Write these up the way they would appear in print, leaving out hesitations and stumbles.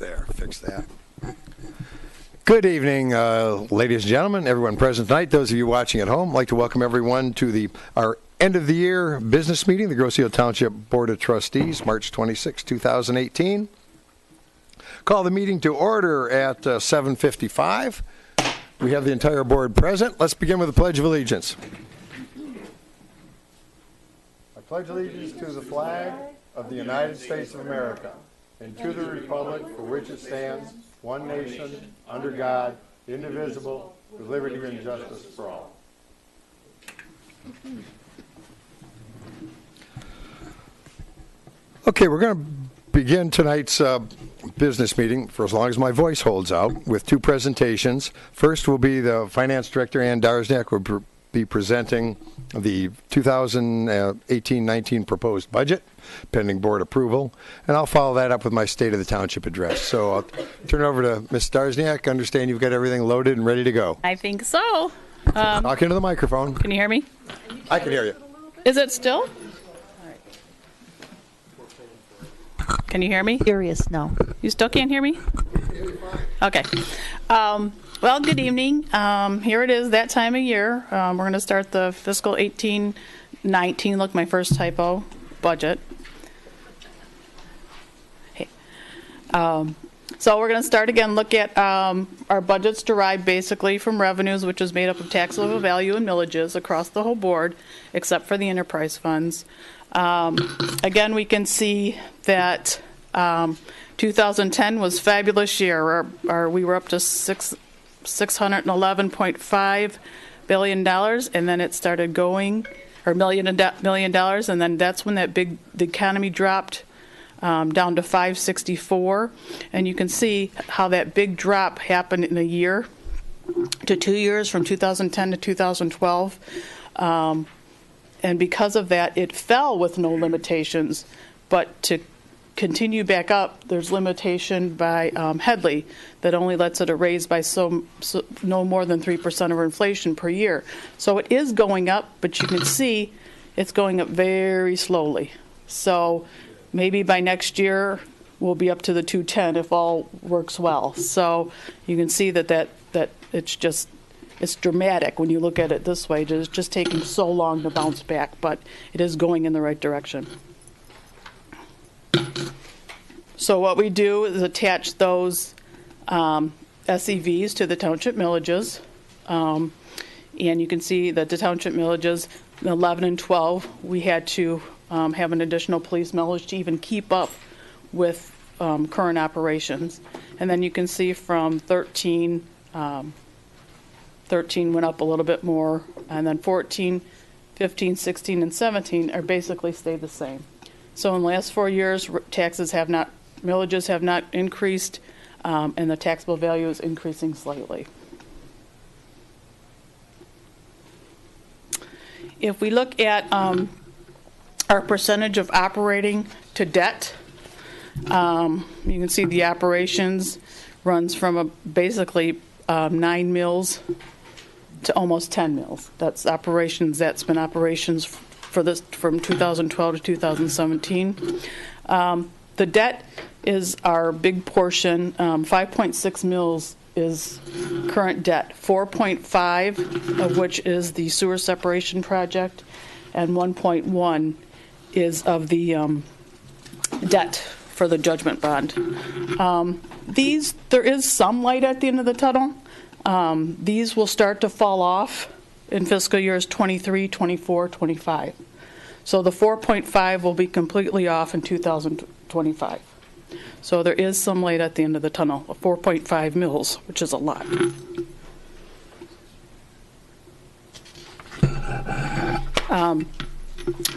There, fix that. Good evening, ladies and gentlemen, everyone present tonight. Those of you watching at home, I'd like to welcome everyone to our end of the year business meeting, the Grosse Ile Township Board of Trustees, March 26, 2018. Call the meeting to order at 7:55. We have the entire board present. Let's begin with the Pledge of Allegiance. I pledge allegiance to the flag of the United States of America and to the republic for which it stands, one nation, under God, indivisible, with liberty and justice for all. Okay, we're going to begin tonight's business meeting, for as long as my voice holds out, with two presentations. First will be the Finance Director, Ann Darsnak, will be presenting the 2018-19 proposed budget, pending board approval, and I'll follow that up with my State of the Township address. So I'll turn it over to Ms. Darsnak. I understand you've got everything loaded and ready to go. I think so. Talk into the microphone. Can you hear me? I can hear you. Is it still? Can you hear me? Curious, no. You still can't hear me? Okay. Well, good evening. Here it is, that time of year. We're going to start the fiscal 18-19, look, my first typo, budget. Hey. So we're going to start again, look at our budgets derived basically from revenues, which is made up of taxable value and millages across the whole board, except for the enterprise funds. Again, we can see that 2010 was a fabulous year. We were up to $611.5 billion, and then it started going, or million dollars, and then that's when the economy dropped down to 564, and you can see how that big drop happened in a year to 2 years, from 2010 to 2012. And because of that, it fell with no limitations. But to continue back up, there's limitation by Headley that only lets it raise by no more than 3% of inflation per year. So it is going up, but you can see it's going up very slowly. So maybe by next year, we'll be up to the 210 if all works well. So you can see that it's dramatic when you look at it this way. It's just taking so long to bounce back, but it is going in the right direction. So what we do is attach those SEVs to the township millages. And you can see that the township millages, 11 and 12, we had to have an additional police millage to even keep up with current operations. And then you can see from 13 went up a little bit more, and then 14, 15, 16, and 17 are basically stayed the same. So in the last 4 years, millages have not increased, and the taxable value is increasing slightly. If we look at our percentage of operating to debt, you can see the operations runs from basically 9 mills to almost 10 mills. That's been operations for this from 2012 to 2017. The debt is our big portion. 5.6 mills is current debt, 4.5 of which is the sewer separation project, and 1.1 is of the debt for the judgment bond. There is some light at the end of the tunnel. These will start to fall off in fiscal years 23, 24, 25. So the 4.5 will be completely off in 2025. So there is some light at the end of the tunnel, 4.5 mils, which is a lot.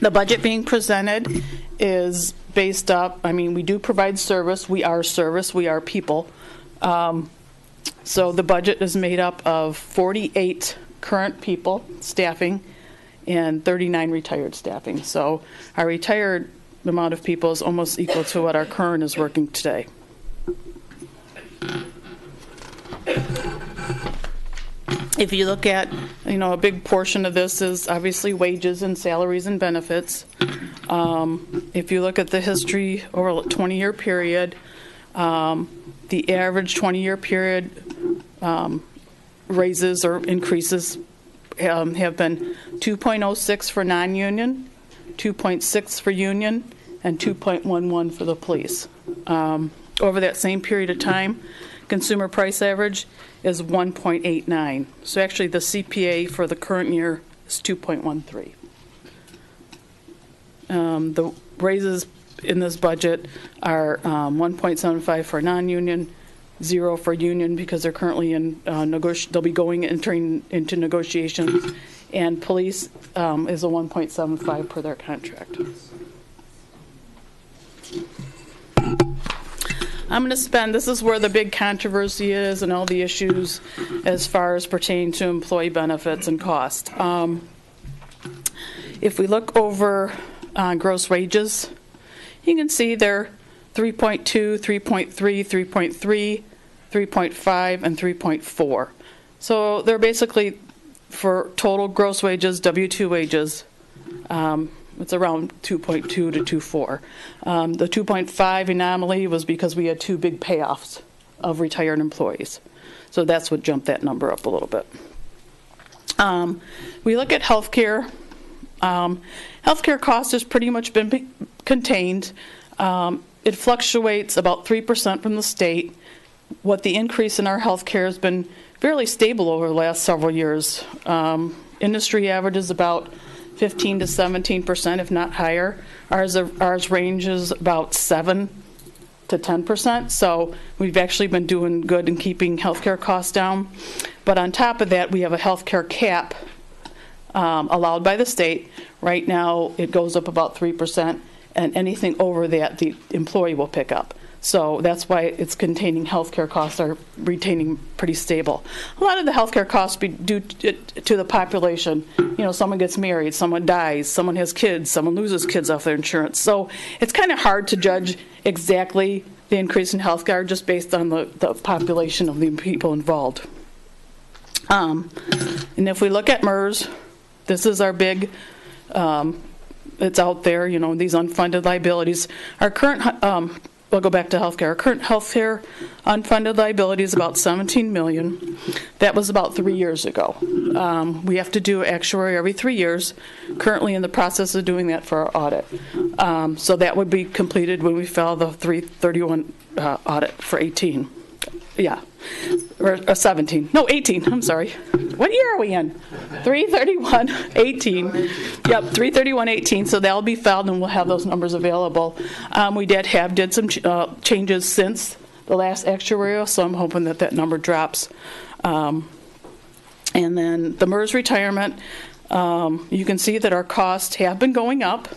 The budget being presented is based up, we do provide service. We are people. So the budget is made up of 48 current people, staffing, and 39 retired staffing. So our retired amount of people is almost equal to what our current is working today. If you look at, a big portion of this is obviously wages and salaries and benefits. If you look at the history over a 20-year period, The average 20-year period raises or increases have been 2.06 for non-union, 2.6 for union, and 2.11 for the police. Over that same period of time, consumer price average is 1.89. So actually the CPA for the current year is 2.13. The raises in this budget are 1.75 for non-union, 0 for union because they're currently in they'll be entering into negotiations, and police is a 1.75 per their contract. I'm going to spend, this is where the big controversy is and all the issues as far as pertaining to employee benefits and cost. If we look over gross wages, you can see they're 3.2, 3.3, 3.3, 3.5, and 3.4. So they're basically, for total gross wages, W-2 wages, it's around 2.2 to 2.4. The 2.5 anomaly was because we had 2 big payoffs of retired employees. So that's what jumped that number up a little bit. We look at healthcare. Healthcare cost has pretty much been contained. It fluctuates about 3% from the state. What the increase in our healthcare has been fairly stable over the last several years. Industry average is about 15 to 17%, if not higher. Ours ranges about 7 to 10%. So we've actually been doing good in keeping healthcare costs down. But on top of that, we have a healthcare cap allowed by the state. Right now, it goes up about 3%, and anything over that, the employee will pick up. So that's why it's containing healthcare costs are retaining pretty stable. A lot of the healthcare costs be due to the population. You know, someone gets married, someone dies, someone has kids, someone loses kids off their insurance. So it's kind of hard to judge exactly the increase in healthcare just based on the population of the people involved. And if we look at MERS, this is our big, it's out there, you know, these unfunded liabilities. Our current we'll go back to healthcare. Our current healthcare unfunded liability is about $17 million. That was about 3 years ago. We have to do actuary every 3 years. Currently in the process of doing that for our audit. So that would be completed when we file the 331 audit for 18. Yeah, or 17. No, 18. I'm sorry. What year are we in? 331-18. Yep, 331-18. So that'll be filed, and we'll have those numbers available. We did some changes since the last actuarial, so I'm hoping that number drops. And then the MERS retirement, you can see that our costs have been going up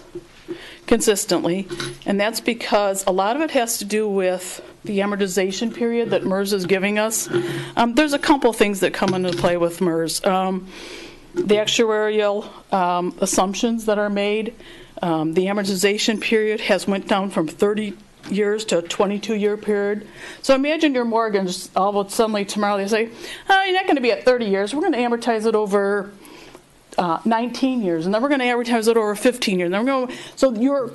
consistently, and that's because a lot of it has to do with the amortization period that MERS is giving us. There's a couple things that come into play with MERS. The actuarial assumptions that are made, the amortization period has went down from 30 years to a 22-year period. So imagine your mortgage, all of a suddenly tomorrow they say, oh, you're not going to be at 30 years. We're going to amortize it over 19 years, and then we're going to advertise it over 15 years. And then we're going to, so your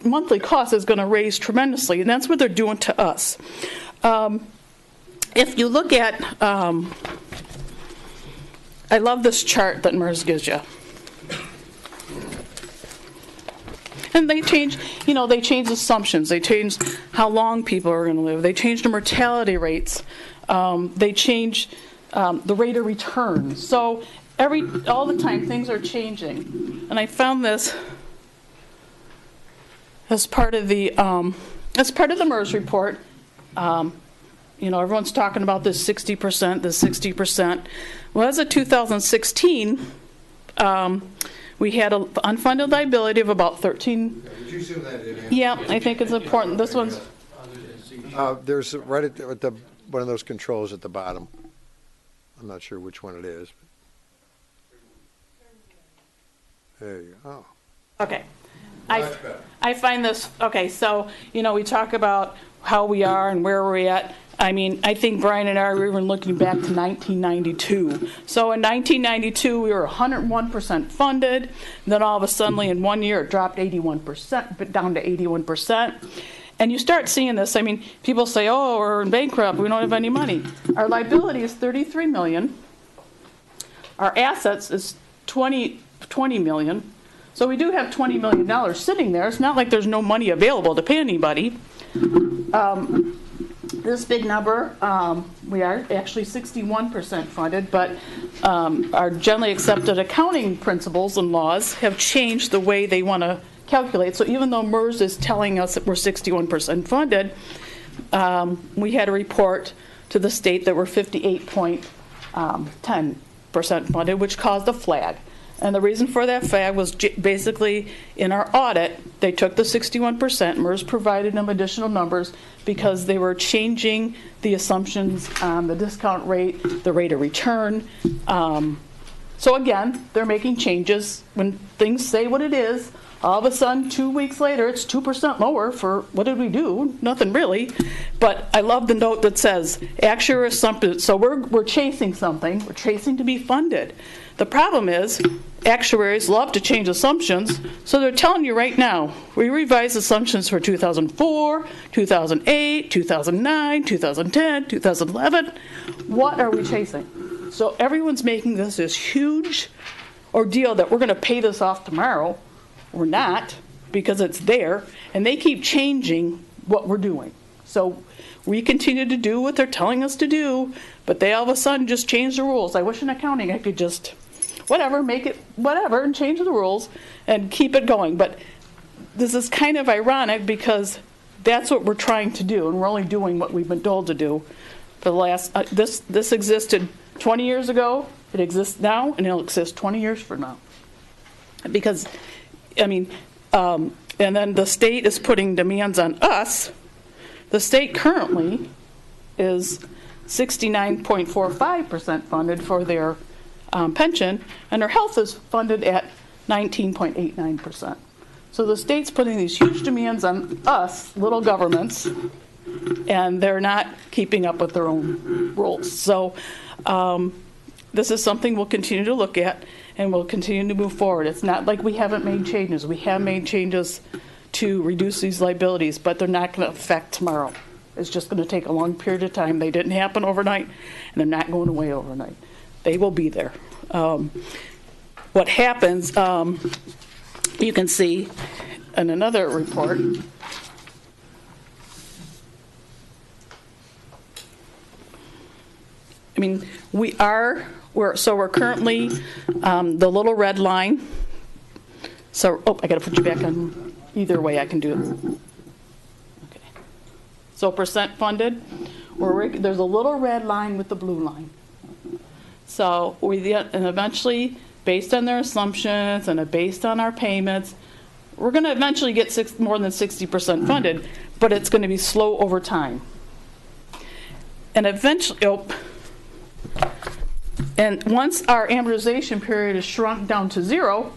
monthly cost is going to raise tremendously, and that's what they're doing to us. If you look at, I love this chart that MERS gives you. And they change, they change assumptions. They change how long people are going to live. They change the mortality rates. They change the rate of return. So all the time things are changing. And I found this as part of the MERS report. Everyone's talking about this 60%, this 60%. Well, as of 2016, we had an unfunded liability of about 13. Did you zoom that in? Yeah, I think it's important. This one's. There's right at the one of those controls at the bottom. I'm not sure which one it is. There you go. Okay. I find this, okay, so, we talk about how we are and where we're at. I mean, I think Brian and I were even looking back to 1992. So in 1992, we were 101% funded. Then all of a sudden, in 1 year, it dropped 81%, but down to 81%. And you start seeing this. I mean, people say, oh, we're in bankrupt, we don't have any money. Our liability is $33 million. Our assets is $20 million. So we do have $20 million sitting there. It's not like there's no money available to pay anybody. This big number, we are actually 61% funded, but our generally accepted accounting principles and laws have changed the way they want to calculate. So even though MERS is telling us that we're 61% funded, we had a report to the state that we're 58.10% funded, which caused a flag. And the reason for that flag was basically in our audit, they took the 61%, MERS provided them additional numbers because they were changing the assumptions on the discount rate, the rate of return. So again, they're making changes. When things say what it is, all of a sudden, 2 weeks later, it's 2% lower for, what did we do? Nothing really. But I love the note that says, actual assumptions. So we're chasing something. We're chasing to be funded. The problem is, actuaries love to change assumptions, so they're telling you right now, we revised assumptions for 2004, 2008, 2009, 2010, 2011. What are we chasing? So everyone's making this huge ordeal that we're going to pay this off tomorrow. We're not, because it's there, and they keep changing what we're doing. So we continue to do what they're telling us to do, but they all of a sudden just change the rules. I wish in accounting I could just whatever, make it whatever, and change the rules and keep it going. But this is kind of ironic because that's what we're trying to do, and we're only doing what we've been told to do for the last, this existed 20 years ago, it exists now, and it'll exist 20 years from now. Because, I mean, and then the state is putting demands on us. The state currently is 69.45% funded for their pension, and their health is funded at 19.89%. So the state's putting these huge demands on us, little governments, and they're not keeping up with their own rules. So this is something we'll continue to look at, and we'll continue to move forward. It's not like we haven't made changes. We have made changes to reduce these liabilities, but they're not going to affect tomorrow. It's just going to take a long period of time. They didn't happen overnight, and they're not going away overnight. They will be there. What happens, you can see in another report, I mean, we're currently the little red line. So, I got to put you back on. Either way, I can do it. Okay. So percent funded, there's a little red line with the blue line. So and eventually, based on their assumptions and based on our payments, we're going to eventually get more than 60% funded, but it's going to be slow over time. And eventually, and once our amortization period is shrunk down to zero,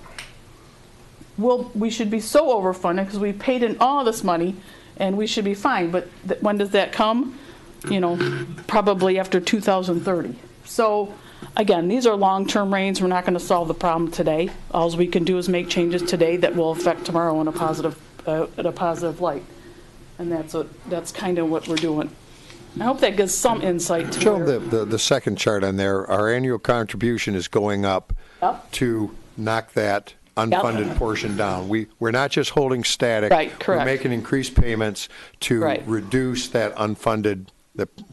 we should be so overfunded because we paid in all this money, and we should be fine. But when does that come? Probably after 2030. So again, these are long-term rains. We're not going to solve the problem today. All we can do is make changes today that will affect tomorrow in a positive light, and that's kind of what we're doing. I hope that gives some insight to show the second chart on there. Our annual contribution is going up to knock that unfunded portion down. We're not just holding static. Right, correct. We're making increased payments to reduce that unfunded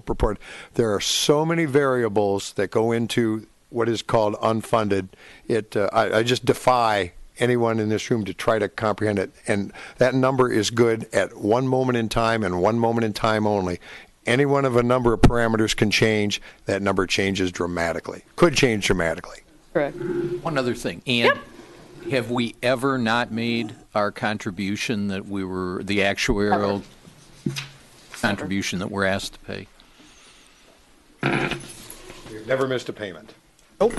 report. There are so many variables that go into what is called unfunded. I just defy anyone in this room to try to comprehend it. And that number is good at one moment in time and one moment in time only. Any one of a number of parameters can change. That number changes dramatically. Could change dramatically. Correct. One other thing. And have we ever not made our contribution that we were, the actuarial contribution that we're asked to pay? We've never missed a payment. Nope.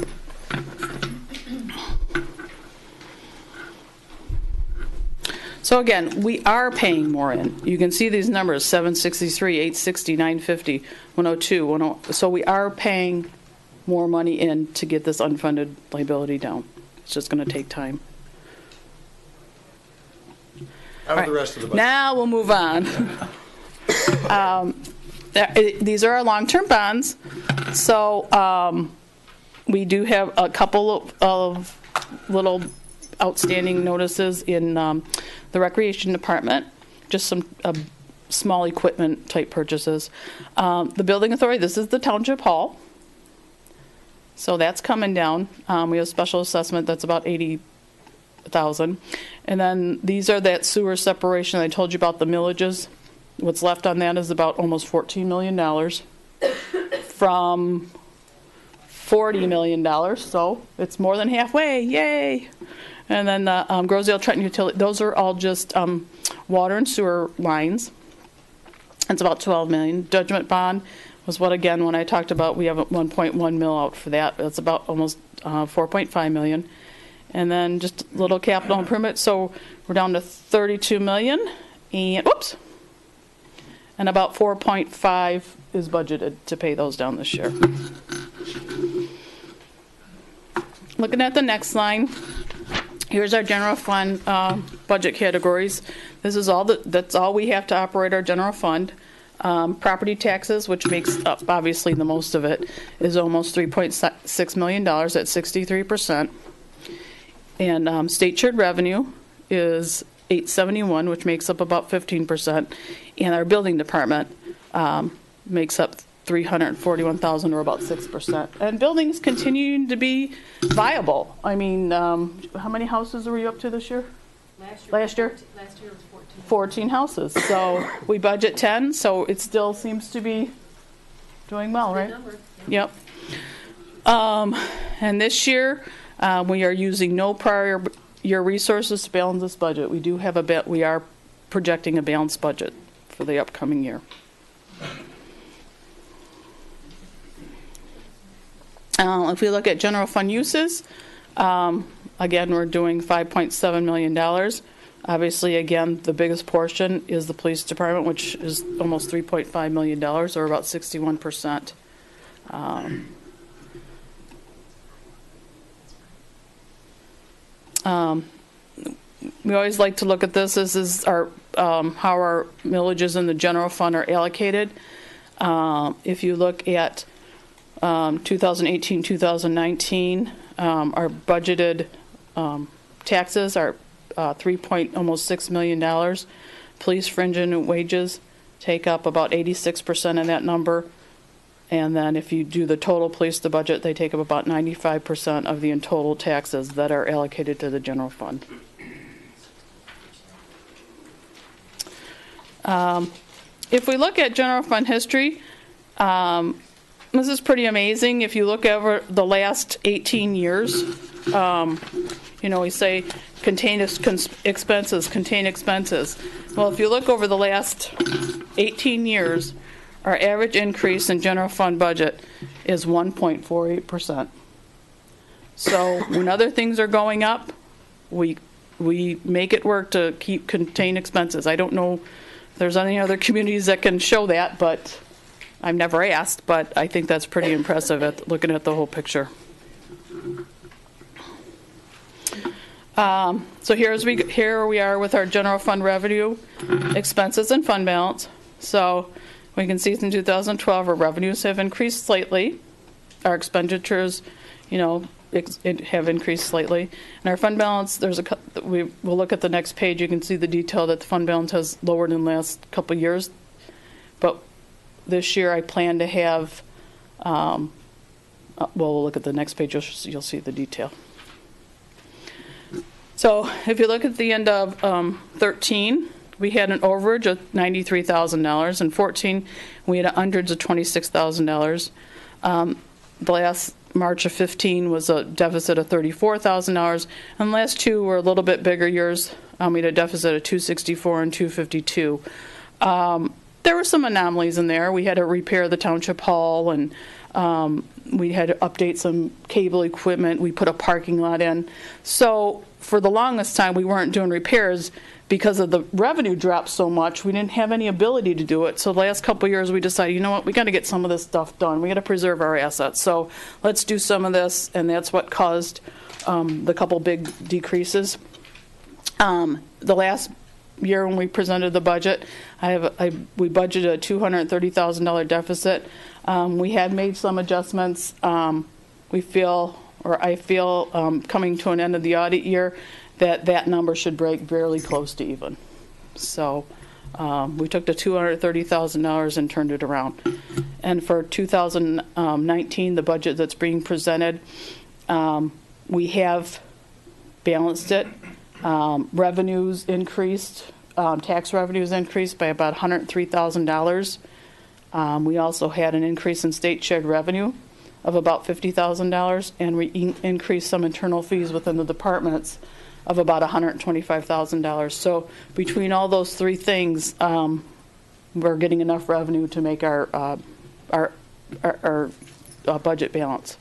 So again, we are paying more in. You can see these numbers, 763, 860, 950, 102, 102. So we are paying more money in to get this unfunded liability down. It's just going to take time. Out of the rest of the budget. Now we'll move on. These are our long-term bonds. So we do have a couple of little outstanding notices in the Recreation Department, just some small equipment type purchases. The Building Authority, this is the Township Hall. So that's coming down. We have special assessment that's about $80,000. And then these are that sewer separation. I told you about the millages. What's left on that is about almost $14 million from $40 million. So it's more than halfway. Yay! And then the Grosedale Trenton Utility, those are all just water and sewer lines. It's about $12 million. Judgment bond was what, again, when I talked about, we have a 1.1 mil out for that. That's about almost $4.5 million. And then just a little capital improvement. So we're down to $32 million. And, whoops. And about 4.5 is budgeted to pay those down this year. Looking at the next line, here's our general fund budget categories. This is all that's all we have to operate our general fund. Property taxes, which makes up obviously the most of it, is almost $3.6 million at 63%. And state shared revenue is $871, which makes up about 15%. And our building department makes up $341,000, or about 6%. And buildings continuing to be viable. I mean, how many houses were you up to this year? Last year? Last year was 14 houses. So we budget 10, so it still seems to be doing well, right? Yep. And this year, we are using no prior year resources to balance this budget. We do have we are projecting a balanced budget for the upcoming year. If we look at general fund uses, again, we're doing $5.7 million. Obviously, again, the biggest portion is the police department, which is almost $3.5 million, or about 61%. We always like to look at this. This is our how our millages in the general fund are allocated. If you look at 2018, 2019, our budgeted taxes are almost $6 million. Police fringe and wages take up about 86% of that number. And then if you do the total police, the budget, they take up about 95% of the total taxes that are allocated to the general fund. If we look at general fund history, this is pretty amazing. If you look over the last 18 years, we say contain expenses, contain expenses. Well, if you look over the last 18 years, our average increase in general fund budget is 1.48%. So when other things are going up, we make it work to contain expenses. I don't know if there's any other communities that can show that, but I've never asked, but I think that's pretty impressive at looking at the whole picture. So here we are with our general fund revenue, expenses, and fund balance. So we can see in 2012 our revenues have increased slightly. Our expenditures, have increased slightly. And our fund balance, we'll look at the next page. You can see the detail that the fund balance has lowered in the last couple of years. But this year I plan to have, we'll look at the next page. You'll see the detail. So if you look at the end of 13, we had an overage of $93,000. In 14, we had hundreds of $26,000. The last March of 15 was a deficit of $34,000. And the last two were a little bit bigger years. We had a deficit of $264 and $252. There were some anomalies in there. We had to repair the Township Hall, and we had to update some cable equipment. We put a parking lot in. So for the longest time, we weren't doing repairs because of the revenue dropped so much. We didn't have any ability to do it. So the last couple of years, we decided, you know what, we got to get some of this stuff done. We got to preserve our assets. So let's do some of this, and that's what caused the couple big decreases. The last year when we presented the budget. We budgeted a $230,000 deficit. We had made some adjustments. I feel, coming to an end of the audit year, that number should break fairly close to even. So we took the $230,000 and turned it around. And for 2019, the budget that's being presented, we have balanced it. Revenues increased, tax revenues increased by about $103,000. We also had an increase in state shared revenue of about $50,000, and we increased some internal fees within the departments of about $125,000. So between all those three things, we're getting enough revenue to make our budget balance.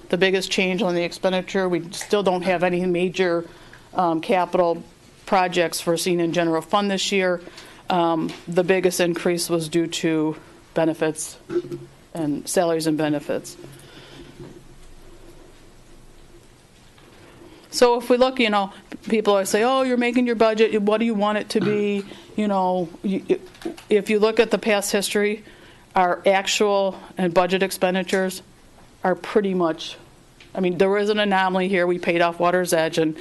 The biggest change on the expenditure, we still don't have any major capital projects foreseen in general fund this year. The biggest increase was due to benefits and salaries and benefits. So if we look, people always say, oh, you're making your budget, what do you want it to be? If you look at the past history, our actual and budget expenditures are pretty much, there was an anomaly here. We paid off Water's Edge, and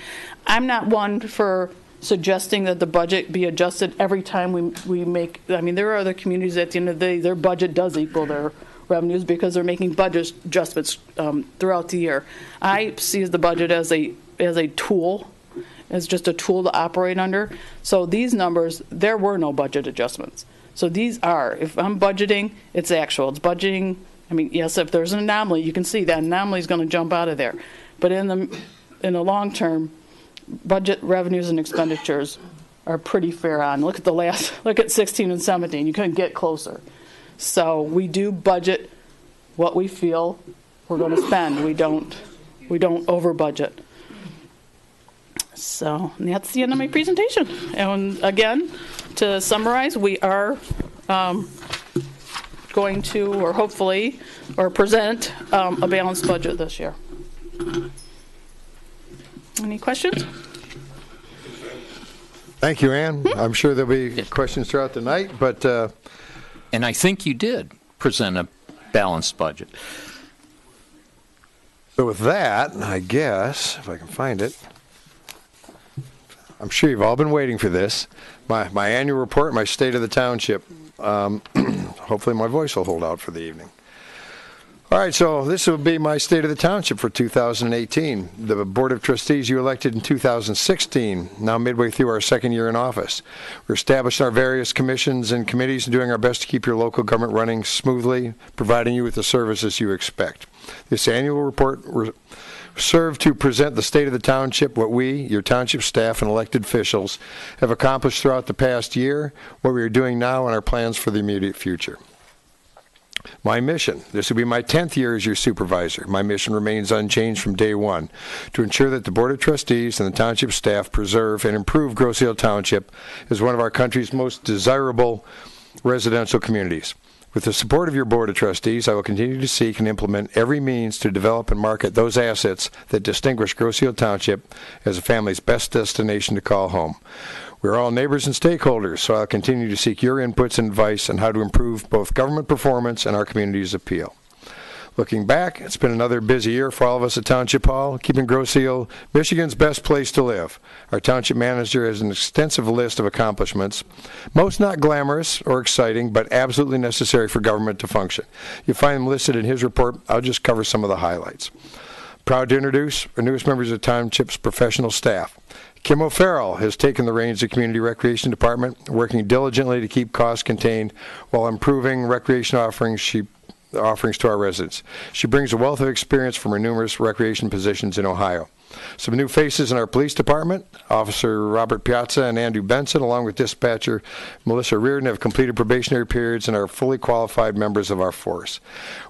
I'm not one for suggesting that the budget be adjusted every time we make, there are other communities at the end of the day, their budget does equal their revenues because they're making budget adjustments throughout the year. I see the budget as a tool, as just a tool to operate under. So these numbers, there were no budget adjustments. So these are, if I'm budgeting, it's actual. It's budgeting. Yes, if there's an anomaly, you can see that anomaly is going to jump out of there. But in the long term, budget revenues and expenditures are pretty fair on. Look at 16 and 17. You couldn't get closer. So we do budget what we feel we're going to spend. We don't over budget. So that's the end of my presentation. And again, to summarize, we are going to, or hopefully, or present a balanced budget this year. Any questions? Thank you, Ann. I'm sure there'll be questions throughout the night, but... And I think you did present a balanced budget. So with that, I guess, if I can find it, I'm sure you've all been waiting for this. My annual report, my State of the Township. Hopefully my voice will hold out for the evening. All right, so this will be my State of the Township for 2018. The Board of Trustees you elected in 2016, now midway through our second year in office. We're establishing our various commissions and committees and doing our best to keep your local government running smoothly, providing you with the services you expect. This annual report serve to present the state of the township, what we, your township staff and elected officials, have accomplished throughout the past year, what we are doing now, and our plans for the immediate future. My mission, this will be my 10th year as your supervisor. My mission remains unchanged from day one, to ensure that the Board of Trustees and the township staff preserve and improve Grosse Ile Township as one of our country's most desirable residential communities. With the support of your Board of Trustees, I will continue to seek and implement every means to develop and market those assets that distinguish Grosse Ile Township as a family's best destination to call home. We're all neighbors and stakeholders, so I'll continue to seek your inputs and advice on how to improve both government performance and our community's appeal. Looking back, it's been another busy year for all of us at Township Hall, keeping Grosse Ile Michigan's best place to live. Our township manager has an extensive list of accomplishments, most not glamorous or exciting, but absolutely necessary for government to function. You'll find them listed in his report. I'll just cover some of the highlights. Proud to introduce our newest members of Township's professional staff. Kim O'Farrell has taken the reins of the Community Recreation Department, working diligently to keep costs contained while improving recreation offerings to our residents. She brings a wealth of experience from her numerous recreation positions in Ohio. Some new faces in our police department, Officer Robert Piazza and Andrew Benson, along with dispatcher Melissa Reardon, have completed probationary periods and are fully qualified members of our force.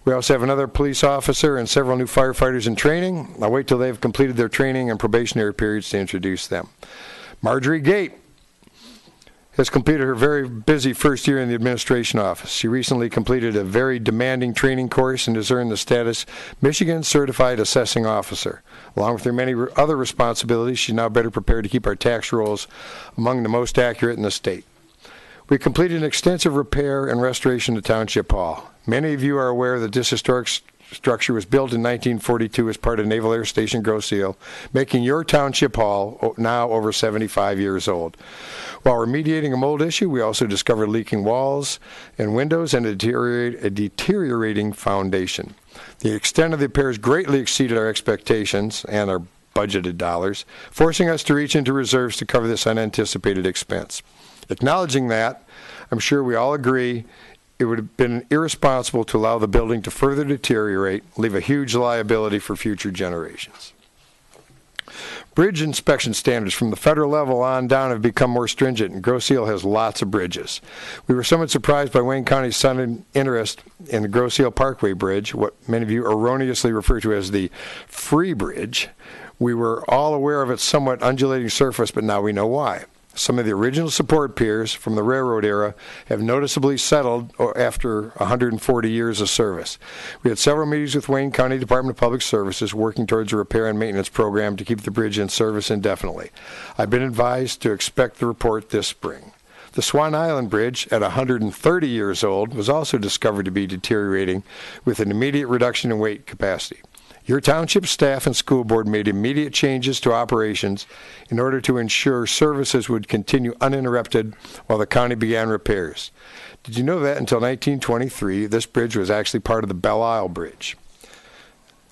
We also have another police officer and several new firefighters in training. I'll wait till they've completed their training and probationary periods to introduce them. Marjorie Gate has completed her very busy first year in the administration office. She recently completed a very demanding training course and has earned the status Michigan Certified Assessing Officer. Along with her many other responsibilities, she's now better prepared to keep our tax rolls among the most accurate in the state. We completed an extensive repair and restoration to Township Hall. Many of you are aware that this historic structure was built in 1942 as part of Naval Air Station Grosse Ile, making your Township Hall now over 75 years old. While remediating a mold issue, we also discovered leaking walls and windows and a deteriorating foundation. The extent of the repairs greatly exceeded our expectations and our budgeted dollars, forcing us to reach into reserves to cover this unanticipated expense. Acknowledging that, I'm sure we all agree it would have been irresponsible to allow the building to further deteriorate, leave a huge liability for future generations. Bridge inspection standards from the federal level on down have become more stringent, and Grosse Ile has lots of bridges. We were somewhat surprised by Wayne County's sudden interest in the Grosse Ile Parkway Bridge, what many of you erroneously refer to as the Free Bridge. We were all aware of its somewhat undulating surface, but now we know why. Some of the original support piers from the railroad era have noticeably settled after 140 years of service. We had several meetings with Wayne County Department of Public Services working towards a repair and maintenance program to keep the bridge in service indefinitely. I've been advised to expect the report this spring. The Swan Island Bridge, at 130 years old, was also discovered to be deteriorating with an immediate reduction in weight capacity. Your township staff and school board made immediate changes to operations in order to ensure services would continue uninterrupted while the county began repairs. Did you know that until 1923, this bridge was actually part of the Belle Isle Bridge?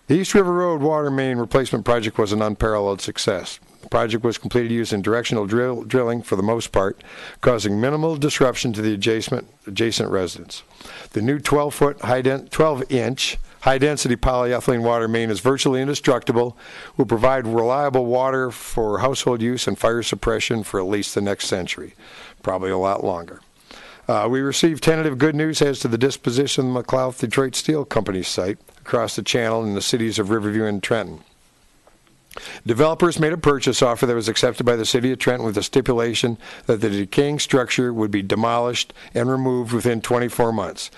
The East River Road water main replacement project was an unparalleled success. The project was completed using directional drilling for the most part, causing minimal disruption to the adjacent residents. The new 12-inch high-density polyethylene water main is virtually indestructible, will provide reliable water for household use and fire suppression for at least the next century, probably a lot longer. We received tentative good news as to the disposition of the McLeod Detroit Steel Company site across the channel in the cities of Riverview and Trenton. Developers made a purchase offer that was accepted by the city of Trenton with the stipulation that the decaying structure would be demolished and removed within 24 months.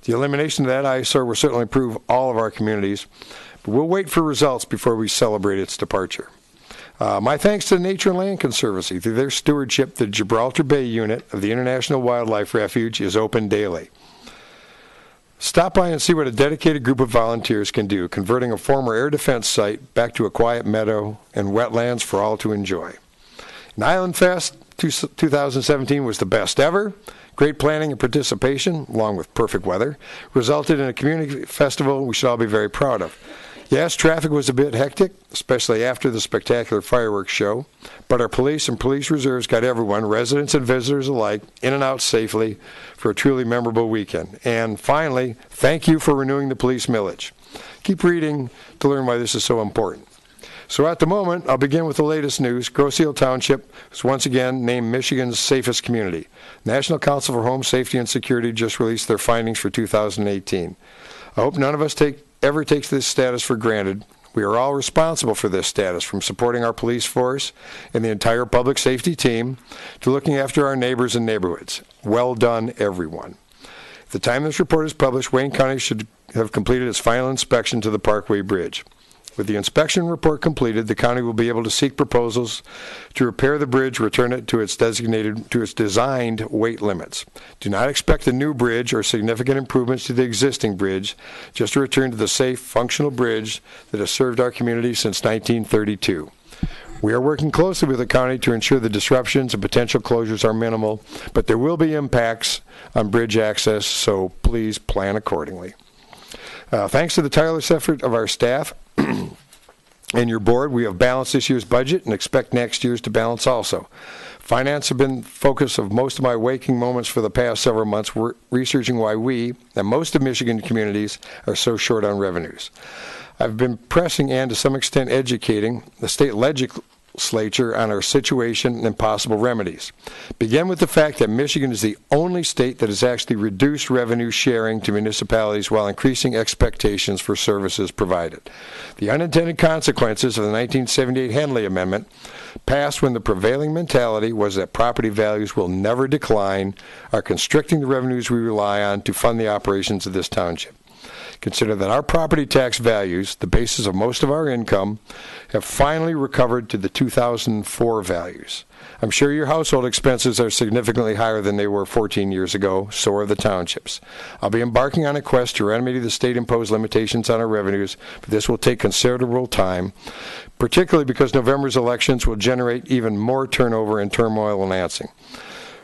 The elimination of that eyesore will certainly improve all of our communities, but we'll wait for results before we celebrate its departure. My thanks to the Nature and Land Conservancy. Through their stewardship, the Gibraltar Bay Unit of the International Wildlife Refuge is open daily. Stop by and see what a dedicated group of volunteers can do, converting a former air defense site back to a quiet meadow and wetlands for all to enjoy. And Island Fest 2017 was the best ever. Great planning and participation, along with perfect weather, resulted in a community festival we should all be very proud of. Yes, traffic was a bit hectic, especially after the spectacular fireworks show, but our police and police reserves got everyone, residents and visitors alike, in and out safely for a truly memorable weekend. And finally, thank you for renewing the police millage. Keep reading to learn why this is so important. So at the moment, I'll begin with the latest news. Grosse Ile Township was once again named Michigan's safest community. National Council for Home Safety and Security just released their findings for 2018. I hope none of us ever takes this status for granted. We are all responsible for this status, from supporting our police force and the entire public safety team to looking after our neighbors and neighborhoods. Well done, everyone. At the time this report is published, Wayne County should have completed its final inspection to the Parkway Bridge. With the inspection report completed, the county will be able to seek proposals to repair the bridge, return it to its designed weight limits. Do not expect a new bridge or significant improvements to the existing bridge, just a return to the safe, functional bridge that has served our community since 1932. We are working closely with the county to ensure the disruptions and potential closures are minimal, but there will be impacts on bridge access, so please plan accordingly. Thanks to the tireless effort of our staff and your board, we have balanced this year's budget and expect next year's to balance also. Finance have been the focus of most of my waking moments for the past several months, researching why we, and most of Michigan communities, are so short on revenues. I've been pressing and, to some extent, educating the state legislature on our situation and possible remedies. Begin with the fact that Michigan is the only state that has actually reduced revenue sharing to municipalities while increasing expectations for services provided. The unintended consequences of the 1978 Henley Amendment passed when the prevailing mentality was that property values will never decline, are constricting the revenues we rely on to fund the operations of this township. Consider that our property tax values, the basis of most of our income, have finally recovered to the 2004 values. I'm sure your household expenses are significantly higher than they were 14 years ago, so are the townships. I'll be embarking on a quest to remedy the state-imposed limitations on our revenues, but this will take considerable time, particularly because November's elections will generate even more turnover and turmoil in Lansing.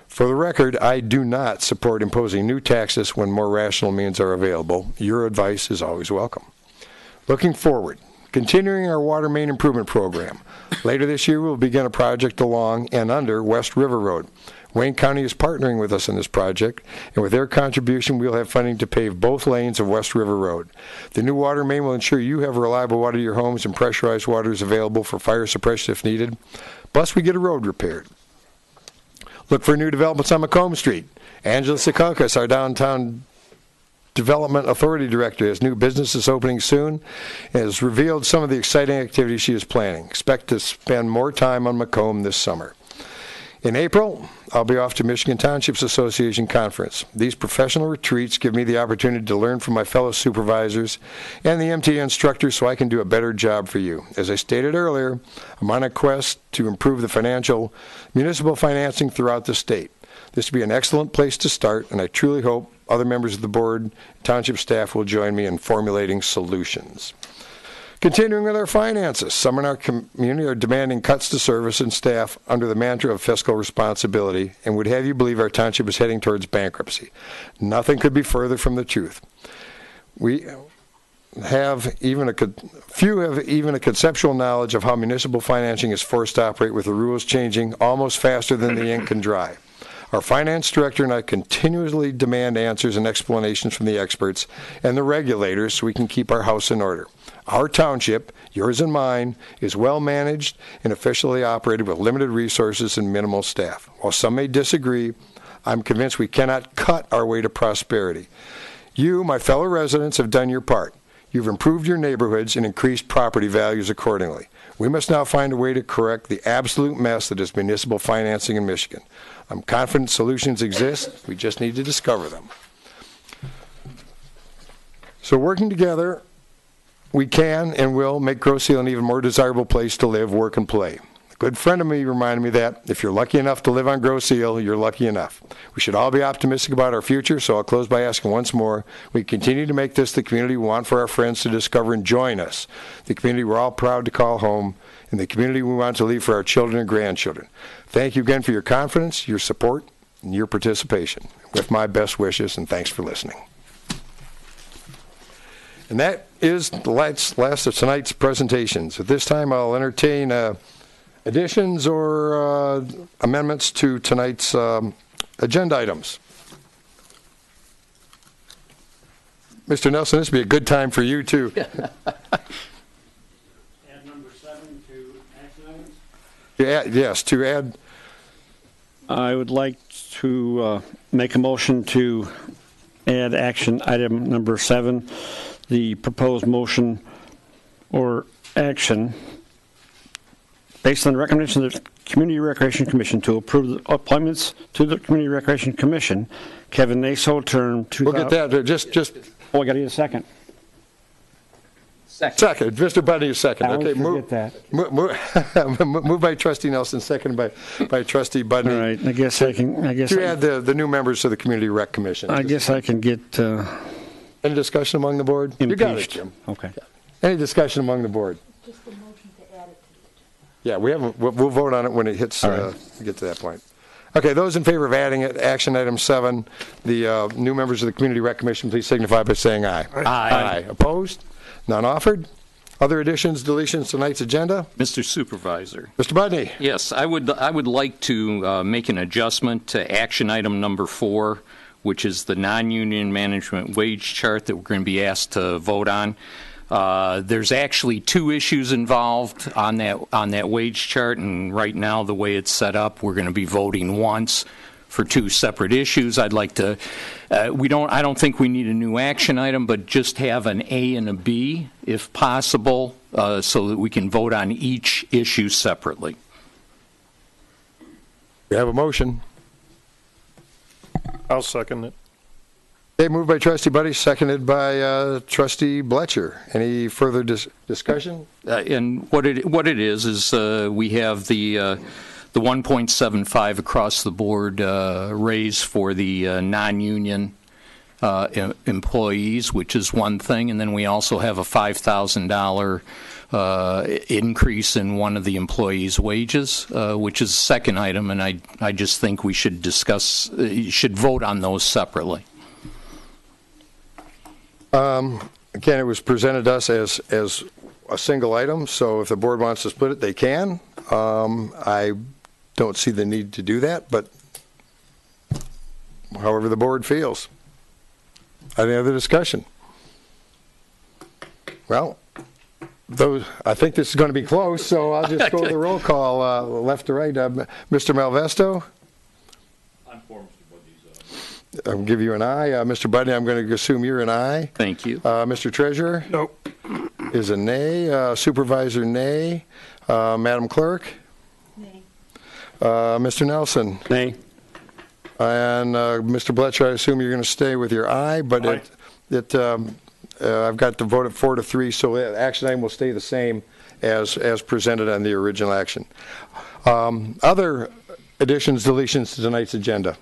For the record, I do not support imposing new taxes when more rational means are available. Your advice is always welcome. Looking forward, continuing our water main improvement program. Later this year, we'll begin a project along and under West River Road. Wayne County is partnering with us in this project, and with their contribution, we'll have funding to pave both lanes of West River Road. The new water main will ensure you have reliable water to your homes and pressurized water is available for fire suppression if needed. Plus, we get a road repaired. Look for new developments on Macomb Street. Angela Secaucus, our downtown Development Authority Director, has new businesses opening soon and has revealed some of the exciting activities she is planning. Expect to spend more time on Macomb this summer. In April, I'll be off to Michigan Townships Association Conference. These professional retreats give me the opportunity to learn from my fellow supervisors and the MTA instructors so I can do a better job for you. As I stated earlier, I'm on a quest to improve the municipal financing throughout the state. This would be an excellent place to start, and I truly hope other members of the board, township staff will join me in formulating solutions. Continuing with our finances, some in our community are demanding cuts to service and staff under the mantra of fiscal responsibility and would have you believe our township is heading towards bankruptcy. Nothing could be further from the truth. Few have even a conceptual knowledge of how municipal financing is forced to operate with the rules changing almost faster than the ink can dry. Our finance director and I continuously demand answers and explanations from the experts and the regulators so we can keep our house in order. Our township, yours and mine, is well managed and officially operated with limited resources and minimal staff. While some may disagree, I'm convinced we cannot cut our way to prosperity. You, my fellow residents, have done your part. You've improved your neighborhoods and increased property values accordingly. We must now find a way to correct the absolute mess that is municipal financing in Michigan. I'm confident solutions exist. We just need to discover them. So working together, we can and will make Grosse Ile an even more desirable place to live, work, and play. A good friend of me reminded me that if you're lucky enough to live on Grosse Ile, you're lucky enough. We should all be optimistic about our future, so I'll close by asking once more, we continue to make this the community we want for our friends to discover and join us, the community we're all proud to call home, and the community we want to leave for our children and grandchildren. Thank you again for your confidence, your support, and your participation. With my best wishes, and thanks for listening. And that is the last of tonight's presentations. At this time, I'll entertain additions or amendments to tonight's agenda items. Mr. Nelson, this would be a good time for you, too. Add number 7 to action items? Yes, to add. I would like to make a motion to add action item number 7, the proposed motion or action based on the recommendation of the Community Recreation Commission to approve the appointments to the Community Recreation Commission. Kevin Naso, term 2000. We'll get that. Just. Oh, I got to get a second. Second. Mr. Buddy is second. I Okay, always forget that. Move by Trustee Nelson, second by Trustee Budney. All right. I guess I can. To add the new members to the Community Rec Commission. I guess I can get Any discussion among the board? impeached. You got it, Jim. Okay. Any discussion among the board? Just the motion to add it to the agenda. Yeah, we haven't. We'll vote on it when it hits. All right. Get to that point. Okay, those in favor of adding it, action item 7, the new members of the Community Rec Commission, please signify by saying aye. Aye. Opposed? None offered? Other additions, deletions to tonight's agenda? Mr. Supervisor. Mr. Budney? Yes, I would like to make an adjustment to action item number 4, which is the non-union management wage chart that we're going to be asked to vote on. There's actually two issues involved on that wage chart, and right now, the way it's set up, we're going to be voting once for two separate issues. I'd like to, I don't think we need a new action item, but just have an A and a B, if possible, so that we can vote on each issue separately. We have a motion. I'll second it. Okay, moved by Trustee Buddy, seconded by Trustee Bletcher. Any further discussion? And what it is we have the 1.75 across the board raise for the non-union employees, which is one thing, and then we also have a $5,000 increase in one of the employees' wages, which is the second item, and I just think we should should vote on those separately. Again, it was presented to us as a single item, so if the board wants to split it, they can. I don't see the need to do that, but however the board feels. Any other discussion? Well, I think this is going to be close, so I'll just go with the roll call left to right. Mr. Malvesto? I'm for Mr. Buddy's. I'll give you an aye. Mr. Buddy, I'm going to assume you're an aye. Thank you. Mr. Treasurer? Nope. Is a nay. Supervisor, nay. Madam Clerk? Nay. Mr. Nelson? Nay. And Mr. Bletcher, I assume you're going to stay with your aye, but Aye. I've got to vote at 4-3, so the action item will stay the same as presented on the original action. Other additions, deletions to tonight's agenda?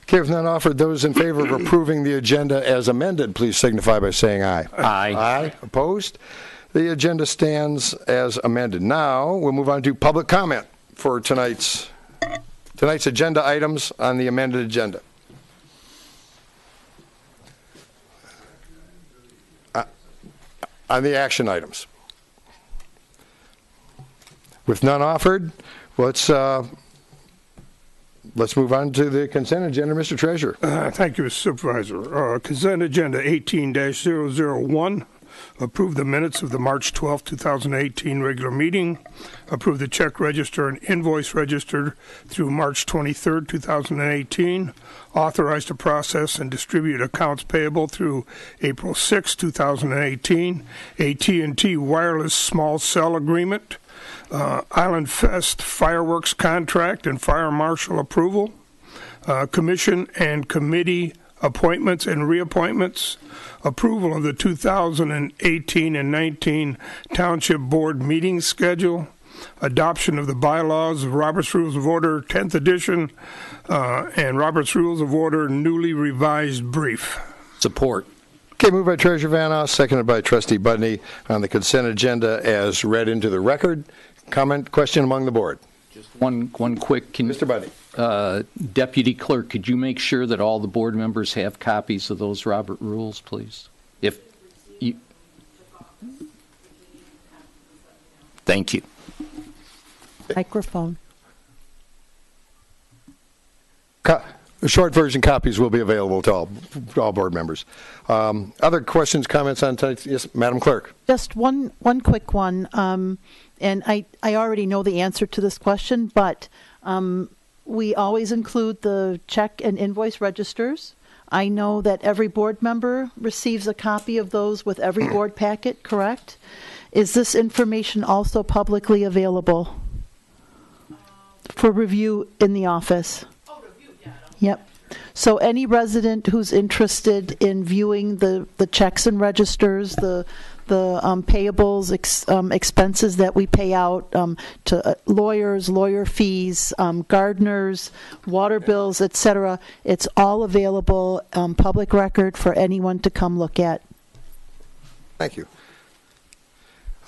Okay, if none offered, those in favor of approving the agenda as amended, please signify by saying aye. Aye. Aye. Opposed? The agenda stands as amended. Now, we'll move on to public comment for tonight's agenda items on the amended agenda. On the action items. With none offered, let's move on to the consent agenda, Mr. Treasurer. Thank you, Mr. Supervisor. Consent agenda 18-001. Approve the minutes of the March 12, 2018 regular meeting. Approve the check register and invoice registered through March 23, 2018. Authorize to process and distribute accounts payable through April 6, 2018. AT&T wireless small cell agreement. Island Fest fireworks contract and fire marshal approval. Commission and committee appointments and reappointments. Approval of the 2018 and 19 Township Board meeting schedule. Adoption of the bylaws of Robert's Rules of Order 10th edition and Robert's Rules of Order newly revised brief. Support. Okay, moved by Treasurer Vanoss, seconded by Trustee Budney on the consent agenda as read into the record. Comment, question among the board. Just one quick. Mr. Budney. Deputy Clerk, could you make sure that all the board members have copies of those Robert rules, please? If you, thank you. Microphone. Short version copies will be available to all board members. Other questions, comments on tonight's? Yes, Madam Clerk. Just one quick one. And I already know the answer to this question, but we always include the check and invoice registers. I know that every board member receives a copy of those with every board packet, correct? Is this information also publicly available for review in the office? Oh, review, yeah. Yep. So any resident who's interested in viewing the checks and registers, the payables, expenses that we pay out to lawyers, lawyer fees, gardeners, water bills, etc. It's all available, public record for anyone to come look at. Thank you.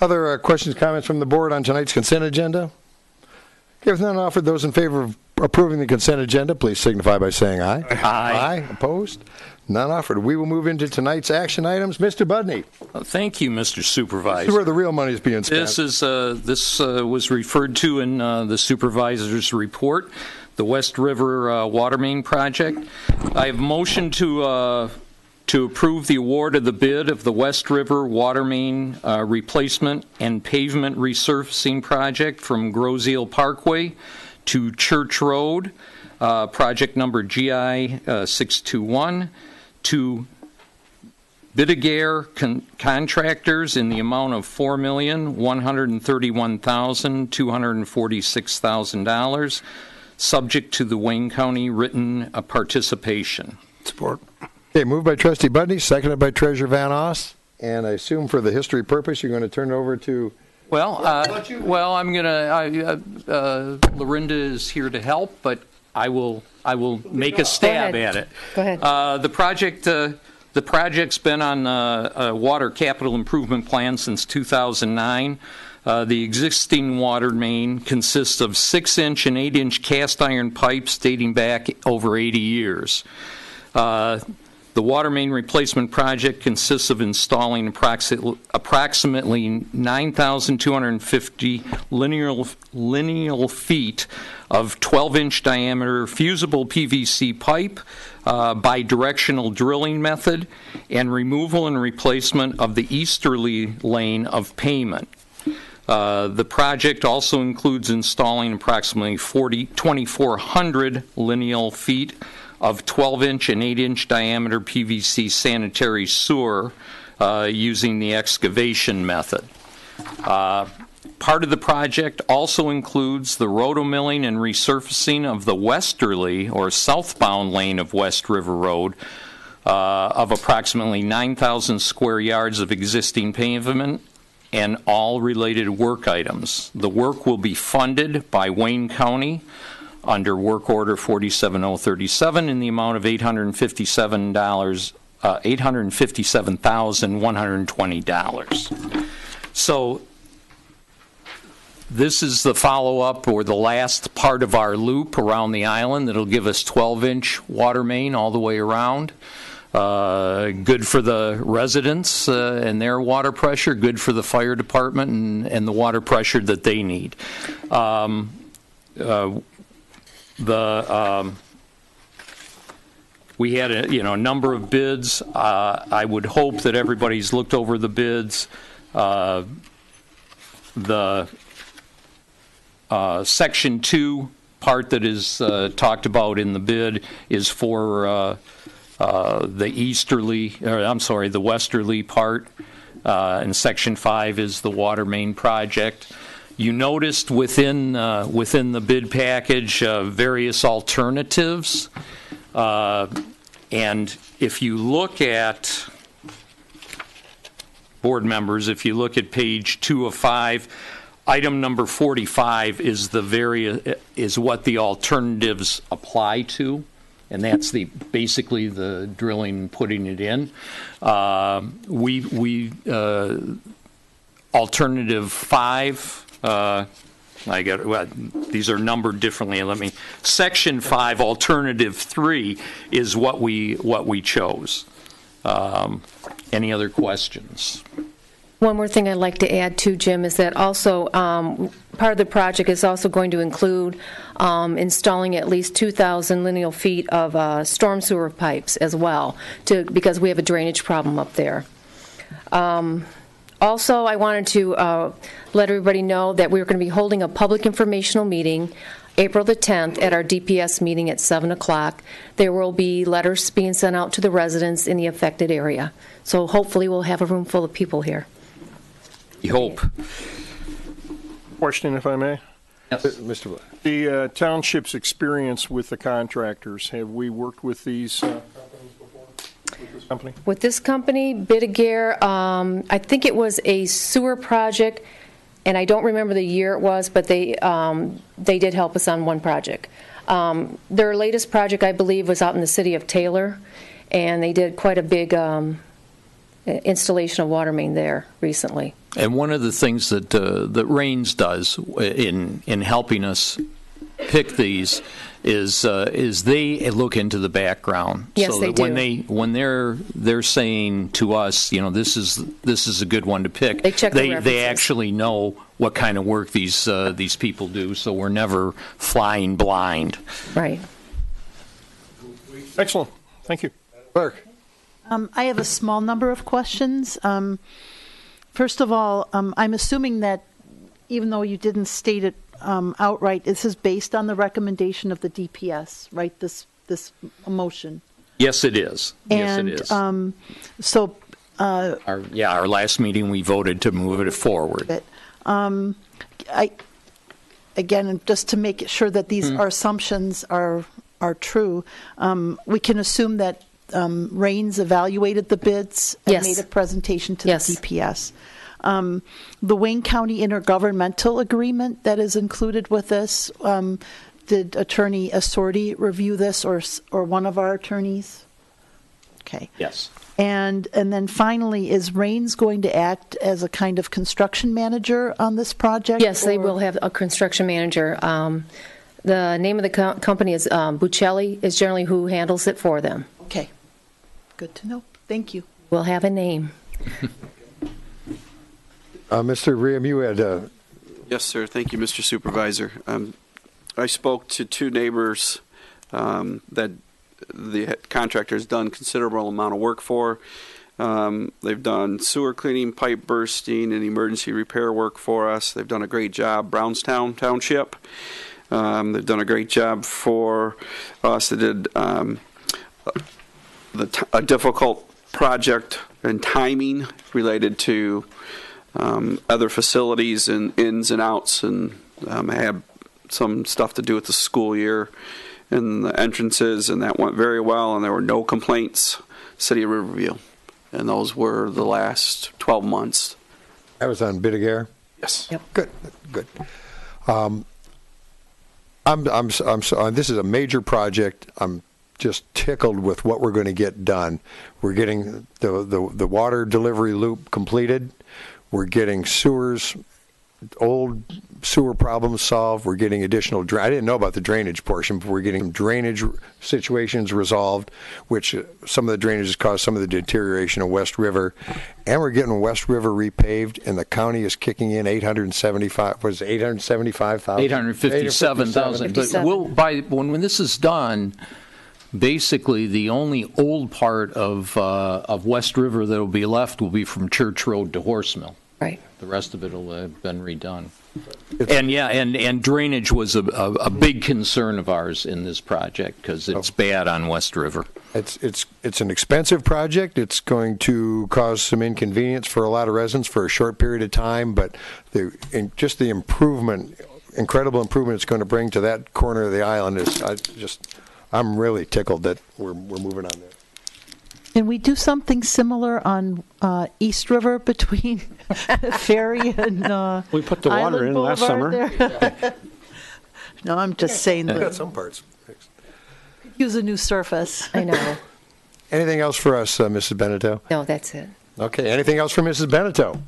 Other questions, comments from the board on tonight's consent agenda? If none offered, those in favor of approving the consent agenda, please signify by saying aye. Aye. Opposed? None offered. We will move into tonight's action items. Mr. Budney. Thank you, Mr. Supervisor. This is where the real money is being spent. This was referred to in the supervisor's report, the West River water main project. I have motion to to approve the award of the bid of the West River water main replacement and pavement resurfacing project from Groseal Parkway to Church Road, project number GI 621, to Bidigair Contractors in the amount of $4,131,246,000, subject to the Wayne County written participation. Support. Okay, moved by Trustee Budney, seconded by Treasurer Van Oss. And I assume for the history purpose, you're going to turn it over to... Well, I'm going to, Lorinda is here to help, but I will make a stab at it. Go ahead. The project's been on a water capital improvement plan since 2009. The existing water main consists of 6-inch and 8-inch cast iron pipes dating back over 80 years. The water main replacement project consists of installing approximately 9,250 lineal feet of 12-inch diameter fusible PVC pipe, bidirectional drilling method, and removal and replacement of the easterly lane of payment. The project also includes installing approximately 2,400 lineal feet of 12-inch and 8-inch diameter PVC sanitary sewer using the excavation method. Part of the project also includes the rotomilling and resurfacing of the westerly or southbound lane of West River Road of approximately 9,000 square yards of existing pavement and all related work items. The work will be funded by Wayne County under Work Order 47037 in the amount of $857,120. So this is the follow-up or the last part of our loop around the island that'll give us 12-inch water main all the way around. Good for the residents and their water pressure, good for the fire department and the water pressure that they need. We had a number of bids. I would hope that everybody's looked over the bids. The Section 2 part that is talked about in the bid is for the westerly part, and Section 5 is the water main project. You noticed within the bid package various alternatives, and if you look at, board members, if you look at page 2 of 5, item number 45 is what the alternatives apply to, and that's basically the drilling and putting it in. Alternative 5. These are numbered differently. Section 5, alternative 3 is what we chose. Any other questions? One more thing I'd like to add too, Jim, is that also part of the project is also going to include installing at least 2,000 lineal feet of storm sewer pipes as well, because we have a drainage problem up there. Also, I wanted to let everybody know that we're going to be holding a public informational meeting April the 10th at our DPS meeting at 7 o'clock. There will be letters being sent out to the residents in the affected area. So hopefully we'll have a room full of people here. You hope. Question, if I may. Yes. Mr. Black. The township's experience with the contractors, have we worked with these companies before? With this company? With this company, Bidigair, I think it was a sewer project, and I don't remember the year it was, but they did help us on one project. Their latest project, I believe, was out in the city of Taylor, and they did quite a big installation of water main there recently. And one of the things that Raines does in helping us pick these is they look into the background. Yes, so they that do. when they're saying to us, this is a good one to pick. They check the they references. actually know what kind of work these people do, so we're never flying blind. Right. Excellent. Thank you. Clerk. I have a small number of questions. First of all, I'm assuming that even though you didn't state it outright, this is based on the recommendation of the DPS, right? This motion. Yes, it is. Yes, it is. So. Our last meeting, we voted to move it forward. Again, just to make sure that these our assumptions are true, we can assume that Raines evaluated the bids and Yes. made a presentation to Yes. the DPS. The Wayne County intergovernmental agreement that is included with this, did Attorney Assorti review this, or one of our attorneys? Okay. Yes. And then finally, is Raines going to act as a kind of construction manager on this project? Yes, they or- will have a construction manager. The name of the company is Buccelli is generally who handles it for them. Okay. Good to know. Thank you. We'll have a name. Mr. Ream, you had Yes, sir. Thank you, Mr. Supervisor. I spoke to two neighbors that the contractor's done considerable amount of work for. They've done sewer cleaning, pipe bursting, and emergency repair work for us. They've done a great job. Brownstown Township. They've done a great job for us. They did a difficult project and timing related to other facilities and ins and outs, and had some stuff to do with the school year and the entrances, and that went very well, and there were no complaints. City of Riverview, and those were the last 12 months. that was on Bidagare. Yes. Yep. Good. This is a major project. I'm just tickled with what we're going to get done. We're getting the water delivery loop completed. We're getting old sewer problems solved. We're getting additional I didn't know about the drainage portion, but we're getting drainage situations resolved, which some of the drainage has caused some of the deterioration of West River. And we're getting West River repaved, and the county is kicking in $875,000. 857,000. But when this is done, basically the only old part of West River that will be left will be from Church Road to Horse Mill. Right. The rest of it will have been redone. And drainage was a big concern of ours in this project because it's bad on West River. It's an expensive project. It's going to cause some inconvenience for a lot of residents for a short period of time, but just the incredible improvement it's going to bring to that corner of the island I'm really tickled that we're moving on there. Can we do something similar on East River between Ferry and We put the water Island in last Boulevard summer. there? No, I'm just saying Got that some parts. use a new surface. I know. Anything else for us, Mrs. Beneteau? No, that's it. Okay, anything else for Mrs. Beneteau?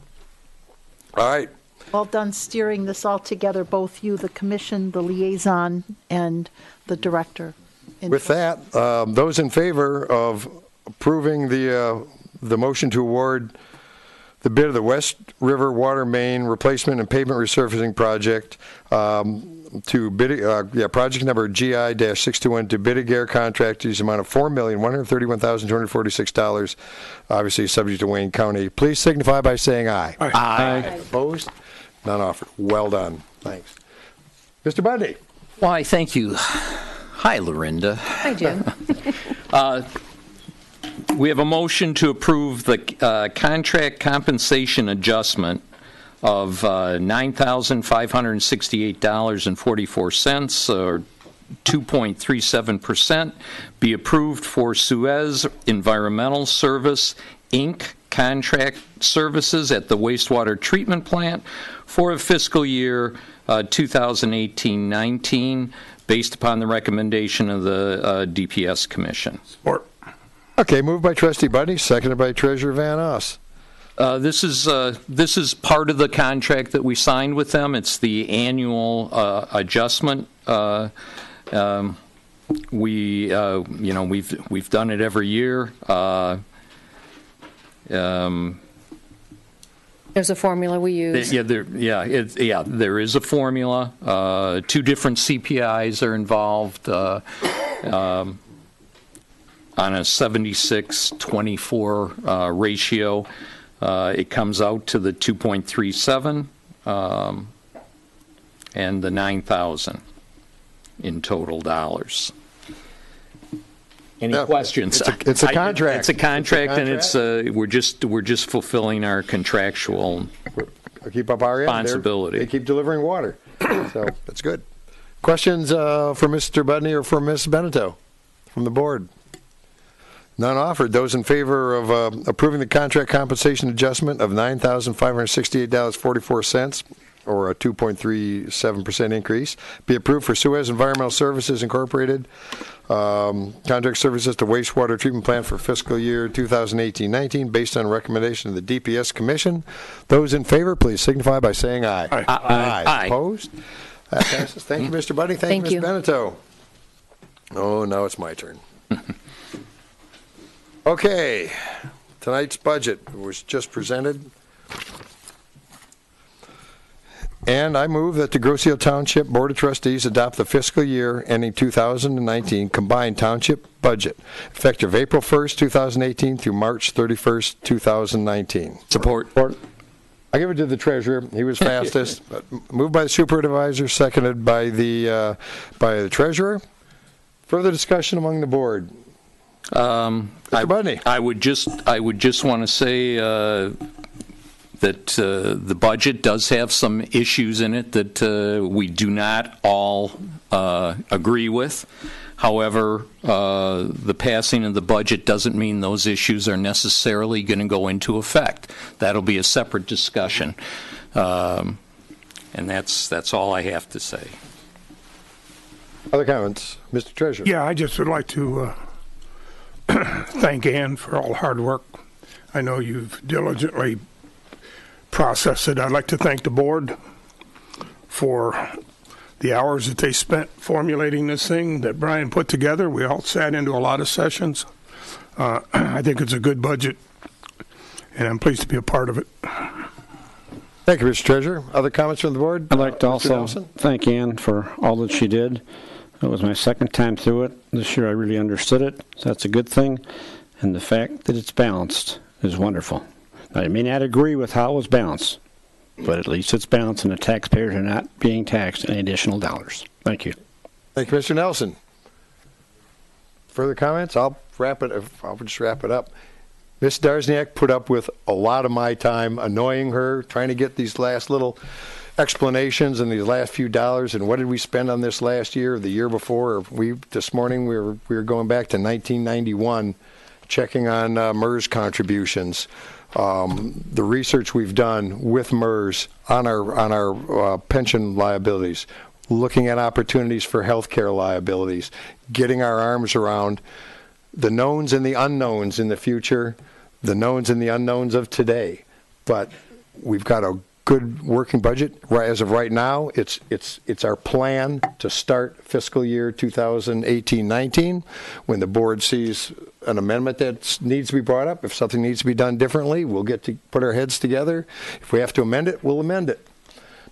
All right. Well done steering this all together, both you, the commission, the liaison, and the director. With that, those in favor of approving the motion to award the bid of the West River Water Main Replacement and Pavement Resurfacing Project to project number GI-621 to Bidagare Contractors, amount of $4,131,246, obviously subject to Wayne County. Please signify by saying aye. Aye. Opposed? None offered. Well done. Thanks. Mr. Bundy. Why, thank you. Hi, Lorinda. Hi, Jim. We have a motion to approve the contract compensation adjustment of $9,568.44, or 2.37%, be approved for Suez Environmental Service, Inc., contract services at the wastewater treatment plant for a fiscal year 2018-19, based upon the recommendation of the DPS Commission. Support. Okay, moved by Trustee Bundy, seconded by Treasurer Van Oss. This is part of the contract that we signed with them. It's the annual adjustment. We've done it every year. There's a formula we use. There is a formula. Two different CPIs are involved. on a 76-24 ratio, it comes out to the 2.37 and the 9,000 in total dollars. Any questions? It's a contract. It's a contract, and we're just fulfilling our contractual keep up our end. responsibility. They keep delivering water, so that's good. Questions for Mr. Budney or for Ms. Beneteau from the board? None offered. Those in favor of approving the contract compensation adjustment of $9,568.44, or a 2.37% increase, be approved for Suez Environmental Services Incorporated, contract services to wastewater treatment plant for fiscal year 2018-19, based on recommendation of the DPS Commission. Those in favor, please signify by saying aye. Aye. Aye. Opposed? That passes. Thank you, Mr. Budney. Thank you, Ms. Beneteau. Oh, now it's my turn. Okay, tonight's budget was just presented. And I move that the Grosse Township Board of Trustees adopt the fiscal year ending 2019 combined township budget, effective April 1st, 2018 through March 31st, 2019. Support. I give it to the treasurer. He was fastest. But moved by the supervisor, seconded by the treasurer. Further discussion among the board. Mr. Budney. I would just want to say that the budget does have some issues in it that we do not all agree with. However, the passing of the budget doesn't mean those issues are necessarily going to go into effect. That'll be a separate discussion, and that's all I have to say. Other comments, Mr. Treasurer? Yeah, I just would like to thank Ann for all the hard work. I know you've diligently processed it. I'd like to thank the board for the hours that they spent formulating this thing that Brian put together. We all sat into a lot of sessions. I think it's a good budget, and I'm pleased to be a part of it. Thank you, Mr. Treasurer. Other comments from the board? I'd like to Mr. also Nelson? thank Ann for all that she did. It was my second time through it. This year I really understood it, so that's a good thing. And the fact that it's balanced is wonderful. Now, I may not agree with how it was balanced, but at least it's balanced and the taxpayers are not being taxed any additional dollars. Thank you. Thank you, Mr. Nelson. Further comments? I'll just wrap it up. Ms. Darzniak put up with a lot of my time annoying her, trying to get these last little explanations and these last few dollars, and what did we spend on this last year or the year before? This morning we were going back to 1991, checking on MERS contributions. The research we've done with MERS on our pension liabilities, looking at opportunities for health care liabilities, getting our arms around the knowns and the unknowns in the future, the knowns and the unknowns of today. But we've got a good working budget. As of right now, it's our plan to start fiscal year 2018-19. When the board sees an amendment that needs to be brought up, if something needs to be done differently, we'll get to put our heads together. If we have to amend it, we'll amend it.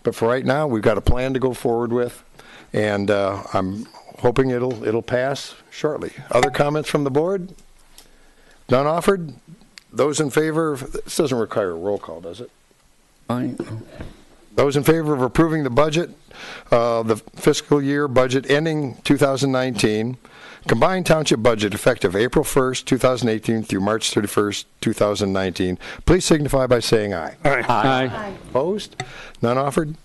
But for right now, we've got a plan to go forward with, and I'm hoping it'll pass shortly. Other comments from the board? None offered? Those in favor? This doesn't require a roll call, does it? Those in favor of approving the budget, the fiscal year budget ending 2019, combined township budget effective April 1st, 2018 through March 31st, 2019, please signify by saying aye. Aye. Aye. Opposed? None offered?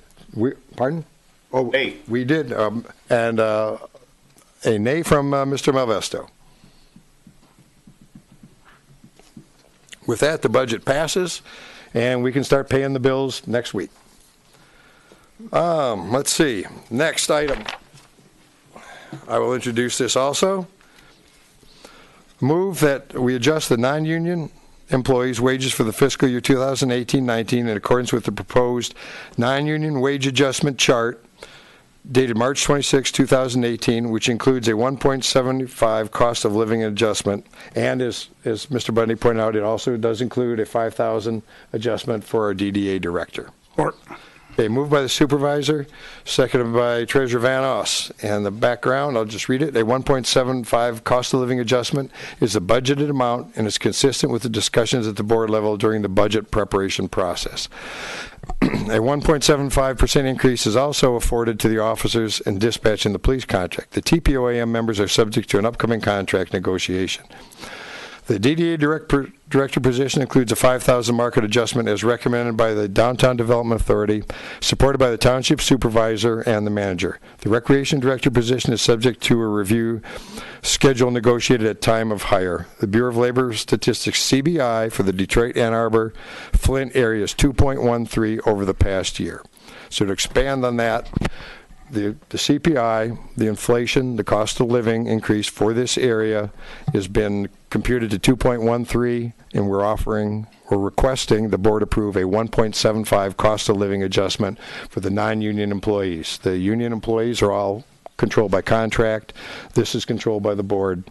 Pardon? Oh, Nay. We did. And a nay from Mr. Malvesto. With that, the budget passes, and we can start paying the bills next week. Let's see. Next item. I will introduce this also. Move that we adjust the non-union employees' wages for the fiscal year 2018-19 in accordance with the proposed non-union wage adjustment chart dated March 26, 2018, which includes a 1.75 cost of living adjustment, and as Mr. Budney pointed out, it also does include a $5,000 adjustment for our DDA director. Or Okay, moved by the supervisor, seconded by Treasurer Van Oss. And the background, I'll just read it. A 1.75 cost of living adjustment is the budgeted amount and is consistent with the discussions at the board level during the budget preparation process. A 1.75% increase is also afforded to the officers and dispatch in the police contract. The TPOAM members are subject to an upcoming contract negotiation. The DDA director position includes a 5,000 market adjustment as recommended by the Downtown Development Authority, supported by the Township Supervisor and the manager. The recreation director position is subject to a review schedule negotiated at time of hire. The Bureau of Labor Statistics CBI for the Detroit, Ann Arbor, Flint area is 2.13 over the past year. So to expand on that, the CPI, the inflation, the cost of living increase for this area has been computed to 2.13, and we're requesting the board approve a 1.75 cost of living adjustment for the non-union employees. The union employees are all controlled by contract. This is controlled by the board,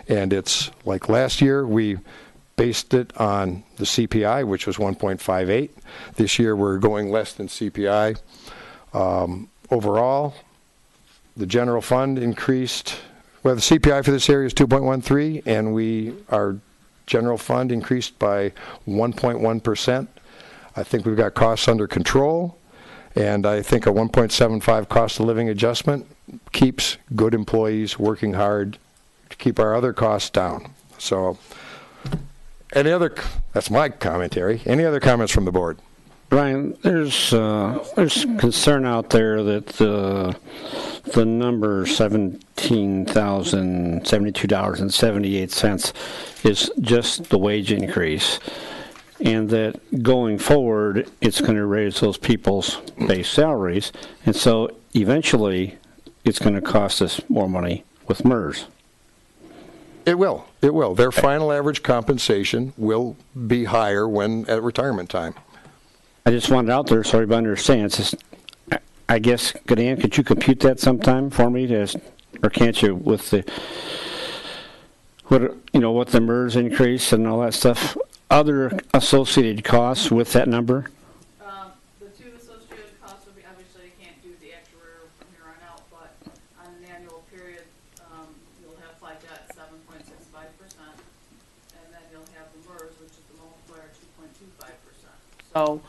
and it's like last year we based it on the CPI, which was 1.58. This year we're going less than CPI. Overall, the general fund increased. Well, the CPI for this area is 2.13, and our general fund increased by 1.1%. I think we've got costs under control, and I think a 1.75 cost of living adjustment keeps good employees working hard to keep our other costs down. So, that's my commentary. Any other comments from the board? Brian, there's concern out there that the number $17,072.78 is just the wage increase, and that going forward it's going to raise those people's base salaries, and so eventually it's going to cost us more money with MERS. It will. It will. Their final average compensation will be higher when at retirement time. I just wanted it out there so everybody understands. I guess, Godan, could you compute that sometime for me, or can't you, with what the MERS increase and all that stuff? Other associated costs with that number? The two associated costs will be, obviously, I can't do the actuarial from here on out, but on an annual period, you'll have FICA at 7.65%, and then you'll have the MERS, which is the multiplier, 2.25%. So,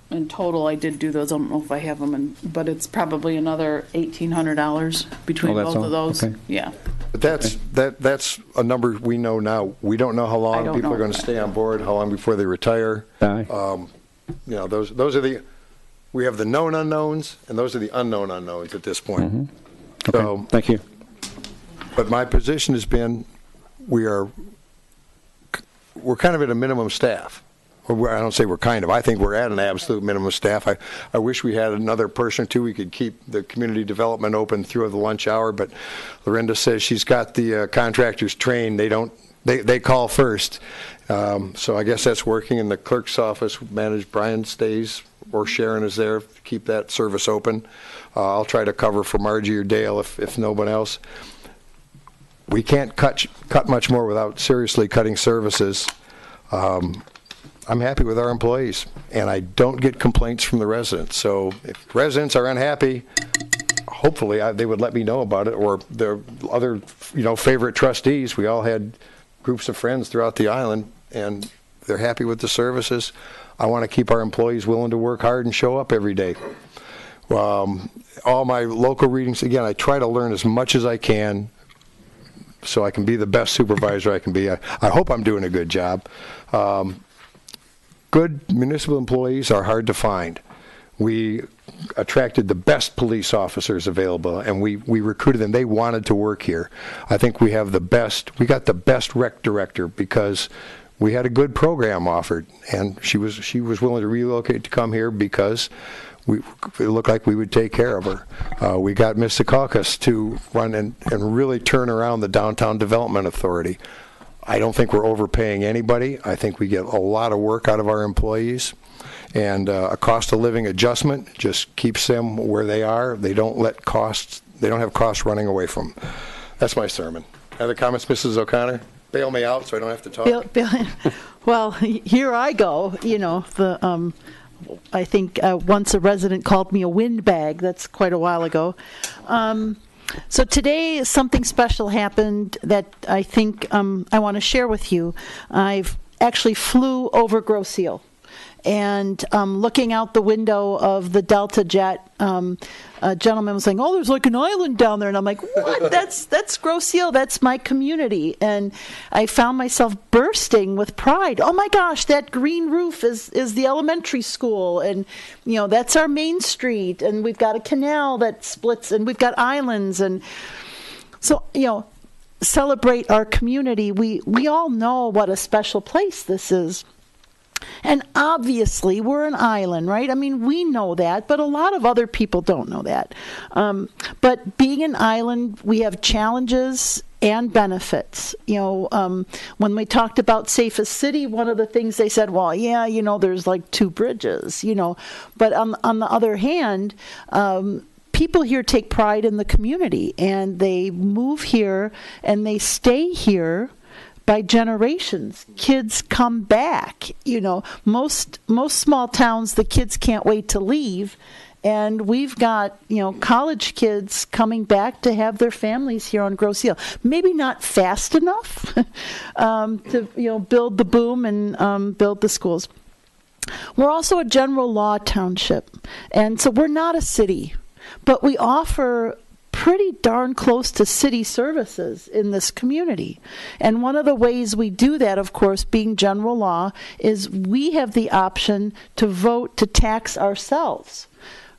in total, I did do those. I don't know if I have them, but it's probably another $1,800 between both of those. Okay. Yeah. But that's a number we know now. We don't know how long people are going to stay on board, how long before they retire. Those are we have the known unknowns, and those are the unknown unknowns at this point. Mm-hmm. Okay. So, thank you. But my position has been we're kind of at a minimum staff. I don't say we're kind of. I think we're at an absolute minimum staff. I wish we had another person or two. We could keep the community development open through the lunch hour, but Lorinda says she's got the contractors trained. They call first. So I guess that's working in the clerk's office. Brian stays, or Sharon is there to keep that service open. I'll try to cover for Margie or Dale if no one else. We can't cut much more without seriously cutting services. I'm happy with our employees, and I don't get complaints from the residents. So if residents are unhappy, hopefully they would let me know about it, or their other favorite trustees. We all had groups of friends throughout the island, and they're happy with the services. I want to keep our employees willing to work hard and show up every day. All my local readings, again, I try to learn as much as I can so I can be the best supervisor I can be. I hope I'm doing a good job. Good municipal employees are hard to find. We attracted the best police officers available, and we recruited them. They wanted to work here. I think we got the best rec director because we had a good program offered, and she was willing to relocate to come here because it looked like we would take care of her. We got Ms. Secaucus to run and really turn around the Downtown Development Authority. I don't think we're overpaying anybody. I think we get a lot of work out of our employees. And a cost of living adjustment just keeps them where they are. They don't have costs running away from them. That's my sermon. Other comments, Mrs. O'Connor? Bail me out so I don't have to talk. Well, here I go. I think once a resident called me a windbag. That's quite a while ago. So today, something special happened that I think I want to share with you. I've actually flew over Grosse Ile. And looking out the window of the Delta jet, a gentleman was saying, "Oh, there's like an island down there," and I'm like, "What? That's Grosse Ile. That's my community." And I found myself bursting with pride. Oh my gosh, that green roof is the elementary school, and that's our main street, and we've got a canal that splits, and we've got islands, and so celebrate our community. We all know what a special place this is. And obviously, we're an island, right? I mean, we know that, but a lot of other people don't know that. But being an island, we have challenges and benefits. When we talked about safest city, one of the things they said, well, yeah, there's like 2 bridges, But on the other hand, people here take pride in the community, and they move here and they stay here by generations. Kids come back. Most small towns, the kids can't wait to leave, and we've got college kids coming back to have their families here on Grosse Ile. Maybe not fast enough to build the boom and build the schools. We're also a general law township, and so we're not a city, but we offer pretty darn close to city services in this community. And one of the ways we do that, of course, being general law, is we have the option to vote to tax ourselves.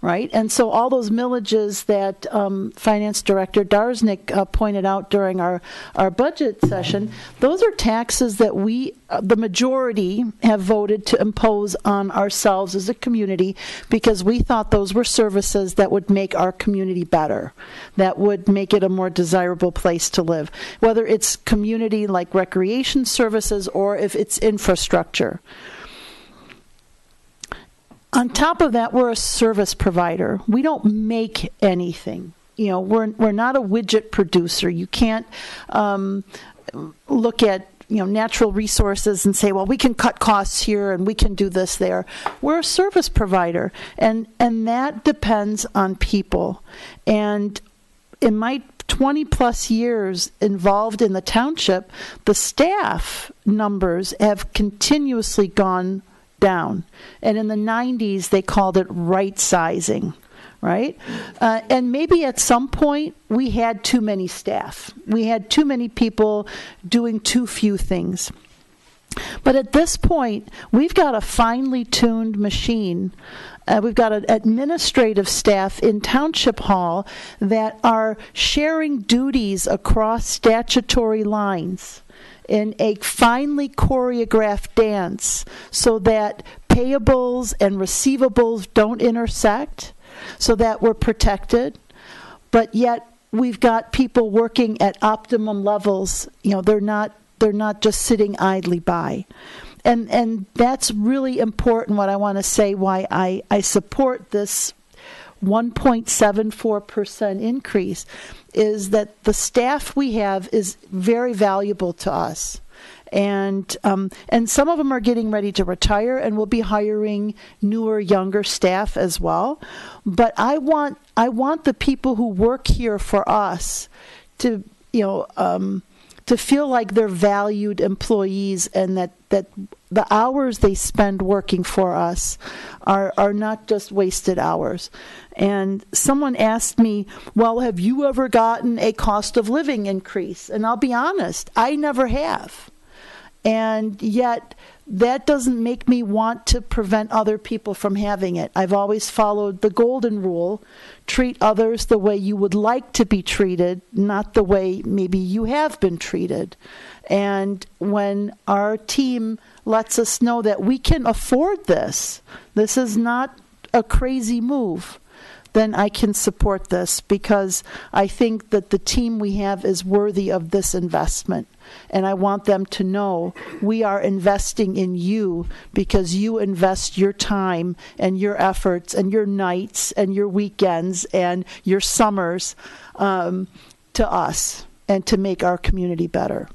Right? And so all those millages that Finance Director Darsnick pointed out during our budget session, those are taxes that we, the majority, have voted to impose on ourselves as a community because we thought those were services that would make our community better, that would make it a more desirable place to live, whether it's community like recreation services or if it's infrastructure. On top of that, we're a service provider. We don't make anything. We're not a widget producer. You can't look at natural resources and say, well, we can cut costs here and we can do this there. We're a service provider, and that depends on people. And in my 20 plus years involved in the township, the staff numbers have continuously gone down. And in the 90s, they called it right sizing, right? And maybe at some point, we had too many staff. We had too many people doing too few things. But at this point, we've got a finely tuned machine. We've got an administrative staff in Township Hall that are sharing duties across statutory lines in a finely choreographed dance so that payables and receivables don't intersect, so that we're protected. But yet we've got people working at optimum levels. They're not just sitting idly by. And that's really important, what I want to say, why I support this 1.74% increase, is that the staff we have is very valuable to us. And some of them are getting ready to retire, and we'll be hiring newer, younger staff as well. But I want the people who work here for us to feel like they're valued employees, and that the hours they spend working for us are not just wasted hours. And someone asked me, well, have you ever gotten a cost of living increase? And I'll be honest, I never have. And yet, that doesn't make me want to prevent other people from having it. I've always followed the golden rule: treat others the way you would like to be treated, not the way maybe you have been treated. And when our team lets us know that we can afford this is not a crazy move, then I can support this, because I think that the team we have is worthy of this investment. And I want them to know we are investing in you because you invest your time and your efforts and your nights and your weekends and your summers to us and to make our community better.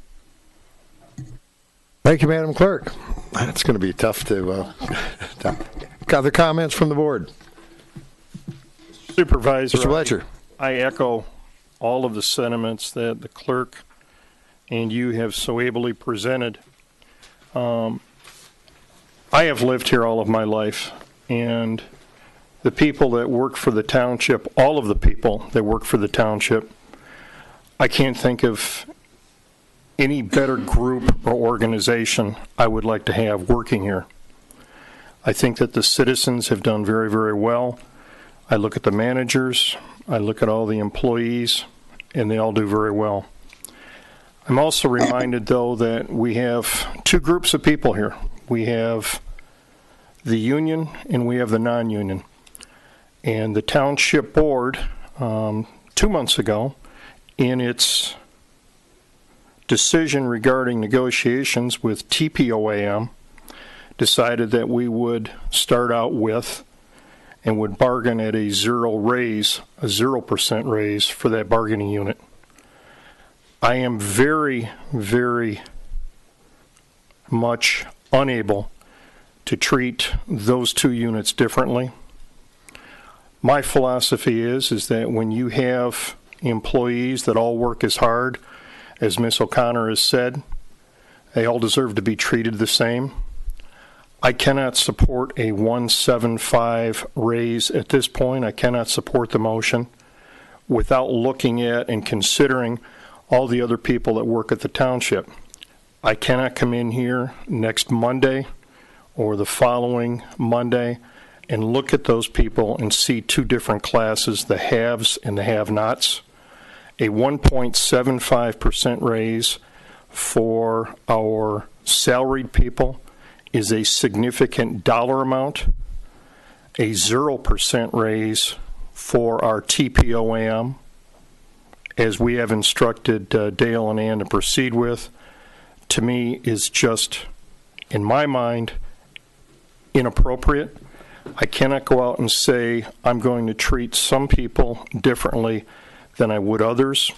Thank you, Madam Clerk. It's going to be tough to... Other comments from the board? Supervisor. Mr. Fletcher. I echo all of the sentiments that the clerk and you have so ably presented. I have lived here all of my life, and the people that work for the township, all of the people that work for the township, I can't think of any better group or organization I would like to have working here. I think that the citizens have done very, very well. I look at the managers, I look at all the employees, and they all do very well. I'm also reminded, though, that we have two groups of people here. We have the union and we have the non-union. And the Township Board, 2 months ago, in its decision regarding negotiations with TPOAM, decided that we would start out with and would bargain at a 0% raise for that bargaining unit. I am very, very much unable to treat those two units differently. My philosophy is that when you have employees that all work as hard as Ms. O'Connor has said, they all deserve to be treated the same. I cannot support a 175 raise at this point. I cannot support the motion without looking at and considering all the other people that work at the township. I cannot come in here next Monday or the following Monday and look at those people and see two different classes, the haves and the have-nots. A 1.75% raise for our salaried people is a significant dollar amount. A 0% raise for our TPOAM, as we have instructed Dale and Ann to proceed with, to me is just, in my mind, inappropriate. I cannot go out and say I'm going to treat some people differently than I would others.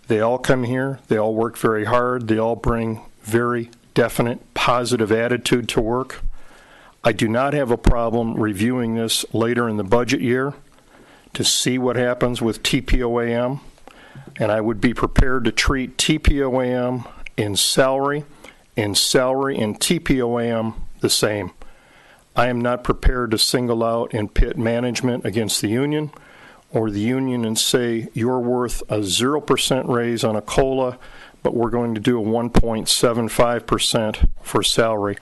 They all come here, they all work very hard, they all bring very definite positive attitude to work. I do not have a problem reviewing this later in the budget year to see what happens with TPOAM, and I would be prepared to treat TPOAM in salary and TPOAM the same. I am not prepared to single out and pit management against the union or the union and say you're worth a 0% raise on a COLA, but we're going to do a 1.75% for salary.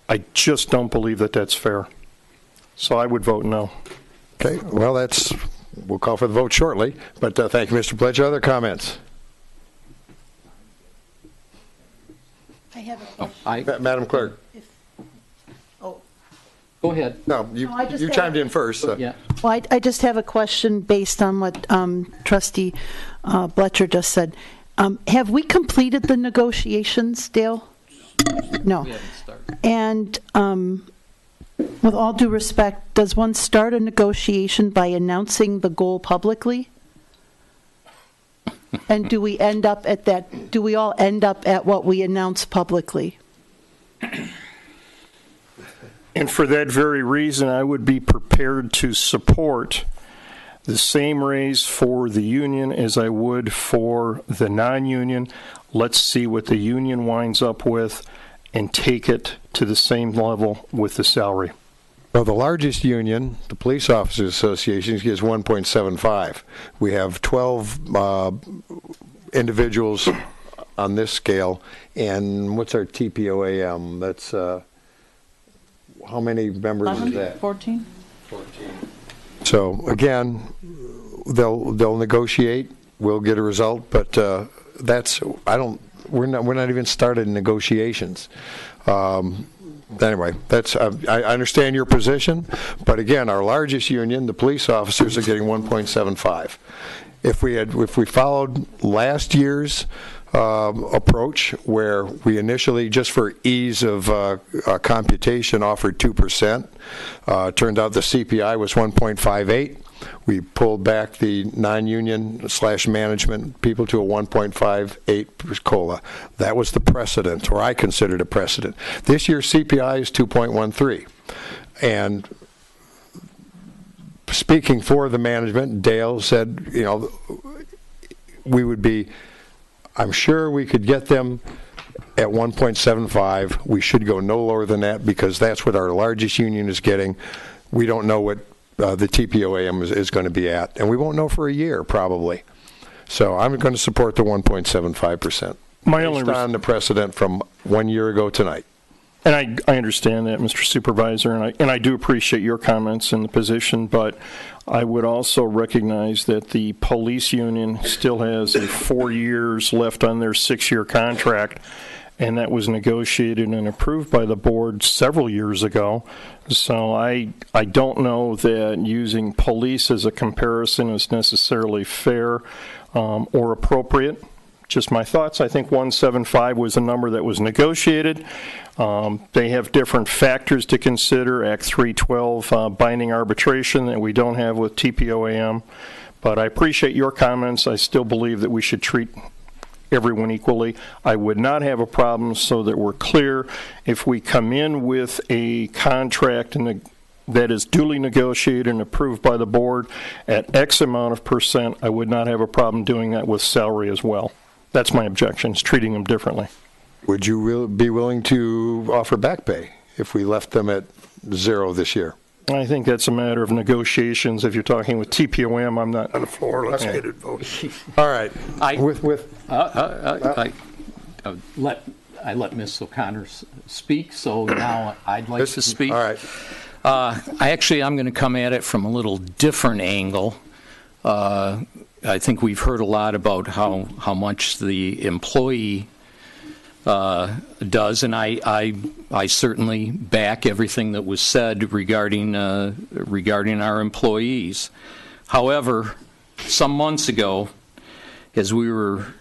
I just don't believe that that's fair. So I would vote no. Okay, well, we'll call for the vote shortly, but thank you, Mr. Pledger. Other comments? I have a question. Madam Clerk. Go ahead. No, you chimed in first. So. Yeah. Well, I just have a question based on what Trustee Bletcher just said. Have we completed the negotiations, Dale? No. We haven't started. And with all due respect, does one start a negotiation by announcing the goal publicly? And do we end up at that? Do we all end up at what we announce publicly? And for that very reason, I would be prepared to support the same raise for the union as I would for the non-union. Let's see what the union winds up with and take it to the same level with the salary. Well, the largest union, the Police Officers Association, gives 1.75. We have 12 individuals on this scale. And what's our TPOAM? That's... how many members 11, is that? 14. So again, they'll negotiate. We'll get a result, but we're not even started negotiations. Anyway, I understand your position, but again, our largest union, the police officers, are getting 1.75. If we followed last year's approach, where we initially, just for ease of computation, offered 2%. Turned out the CPI was 1.58. We pulled back the non-union / management people to a 1.58 COLA. That was the precedent, or I considered a precedent. This year's CPI is 2.13. And speaking for the management, Dale said, you know, we would be, I'm sure we could get them at 1.75. We should go no lower than that because that's what our largest union is getting. We don't know what the TPOAM is going to be at, and we won't know for a year probably. So I'm going to support the 1.75%. Based on the precedent from 1 year ago tonight. And I understand that, Mr. Supervisor, and I do appreciate your comments in the position, but I would also recognize that the police union still has 4 years left on their 6-year contract, and that was negotiated and approved by the board several years ago. So I don't know that using police as a comparison is necessarily fair or appropriate. Just my thoughts. I think 175 was a number that was negotiated. They have different factors to consider, Act 312 binding arbitration that we don't have with TPOAM. But I appreciate your comments. I still believe that we should treat everyone equally. I would not have a problem, so that we're clear, if we come in with a contract that is duly negotiated and approved by the board at X amount of percent, I would not have a problem doing that with salary as well. That's my objection, is treating them differently. Would you be willing to offer back pay if we left them at 0 this year? I think that's a matter of negotiations. If you're talking with TPOM, I'm not On the floor, let's get it voted. All right. I With let Ms. O'Connor speak, so now I'd like to speak. All right. I'm going to come at it from a little different angle. I think we've heard a lot about how much the employee does, and I certainly back everything that was said regarding our employees. However, some months ago, as we were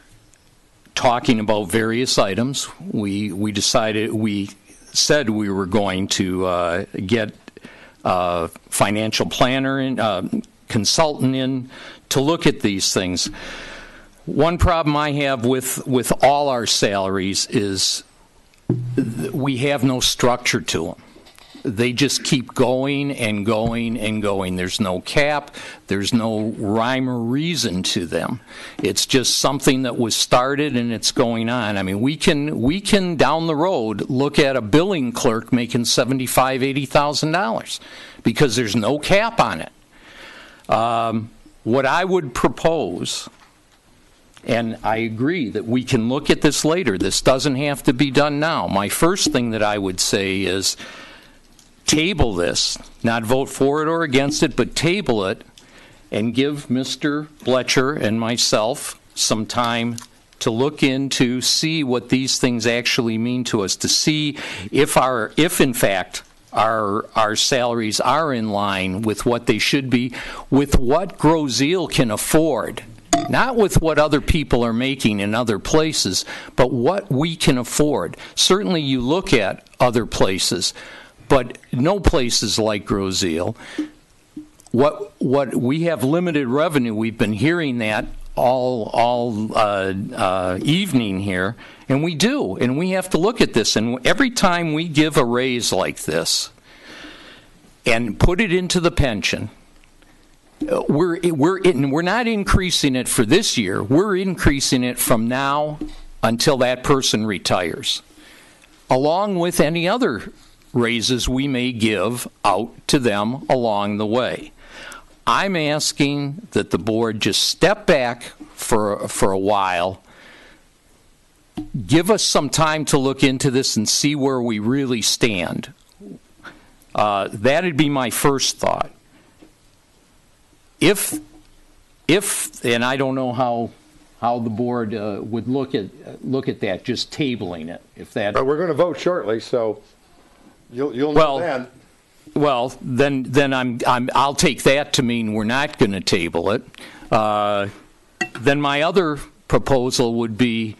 talking about various items, we said we were going to get a financial planner and consultant in to look at these things. One problem I have with all our salaries is we have no structure to them. They just keep going and going and going. There's no cap. There's no rhyme or reason to them. It's just something that was started and it's going on. I mean, we can down the road look at a billing clerk making $75,000, $80,000 because there's no cap on it. What I would propose, and I agree that we can look at this later. This doesn't have to be done now. My first thing that I would say is table this, not vote for it or against it, but table it and give Mr. Bletcher and myself some time to look into, see what these things actually mean to us, to see if in fact our salaries are in line with what they should be, with what Grozeal can afford. Not with what other people are making in other places, but what we can afford. Certainly you look at other places, but no places like Grozeal. What we have limited revenue. We've been hearing that all evening here, and we do, and we have to look at this. And every time we give a raise like this and put it into the pension, we're not increasing it for this year. We're increasing it from now until that person retires, along with any other raises we may give out to them along the way. I'm asking that the board just step back for a while, give us some time to look into this and see where we really stand. That'd be my first thought. If and I don't know how the board would look at that, just tabling it. If that, we're going to vote shortly, so you'll know then. Well, then I'll take that to mean we're not going to table it. Then my other proposal would be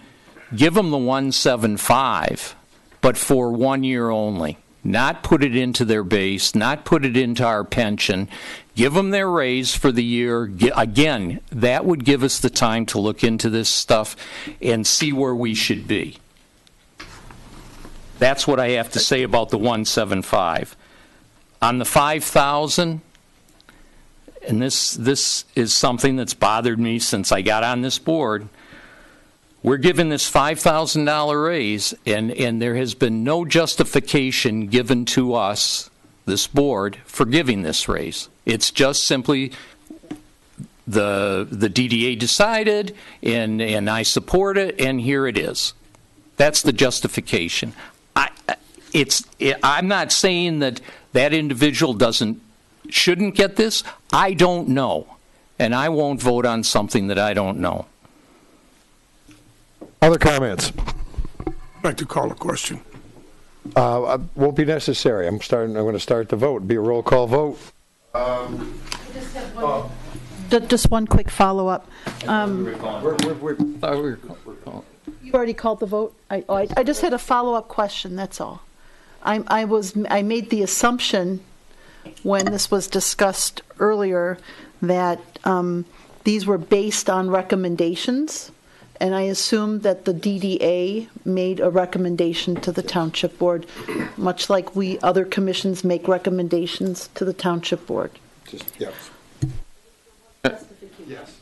give them the 175, but for 1 year only. Not put it into their base, not put it into our pension. Give them their raise for the year. Again, that would give us the time to look into this stuff and see where we should be. That's what I have to say about the 175. On the 5,000, and this is something that's bothered me since I got on this board. We're given this $5,000 raise, and there has been no justification given to us, this board, for giving this raise. It's just simply the DDA decided, and I support it, and here it is. That's the justification. I'm not saying that individual shouldn't get this. I don't know, and I won't vote on something that I don't know. Other comments? I'd like to call a question. Won't be necessary. I'm going to start the vote. Be a roll call vote. Just one quick follow-up. You already called the vote? I just had a follow-up question, that's all. I made the assumption when this was discussed earlier that these were based on recommendations, and I assumed that the DDA made a recommendation to the Township Board, much like other commissions make recommendations to the Township Board. Yes. Yes.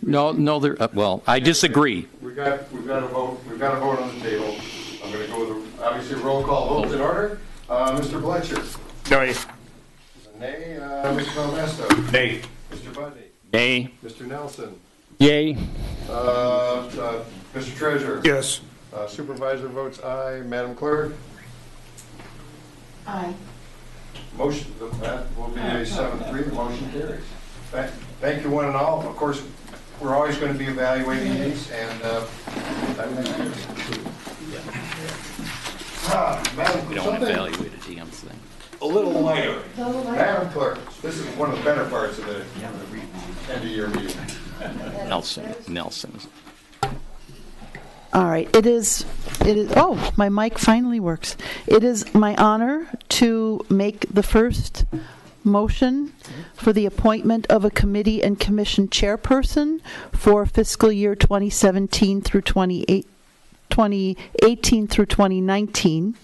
Well, I disagree. We've got a vote. We've got a vote on the table. I'm going to go with obviously roll call votes in order. Mr. Bletcher. Nay. Nay. Mr. Valmesto. Nay. Mr. Bundy. Nay. Mr. Nelson. Yay. Mr. Treasurer. Yes. Supervisor votes aye. Madam Clerk. Aye. Motion. That will be a 7-3. The motion carries. Thank you, one and all. Of course, we're always going to be evaluating these, and Madam, We don't evaluate a damn thing. a little lighter. Madam Clerk, this is one of the better parts of the end of year meeting. Nelson. All right, it is, oh, my mic finally works. It is my honor to make the first motion for the appointment of a committee and commission chairperson for fiscal year 2017 through 2018 through 2019.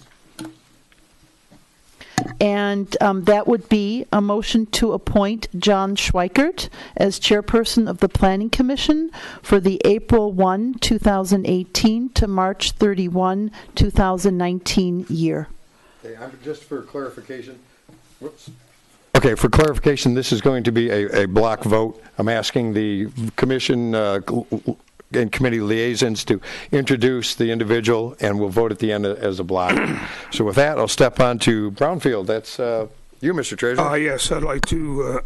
And that would be a motion to appoint John Schweikert as chairperson of the Planning Commission for the April 1, 2018 to March 31, 2019 year. Okay, just for clarification. Whoops. Okay, for clarification, this is going to be a block vote. I'm asking the commission and committee liaisons to introduce the individual, and we'll vote at the end as a block. So with that, I'll step on to Brownfield. That's you, Mr. Treasurer. Yes, I'd like to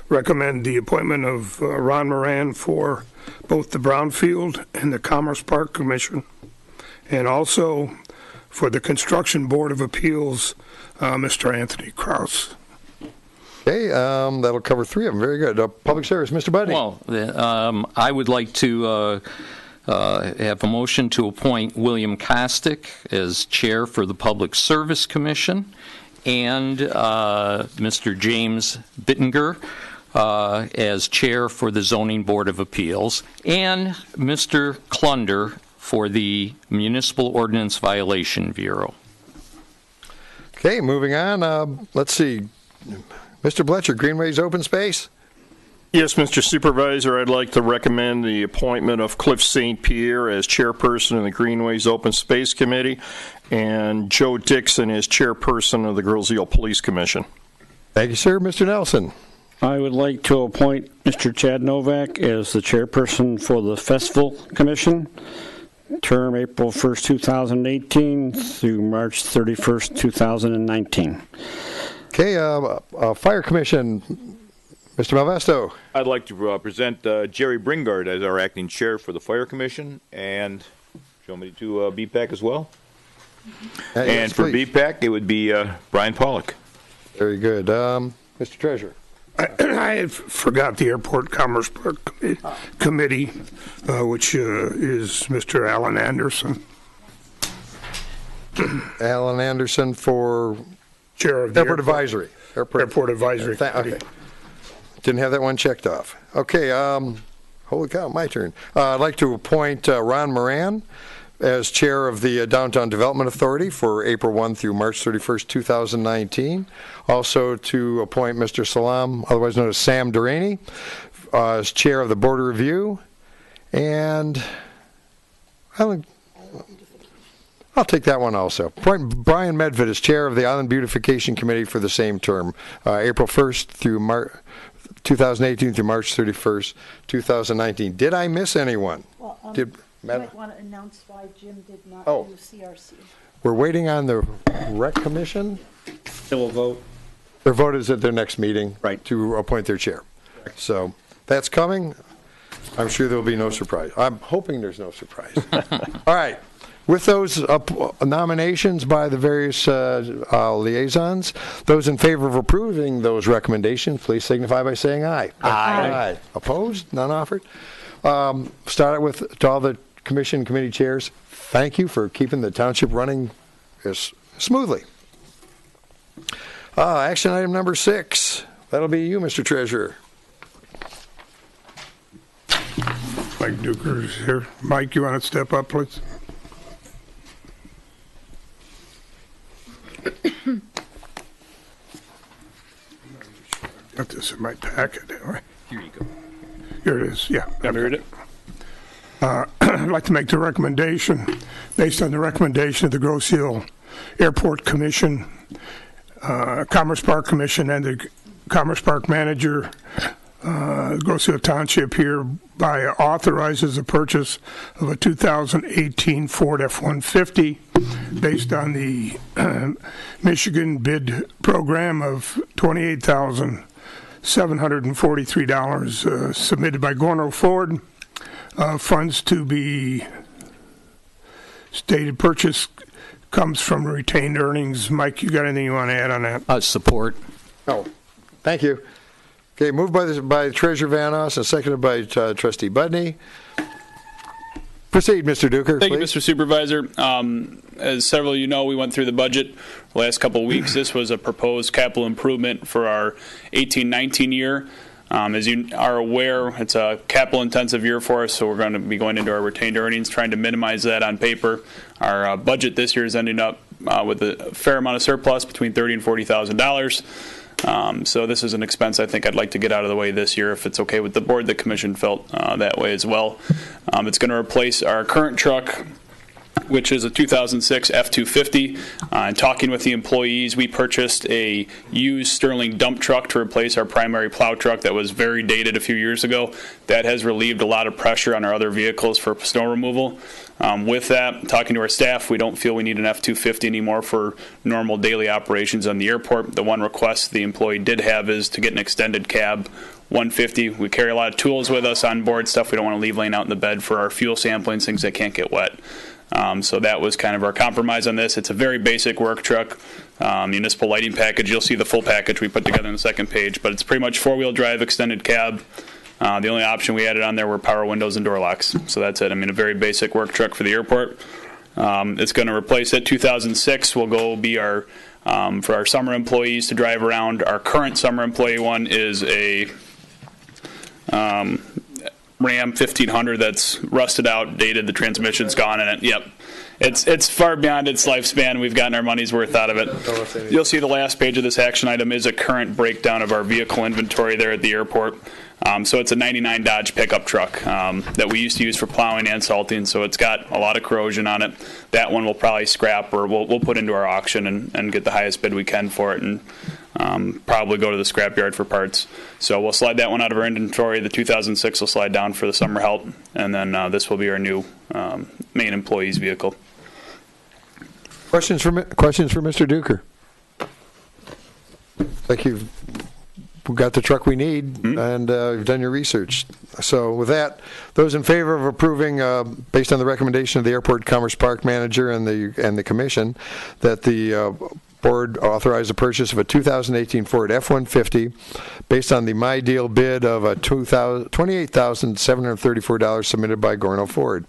recommend the appointment of Ron Moran for both the Brownfield and the Commerce Park Commission, and also for the Construction Board of Appeals, Mr. Anthony Kraus. Okay, that'll cover three of them. Very good. Public Service, Mr. Buddy. Well, I would like to have a motion to appoint William Kostick as chair for the Public Service Commission, and Mr. James Bittinger as chair for the Zoning Board of Appeals, and Mr. Klunder for the Municipal Ordinance Violation Bureau. Okay, moving on. Let's see. Mr. Bletcher, Greenways Open Space? Yes, Mr. Supervisor, I'd like to recommend the appointment of Cliff St. Pierre as chairperson of the Greenways Open Space Committee and Joe Dixon as chairperson of the Girls Eel Police Commission. Thank you, sir. Mr. Nelson? I would like to appoint Mr. Chad Novak as the chairperson for the Festival Commission, term April 1st, 2018 through March 31st, 2019. Okay, Fire Commission, Mr. Malvesto. I'd like to present Jerry Bringard as our acting chair for the Fire Commission, and do you want me to do BPAC as well? Yes, and for please. BPAC, it would be Brian Pollock. Very good. Mr. Treasurer. I forgot the Airport Commerce Park Committee, which is Mr. Alan Anderson. Alan Anderson for Chair of the Airport Advisory. Airport Advisory Committee. Okay. Didn't have that one checked off. Okay, holy cow, my turn. I'd like to appoint Ron Moran as chair of the Downtown Development Authority for April 1 through March 31st, 2019. Also to appoint Mr. Salam, otherwise known as Sam Durrani, as chair of the Board of Review. And I'll take that one also. Appoint Brian Medved as chair of the Island Beautification Committee for the same term, April 1st through 2018 through March 31st, 2019. Did I miss anyone? Well, Did you might want to announce why Jim did not Oh. do CRC. We're waiting on the Rec Commission. They will vote. Their vote is at their next meeting Right. to appoint their chair. So that's coming. I'm sure there will be no surprise. I'm hoping there's no surprise. All right. With those nominations by the various liaisons, those in favor of approving those recommendations, please signify by saying aye. Aye. Opposed? None offered? Start it with, to all the commission committee chairs, thank you for keeping the township running smoothly. Action item number 6. That'll be you, Mr. Treasurer. Mike Duker is here. Mike, you want to step up, please? Got this in my packet. Here you go. Here it is, yeah. Want me to read it? I'd like to make the recommendation, based on the recommendation of the Grosse Ile Airport Commission, Commerce Park Commission, and the Commerce Park Manager, Grosse Ile Township hereby authorizes the purchase of a 2018 Ford F-150 based on the Michigan bid program of $28,743 submitted by Gorno Ford. Funds to be stated purchase comes from retained earnings. Mike, you got anything you want to add on that? Support. Oh, thank you. Okay, moved by Treasurer Van Oss and seconded by Trustee Budney. Proceed, Mr. Duker, Thank please. you, Mr. Supervisor. As several of you know, we went through the budget the last couple of weeks. This was a proposed capital improvement for our 18-19 year. As you are aware, it's a capital-intensive year for us, so we're going to be going into our retained earnings, trying to minimize that on paper. Our budget this year is ending up with a fair amount of surplus, between $30,000 and $40,000. So this is an expense I think I'd like to get out of the way this year, if it's okay with the board. The commission felt that way as well. It's going to replace our current truck, which is a 2006 F-250. And talking with the employees, we purchased a used Sterling dump truck to replace our primary plow truck that was very dated a few years ago. That has relieved a lot of pressure on our other vehicles for snow removal. With that, talking to our staff, we don't feel we need an F-250 anymore for normal daily operations on the airport. The one request the employee did have is to get an extended cab 150. We carry a lot of tools with us on board, stuff we don't want to leave laying out in the bed for our fuel sampling, things that can't get wet. So that was kind of our compromise on this. It's a very basic work truck, municipal lighting package. You'll see the full package we put together on the second page, but it's pretty much four-wheel drive, extended cab. The only option we added on there were power windows and door locks. So that's it. I mean, a very basic work truck for the airport. It's going to replace it. 2006 will go be our, for our summer employees to drive around. Our current summer employee one is a Ram 1500 that's rusted out, dated, the transmission's gone in it. Yep. It's far beyond its lifespan. We've gotten our money's worth out of it. You'll see the last page of this action item is a current breakdown of our vehicle inventory there at the airport. So it's a 99 Dodge pickup truck that we used to use for plowing and salting, so it's got a lot of corrosion on it. That one we'll probably scrap, or we'll put into our auction and get the highest bid we can for it, and probably go to the scrapyard for parts. So we'll slide that one out of our inventory. The 2006 will slide down for the summer help, and then this will be our new main employee's vehicle. Questions for Mr. Duker? Thank you. We've got the truck we need, and you've done your research. So with that, those in favor of approving, based on the recommendation of the Airport Commerce Park Manager and the Commission, that the board authorize the purchase of a 2018 Ford F-150 based on the My Deal bid of a $28,734 submitted by Gorno Ford,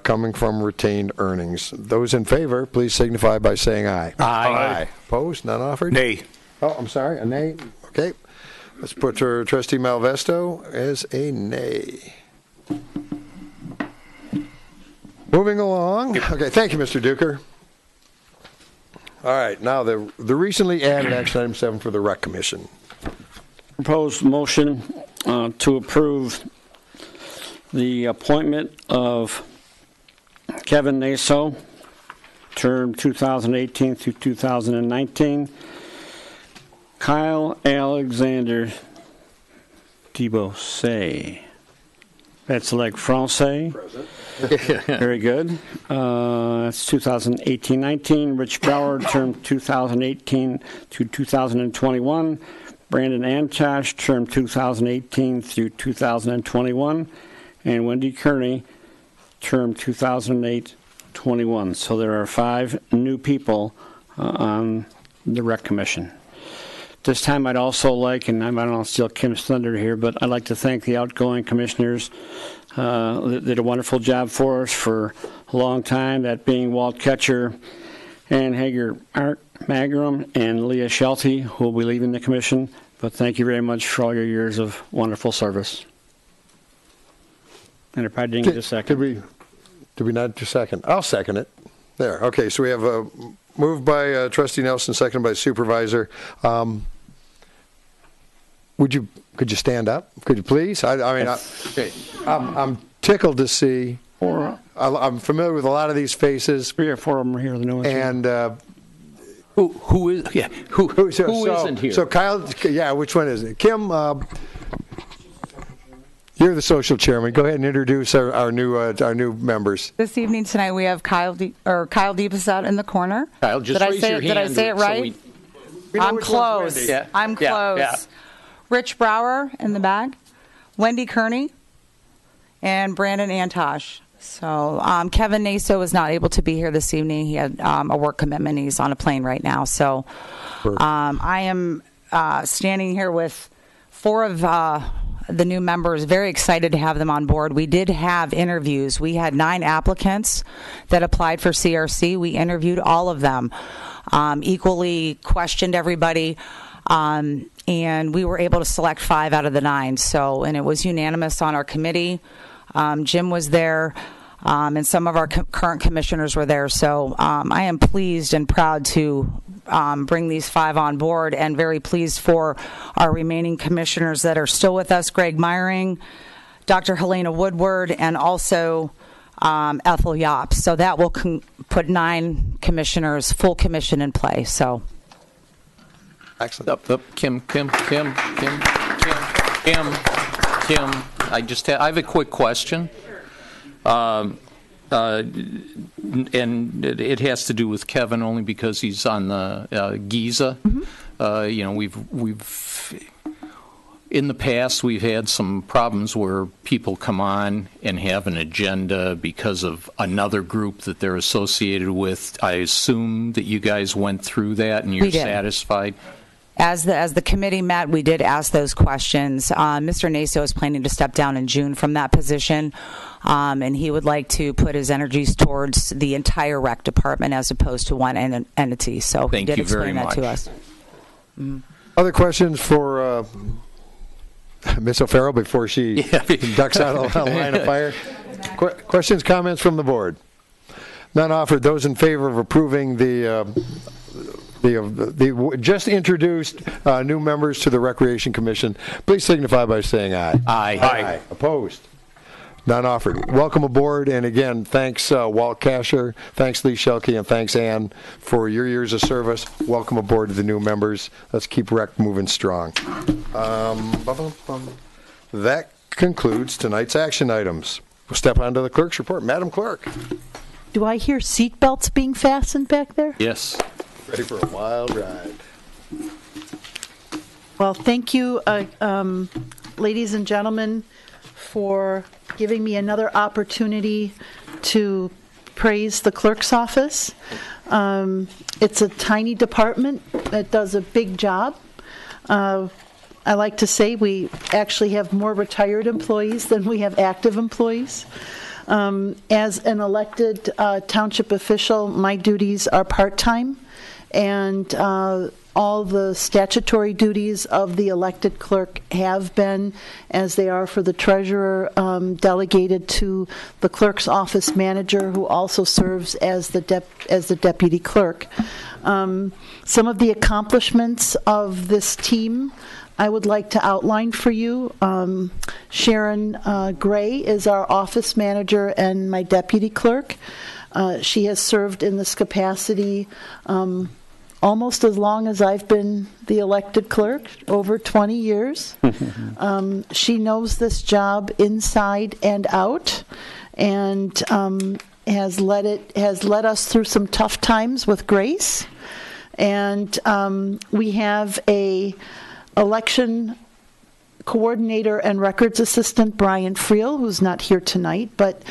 coming from retained earnings. Those in favor, please signify by saying aye. Aye. Opposed? None offered? Nay. Oh, I'm sorry, a nay? Okay. Let's put Trustee Malvesto as a nay. Moving along. Okay, thank you, Mr. Duker. All right, now the recently added action item 7 for the Rec Commission. Proposed motion to approve the appointment of Kevin Naso, term 2018 through 2019. Kyle Alexander Dibosay. That's like Francais. Very good. That's 2018-19. Rich Brower, term 2018 to 2021. Brandon Antosh, term 2018 through 2021. And Wendy Kearney, term 2008-21. So there are 5 new people on the Rec Commission. This time I'd also like, and I don't want to steal Kim's thunder here, but I'd like to thank the outgoing commissioners that did a wonderful job for us for a long time, that being Walt Ketcher, Ann Hager Art Magrum, and Leah Shelty, who will be leaving the commission. But thank you very much for all your years of wonderful service. And I probably didn't get a second. Did we not do second? I'll second it. There. Okay, so we have a move by Trustee Nelson, seconded by Supervisor. Could you stand up? Could you please? I'm tickled to see. I'm familiar with a lot of these faces. 3 or 4 of them are here. And who isn't here? So Kyle, which one is it? Kim, you're the social chairman. Go ahead and introduce our new members. This evening tonight we have Kyle Deepasad in the corner. Kyle, just raise your hand. Did I say it right? I'm close. Yeah. I'm close. Yeah. Rich Brower in the back, Wendy Kearney, and Brandon Antosh. So Kevin Naso is not able to be here this evening. He had a work commitment. He's on a plane right now. So I am standing here with 4 of the new members, very excited to have them on board. We did have interviews. We had 9 applicants that applied for CRC. We interviewed all of them, equally questioned everybody, and we were able to select 5 out of the 9. So, and it was unanimous on our committee. Jim was there, and some of our current commissioners were there. So I am pleased and proud to bring these 5 on board, and very pleased for our remaining commissioners that are still with us, Greg Meyering, Dr. Helena Woodward, and also Ethel Yopp. So that will put 9 commissioners, full commission in play. So. Excellent. Up. Kim. I have a quick question. And it has to do with Kevin only because he's on the Giza. Mm-hmm. We've in the past we've had some problems where people come on and have an agenda because of another group that they're associated with. I assume that you guys went through that and you're satisfied. As the committee met, we did ask those questions. Mr. Naso is planning to step down in June from that position, and he would like to put his energies towards the entire rec department as opposed to one entity. So he did explain that to us. Mm. Other questions for Ms. O'Farrell before she ducks out of the line of fire? Questions, comments from the board? None offered. Those in favor of approving the just introduced new members to the Recreation Commission, please signify by saying aye. Aye. Opposed? None offered. Welcome aboard, and again, thanks Walt Kasher, thanks Lee Shelke, and thanks Ann for your years of service. Welcome aboard to the new members. Let's keep Rec moving strong. That concludes tonight's action items. We'll step on to the clerk's report. Madam Clerk. Do I hear seat belts being fastened back there? Yes. Ready for a wild ride. Well, thank you, ladies and gentlemen, for giving me another opportunity to praise the clerk's office. It's a tiny department that does a big job. I like to say we actually have more retired employees than we have active employees. As an elected township official, my duties are part-time. And all the statutory duties of the elected clerk have been, as they are for the treasurer, delegated to the clerk's office manager, who also serves as the deputy clerk. Some of the accomplishments of this team I would like to outline for you. Sharon Gray is our office manager and my deputy clerk. She has served in this capacity almost as long as I've been the elected clerk, over 20 years. She knows this job inside and out, and has led us through some tough times with grace. And we have a election coordinator and records assistant, Brian Friel, who's not here tonight, but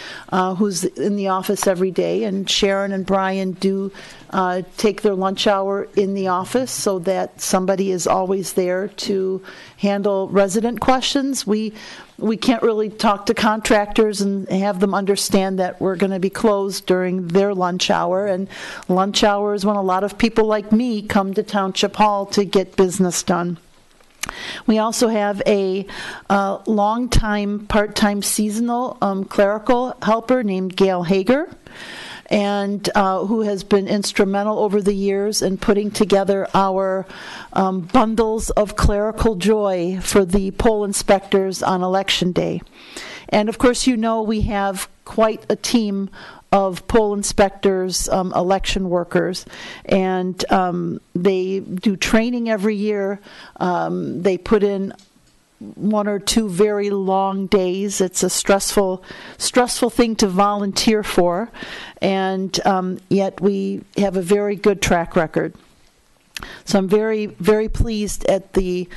who's in the office every day. And Sharon and Brian do take their lunch hour in the office so that somebody is always there to handle resident questions. We can't really talk to contractors and have them understand that we're going to be closed during their lunch hour. And lunch hour is when a lot of people like me come to Township Hall to get business done. We also have a long-time, part-time seasonal clerical helper named Gail Hager, and who has been instrumental over the years in putting together our bundles of clerical joy for the poll inspectors on Election Day. And of course, we have quite a team of poll inspectors, election workers, and they do training every year. They put in 1 or 2 very long days. It's a stressful thing to volunteer for, and yet we have a very good track record. So I'm very, very pleased that the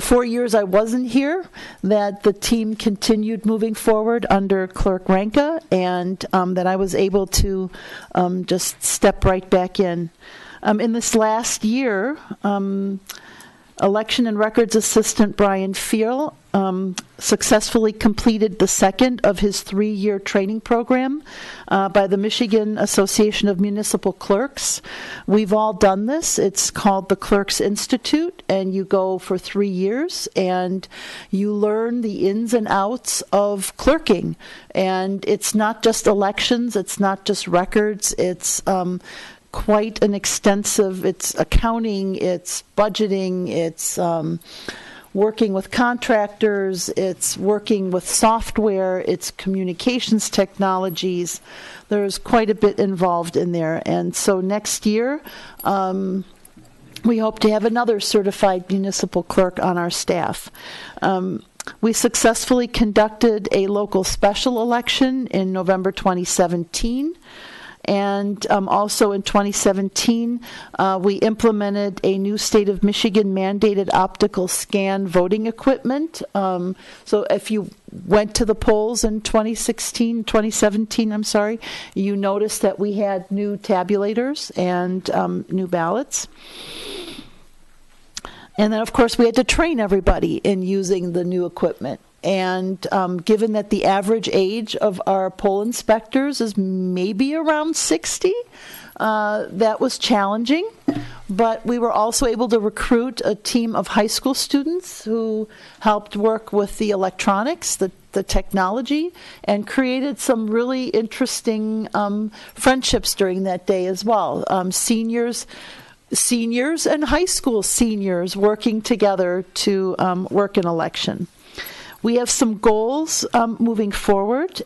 4 years I wasn't here, that the team continued moving forward under Clerk Ranka, and that I was able to just step right back in. In this last year, Election and Records Assistant Brian Friel successfully completed the second of his 3-year training program by the Michigan Association of Municipal Clerks. We've all done this. It's called the Clerks Institute, and you go for 3 years and you learn the ins and outs of clerking. And it's not just elections, it's not just records, it's quite an extensive, it's accounting, it's budgeting, it's working with contractors, it's working with software, it's communications technologies. There's quite a bit involved in there. And so next year, we hope to have another certified municipal clerk on our staff. We successfully conducted a local special election in November 2017. And also in 2017, we implemented a new state of Michigan mandated optical scan voting equipment. So if you went to the polls in 2017, you noticed that we had new tabulators and new ballots. And then, of course, we had to train everybody in using the new equipment. And given that the average age of our poll inspectors is maybe around 60, that was challenging. But we were also able to recruit a team of high school students who helped work with the electronics, the technology, and created some really interesting friendships during that day as well. Seniors and high school seniors working together to work an election. We have some goals moving forward.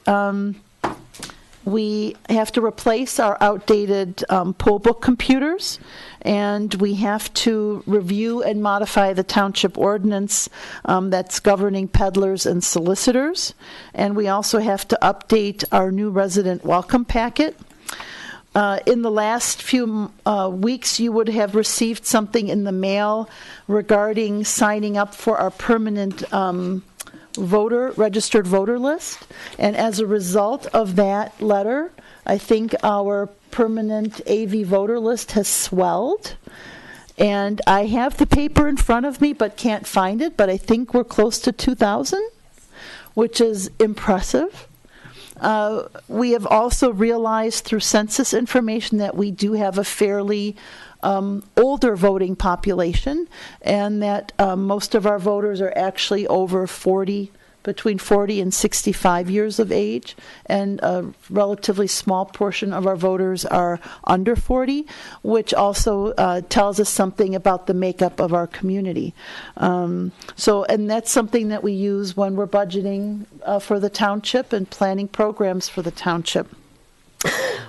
We have to replace our outdated poll book computers, and we have to review and modify the township ordinance that's governing peddlers and solicitors. And we also have to update our new resident welcome packet. In the last few weeks, you would have received something in the mail regarding signing up for our permanent registered voter list, and as a result of that letter, I think our permanent AV voter list has swelled, and I have the paper in front of me but can't find it, but I think we're close to 2,000, which is impressive. We have also realized through census information that we do have a fairly older voting population, and that most of our voters are actually over 40, between 40 and 65 years of age, and a relatively small portion of our voters are under 40, which also tells us something about the makeup of our community. And that's something that we use when we're budgeting for the township and planning programs for the township.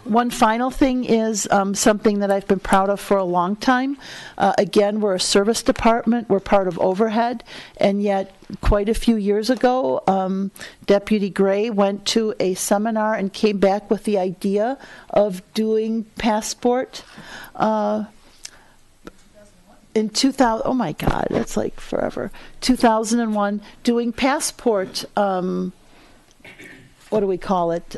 One final thing is something that I've been proud of for a long time. Again, we're a service department. We're part of overhead. And yet, quite a few years ago, Deputy Gray went to a seminar and came back with the idea of doing passport. In 2000, oh my God, that's like forever. 2001, doing passport, what do we call it?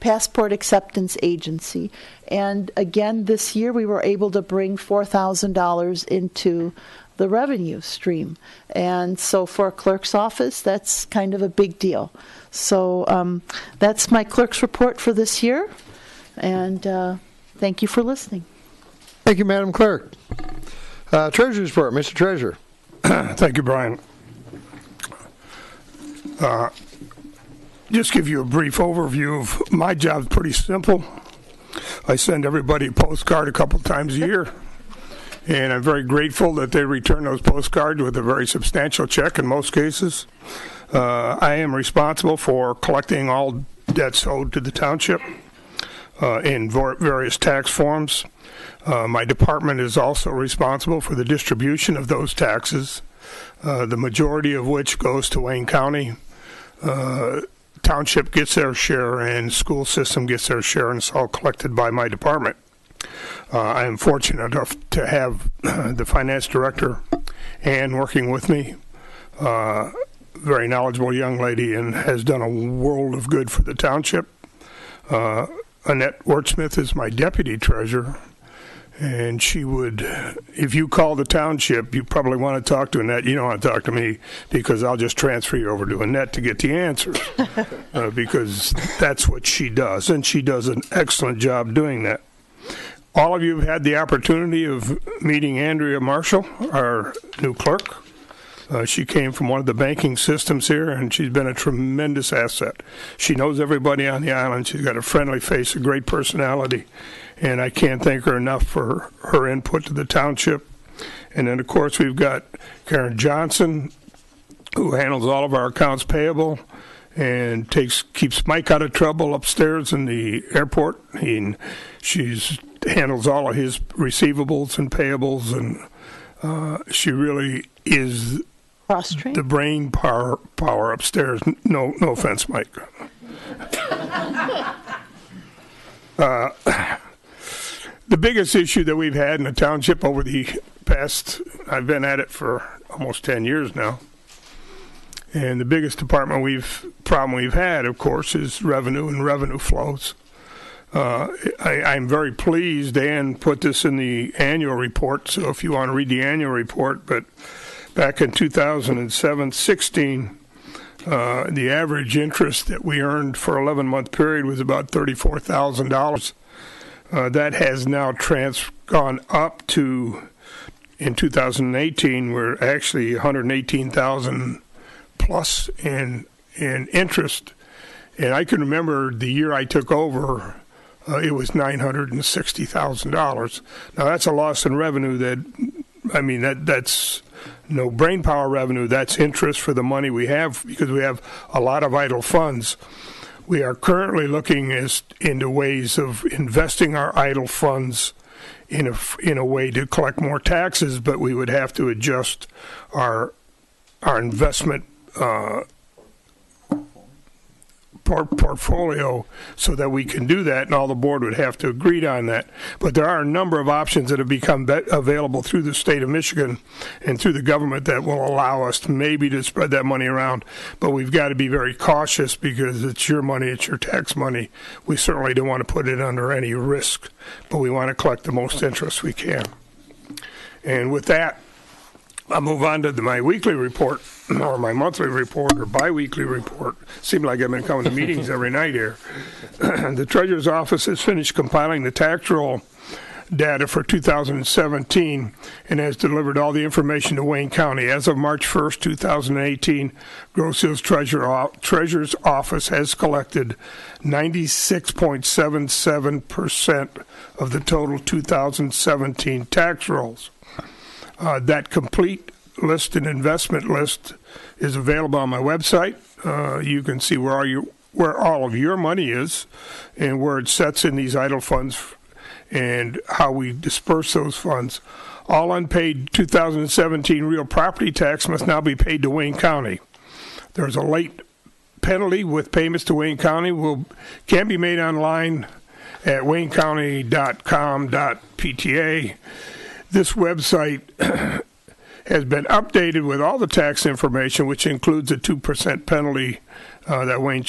Passport Acceptance Agency. And again, this year we were able to bring $4,000 into the revenue stream. And so for a clerk's office, that's kind of a big deal. So that's my clerk's report for this year. And thank you for listening. Thank you, Madam Clerk. Treasurer's report, Mr. Treasurer. Thank you, Brian. Just give you a brief overview of my job. Pretty simple. I send everybody a postcard a couple times a year, and I'm very grateful that they return those postcards with a very substantial check in most cases. I am responsible for collecting all debts owed to the township in various tax forms. My department is also responsible for the distribution of those taxes, the majority of which goes to Wayne County. Township gets their share, and school system gets their share, and it's all collected by my department. I am fortunate enough to have the finance director, Ann, working with me. Very knowledgeable young lady, and has done a world of good for the township. Annette Wertsmith is my deputy treasurer, and she would, if you call the township, you probably want to talk to Annette. You don't want to talk to me, because I'll just transfer you over to Annette to get the answers, because that's what she does, and she does an excellent job doing that. All of you have had the opportunity of meeting Andrea Marshall, our new clerk. She came from one of the banking systems here, and she's been a tremendous asset. She knows everybody on the island. She's got a friendly face, a great personality, and I can't thank her enough for her input to the township. And then, of course, we've got Karen Johnson, who handles all of our accounts payable and keeps Mike out of trouble upstairs in the airport. She handles all of his receivables and payables, and she really is the brain power upstairs. No offense, Mike. The biggest issue that we've had in the township over the past, I've been at it for almost 10 years now, and the biggest problem we've had, of course, is revenue and revenue flows. I'm very pleased Dan put this in the annual report, so if you want to read the annual report, but back in 2007-16, the average interest that we earned for an 11-month period was about $34,000. That has now gone up to, in 2018, we're actually $118,000 plus in interest. And I can remember the year I took over, it was $960,000. Now that's a loss in revenue that's no brain power revenue. That's interest for the money we have, because we have a lot of idle funds. We are currently looking into ways of investing our idle funds in a way to collect more taxes, but we would have to adjust our investment portfolio so that we can do that, and all the board would have to agree on that. But there are a number of options that have become available through the state of Michigan and through the government that will allow us to maybe to spread that money around. But we've got to be very cautious, because it's your money, it's your tax money. We certainly don't want to put it under any risk, but we want to collect the most interest we can. And with that, I'll move on to my weekly report. or my monthly report or biweekly report. Seems like I've been coming to meetings every night here. The Treasurer's Office has finished compiling the tax roll data for 2017 and has delivered all the information to Wayne County. As of March 1st, 2018, Grosse Hills Treasurer's Office has collected 96.77% of the total 2017 tax rolls. That complete list and investment list is available on my website. You can see where all of your money is and where it sets in these idle funds and how we disperse those funds. All unpaid 2017 real property tax must now be paid to Wayne County. There's a late penalty with payments to Wayne County can be made online at waynecounty.com.pta. This website has been updated with all the tax information, which includes a 2% penalty that Wayne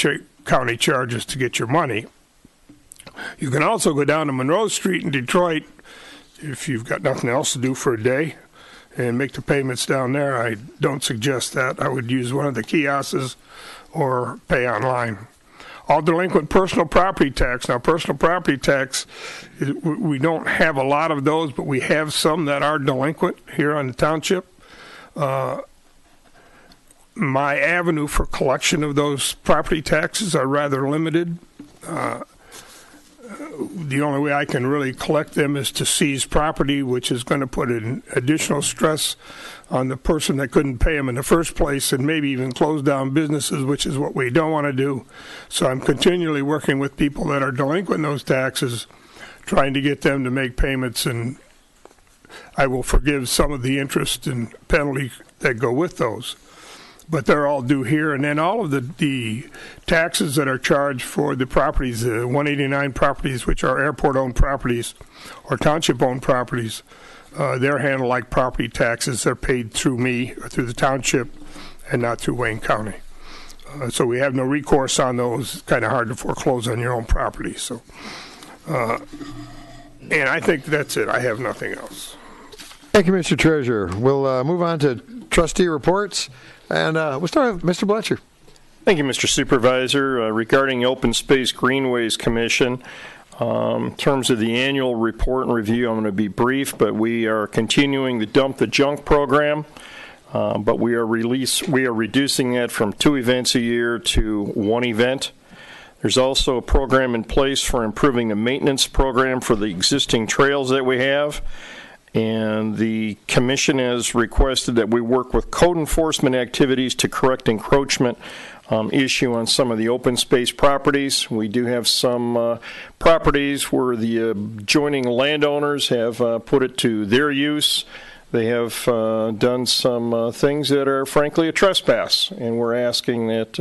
County charges to get your money. You can also go down to Monroe Street in Detroit if you've got nothing else to do for a day and make the payments down there. I don't suggest that. I would use one of the kiosks or pay online. All delinquent personal property tax. Now, personal property tax, we don't have a lot of those, but we have some that are delinquent here on the township. My avenue for collection of those property taxes are rather limited. The only way I can really collect them is to seize property, which is going to put an additional stress on the person that couldn't pay them in the first place and maybe even close down businesses, which is what we don't want to do. So I'm continually working with people that are delinquent in those taxes, trying to get them to make payments, and I will forgive some of the interest and penalty that go with those. But they're all due here. And then all of the taxes that are charged for the properties, the 189 properties, which are airport-owned properties or township-owned properties, they're handled like property taxes. They're paid through me or through the township and not through Wayne County. So we have no recourse on those. It's kind of hard to foreclose on your own property. So, and I think that's it. I have nothing else. Thank you, Mr. Treasurer. We'll move on to trustee reports. And we'll start with Mr. Bletcher. Thank you, Mr. Supervisor. Regarding Open Space Greenways Commission, in terms of the annual report and review, I'm going to be brief, but we are continuing the Dump the Junk program, but we are reducing that from 2 events a year to 1 event. There's also a program in place for improving the maintenance program for the existing trails that we have. And the commission has requested that we work with code enforcement activities to correct encroachment issue on some of the open space properties. We do have some properties where the adjoining landowners have put it to their use. They have done some things that are frankly a trespass, and we're asking that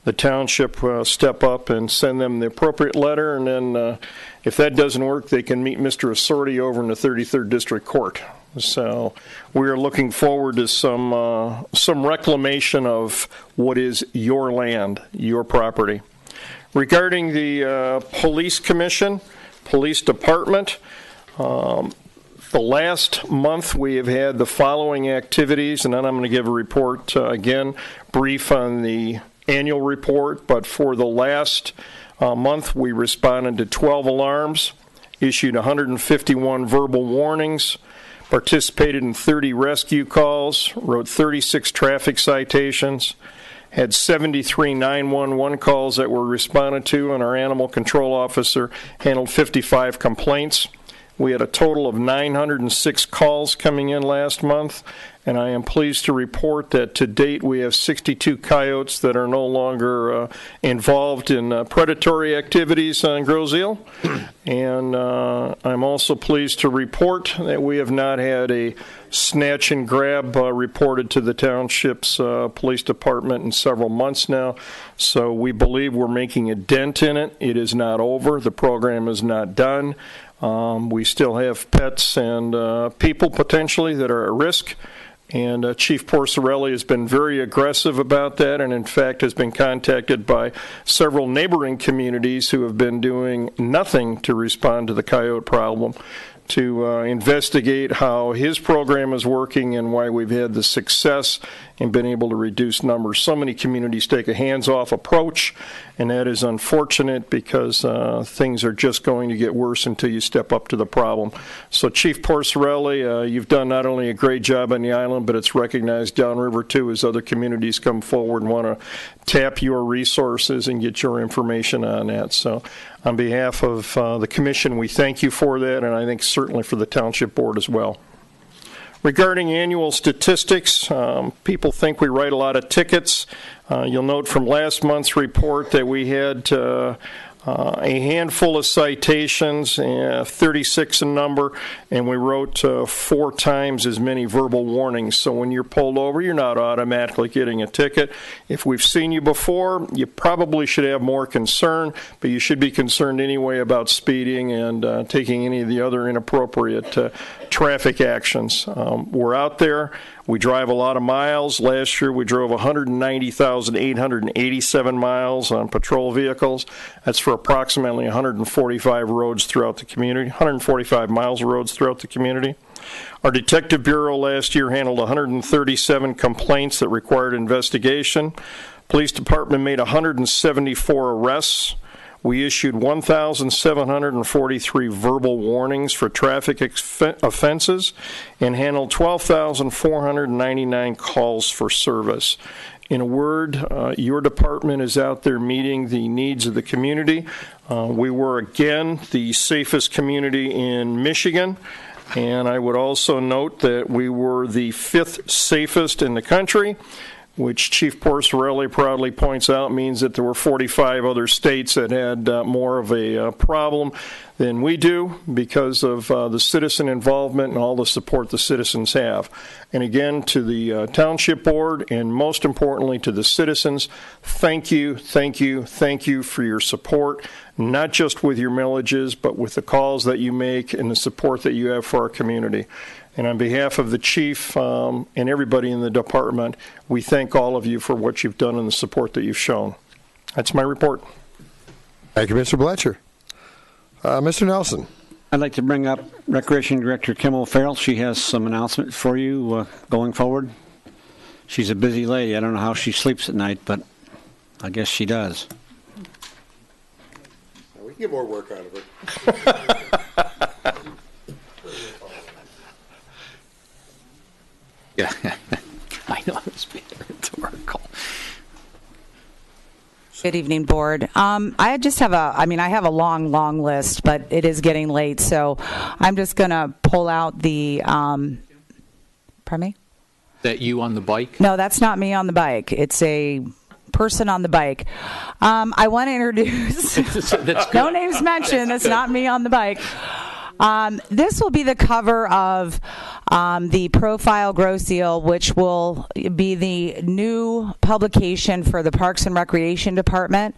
the township step up and send them the appropriate letter, and then if that doesn't work, they can meet Mr. Assorti over in the 33rd District Court. So we are looking forward to some reclamation of what is your land, your property. Regarding the police commission, police department, the last month we have had the following activities, and then I'm going to give a report, again, brief on the annual report, but for the last month we responded to 12 alarms, issued 151 verbal warnings, participated in 30 rescue calls, wrote 36 traffic citations, had 73 911 calls that were responded to, and our animal control officer handled 55 complaints. We had a total of 906 calls coming in last month, and I am pleased to report that to date we have 62 coyotes that are no longer involved in predatory activities on Grosse Hills. And I'm also pleased to report that we have not had a snatch and grab reported to the township's police department in several months now. So we believe we're making a dent in it. It is not over. The program is not done. We still have pets and people potentially that are at risk, and Chief Porcerelli has been very aggressive about that, and in fact has been contacted by several neighboring communities who have been doing nothing to respond to the coyote problem. to investigate how his program is working and why we've had the success and been able to reduce numbers. So many communities take a hands-off approach, and that is unfortunate because things are just going to get worse until you step up to the problem. So Chief Porcerelli, you've done not only a great job on the island, but it's recognized downriver too as other communities come forward and want to tap your resources and get your information on that. So on behalf of the commission, we thank you for that, and I think certainly for the Township Board as well. Regarding annual statistics, people think we write a lot of tickets. You'll note from last month's report that we had a handful of citations, 36 in number, and we wrote 4 times as many verbal warnings. So when you're pulled over, you're not automatically getting a ticket. If we've seen you before, you probably should have more concern, but you should be concerned anyway about speeding and taking any of the other inappropriate traffic actions. We're out there. We drive a lot of miles. Last year we drove 190,887 miles on patrol vehicles. That's for approximately 145 roads throughout the community, 145 miles of roads throughout the community. Our Detective Bureau last year handled 137 complaints that required investigation. Police Department made 174 arrests. We issued 1,743 verbal warnings for traffic offenses and handled 12,499 calls for service. In a word, your department is out there meeting the needs of the community. We were, again, the safest community in Michigan. And I would also note that we were the 5th safest in the country, which Chief Porcerelli proudly points out means that there were 45 other states that had more of a problem than we do because of the citizen involvement and all the support the citizens have. And again, to the Township Board and most importantly to the citizens, thank you, thank you, thank you for your support, not just with your millages, but with the calls that you make and the support that you have for our community. And on behalf of the chief and everybody in the department, we thank all of you for what you've done and the support that you've shown. That's my report. Thank you, Mr. Bletcher. Mr. Nelson. I'd like to bring up Recreation Director Kim O'Farrell. She has some announcements for you going forward. She's a busy lady. I don't know how she sleeps at night, but I guess she does. We can get more work out of her. Yeah, I know it's being rhetorical. Good evening, Board. I just have I have a long list, but it is getting late, so I'm just going to pull out the, pardon me? That you on the bike? No, that's not me on the bike. It's a person on the bike. I want to introduce, no names mentioned, it's not me on the bike. This will be the cover of the Profile Grow Seal, which will be the new publication for the Parks and Recreation Department.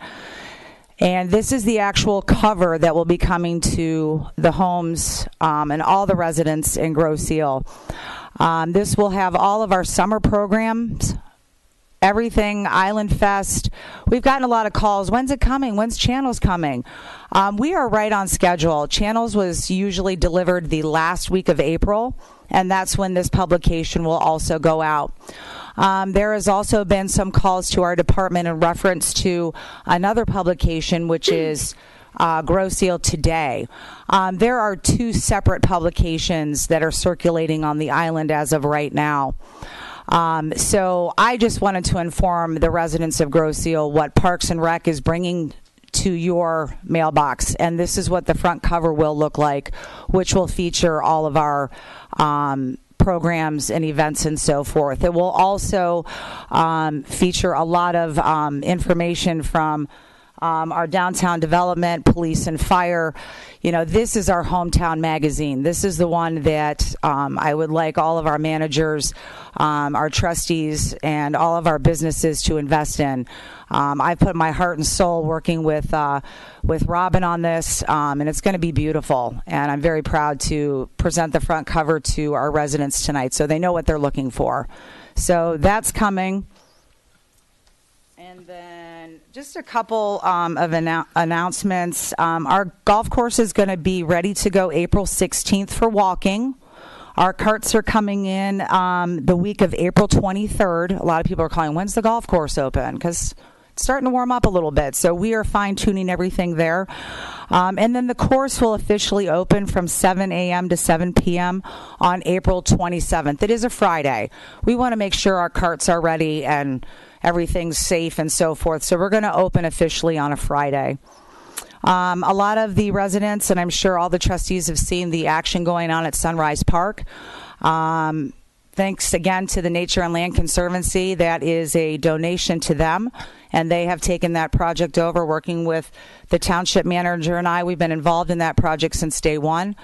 And this is the actual cover that will be coming to the homes and all the residents in Grow Seal. This will have all of our summer programs, everything, Island Fest. We've gotten a lot of calls. When's it coming? When's Channels coming? We are right on schedule. Channels was usually delivered the last week of April, and that's when this publication will also go out. There has also been some calls to our department in reference to another publication, which is Grow Seal Today. There are 2 separate publications that are circulating on the island as of right now. So I just wanted to inform the residents of Grow Seal what Parks and Rec is bringing to your mailbox, and this is what the front cover will look like, which will feature all of our programs and events and so forth. It will also feature a lot of information from our downtown development, police and fire. You know, this is our hometown magazine. This is the one that I would like all of our managers, our trustees, and all of our businesses to invest in. I put my heart and soul working with Robin on this, and it's going to be beautiful. And I'm very proud to present the front cover to our residents tonight, so they know what they're looking for. So that's coming. And then Just a couple of announcements. Our golf course is going to be ready to go April 16th for walking. Our carts are coming in the week of April 23rd. A lot of people are calling, when's the golf course open? Because it's starting to warm up a little bit. So we are fine-tuning everything there. And then the course will officially open from 7 a.m. to 7 p.m. on April 27th. It is a Friday. We want to make sure our carts are ready and everything's safe and so forth. So we're going to open officially on a Friday. A lot of the residents, and I'm sure all the trustees have seen the action going on at Sunrise Park. Thanks again to the Nature and Land Conservancy. That is a donation to them, and they have taken that project over, working with the township manager and I. We've been involved in that project since day one,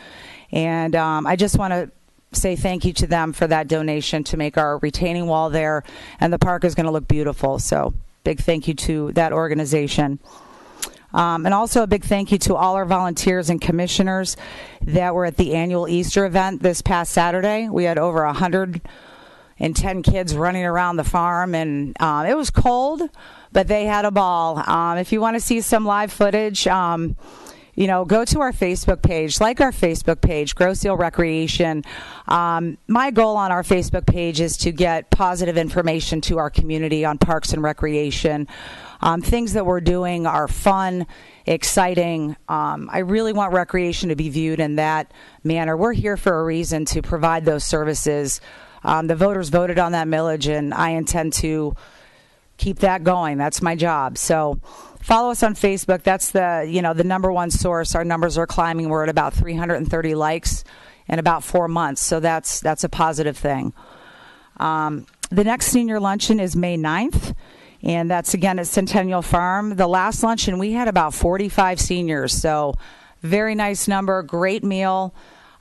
and I just want to say thank you to them for that donation to make our retaining wall there, and the park is going to look beautiful. So big thank you to that organization. And also a big thank you to all our volunteers and commissioners that were at the annual Easter event this past Saturday. We had over 110 kids running around the farm, and it was cold, but they had a ball. If you want to see some live footage, go to our Facebook page, like our Facebook page, Grosse Ile Recreation. My goal on our Facebook page is to get positive information to our community on parks and recreation. Things that we're doing are fun, exciting. I really want recreation to be viewed in that manner. We're here for a reason, to provide those services. The voters voted on that millage, and I intend to keep that going. That's my job. So follow us on Facebook. That's the number one source. Our numbers are climbing. We're at about 330 likes in about 4 months. So that's a positive thing. The next senior luncheon is May 9th. And that's, again, at Centennial Farm. The last luncheon, we had about 45 seniors. So very nice number, great meal.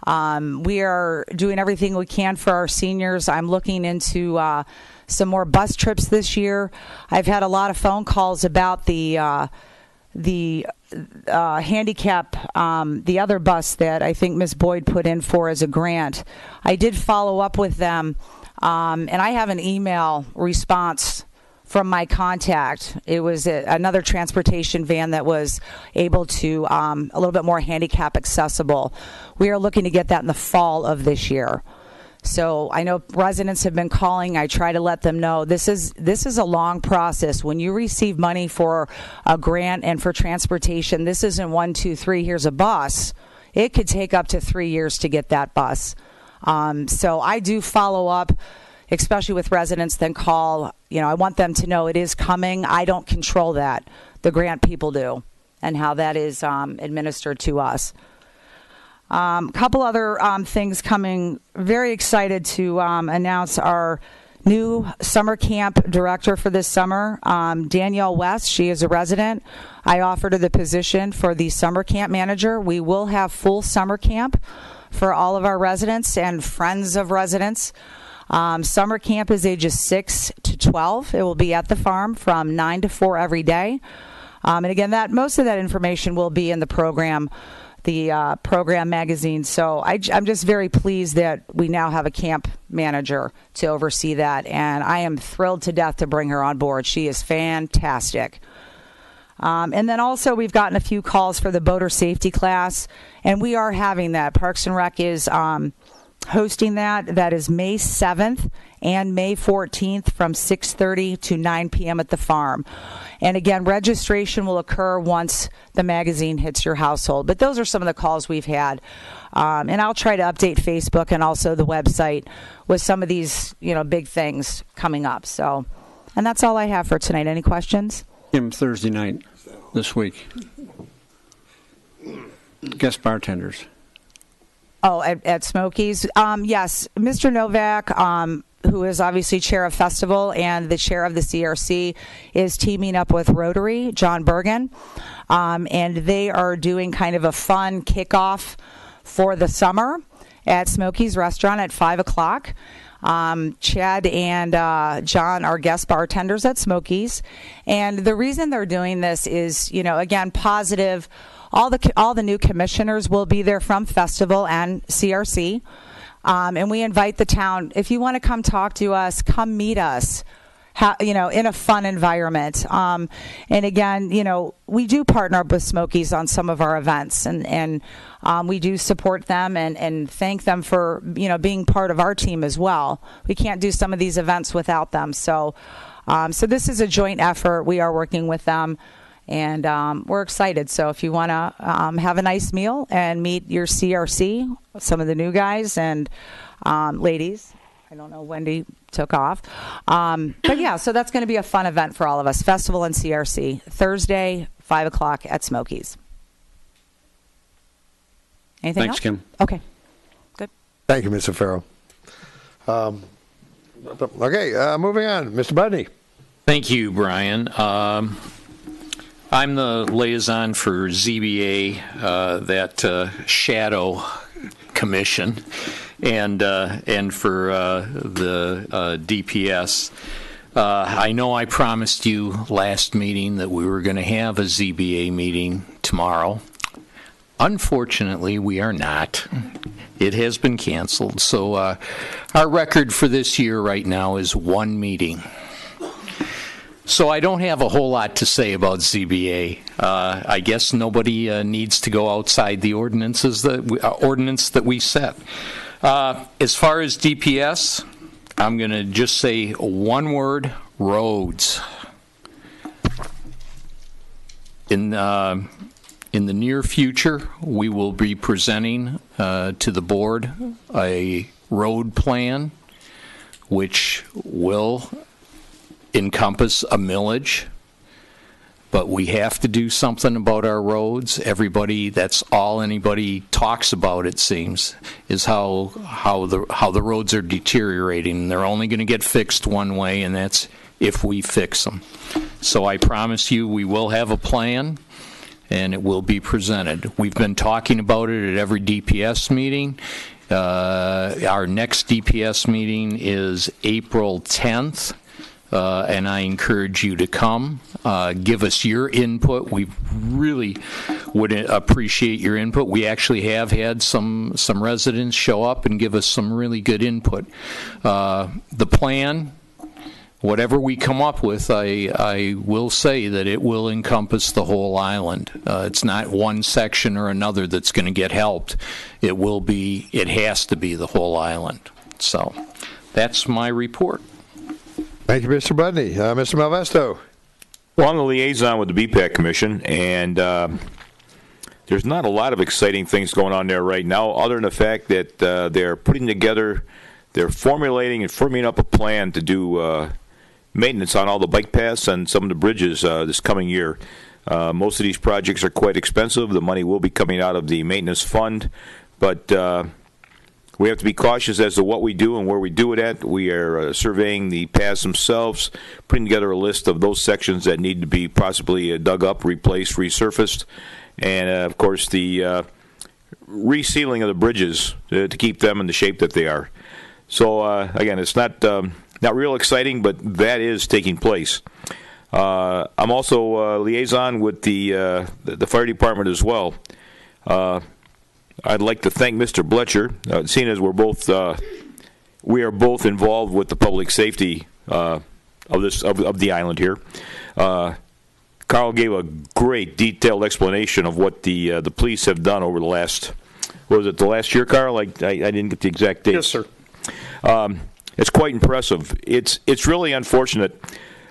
We are doing everything we can for our seniors. I'm looking into some more bus trips this year. I've had a lot of phone calls about the handicap, the other bus that I think Ms. Boyd put in for as a grant. I did follow up with them, and I have an email response from my contact. It was another transportation van that was able to a little bit more handicap accessible. We are looking to get that in the fall of this year. So I know residents have been calling. I try to let them know this is a long process. When you receive money for a grant and for transportation, this isn't 1, 2, 3, here's a bus. It could take up to 3 years to get that bus. So I do follow up, especially with residents, then call. I want them to know it is coming. I don't control that. The grant people do, and how that is administered to us. Couple other things coming. Very excited to announce our new summer camp director for this summer, Danielle West. She is a resident. I offered her the position for the summer camp manager. We will have full summer camp for all of our residents and friends of residents. Summer camp is ages 6 to 12. It will be at the farm from 9 to 4 every day. And again, most of that information will be in the program magazine. So I'm just very pleased that we now have a camp manager to oversee that, and I am thrilled to death to bring her on board. She is fantastic. And then also we've gotten a few calls for the boater safety class, and we are having that. Parks and Rec is hosting that. That is May 7th and May 14th from 6:30 to 9 p.m. at the farm. And again, registration will occur once the magazine hits your household. But those are some of the calls we've had. And I'll try to update Facebook and also the website with some of these, big things coming up. So, and that's all I have for tonight. Any questions? Thursday night this week. Guest bartenders. Oh, at Smokies? Yes. Mr. Novak, who is obviously chair of festival and the chair of the CRC, is teaming up with Rotary, John Bergen, and they are doing kind of a fun kickoff for the summer at Smokies Restaurant at 5 o'clock. Chad and John are guest bartenders at Smokies, and the reason they're doing this is, again, positive. All the new commissioners will be there from Festival and CRC, and we invite the town. If you want to come talk to us, come meet us, in a fun environment. And again, we do partner up with Smokies on some of our events, and we do support them and thank them for being part of our team as well. We can't do some of these events without them. So this is a joint effort. We are working with them, and we're excited. So if you want to have a nice meal and meet your CRC, some of the new guys and ladies. I don't know, Wendy took off. But yeah, so that's going to be a fun event for all of us. Festival and CRC, Thursday, 5 o'clock at Smokies. Anything Thanks, else? Kim. Okay, good. Thank you, Mr. Farrell. Okay, moving on. Mr. Budney. Thank you, Brian. I'm the liaison for ZBA, that shadow commission, and for the DPS. I know I promised you last meeting that we were going to have a ZBA meeting tomorrow. Unfortunately, we are not. It has been canceled. So our record for this year right now is one meeting. So I don't have a whole lot to say about ZBA. I guess nobody needs to go outside the ordinance that we set. As far as DPS, I'm going to just say one word: roads. In the near future, we will be presenting to the board a road plan, which will encompass a millage, but we have to do something about our roads. That's all anybody talks about, it seems, is how the roads are deteriorating. They're only going to get fixed one way, and that's if we fix them. So I promise you we will have a plan, and it will be presented. We've been talking about it at every DPS meeting. Our next DPS meeting is April 10th. And I encourage you to come, give us your input. We really would appreciate your input. We actually have had some residents show up and give us some really good input. The plan, whatever we come up with, I will say that it will encompass the whole island. It's not one section or another that's going to get helped. It has to be the whole island. So that's my report. Thank you, Mr. Budney. Mr. Malvesto. Well, I'm the liaison with the BPAC Commission, and there's not a lot of exciting things going on there right now, other than the fact that they're formulating and firming up a plan to do maintenance on all the bike paths and some of the bridges this coming year. Most of these projects are quite expensive. The money will be coming out of the maintenance fund, but we have to be cautious as to what we do and where we do it at. We are surveying the paths themselves, putting together a list of those sections that need to be possibly dug up, replaced, resurfaced, and, of course, the resealing of the bridges to keep them in the shape that they are. So, again, it's not real exciting, but that is taking place. I'm also a liaison with the fire department as well. I'd like to thank Mr. Bletcher, seeing as we are both involved with the public safety of the island here. Carl gave a great detailed explanation of what the police have done over the last, was it the last year, Carl? I didn't get the exact date. Yes, sir. It's quite impressive. It's really unfortunate.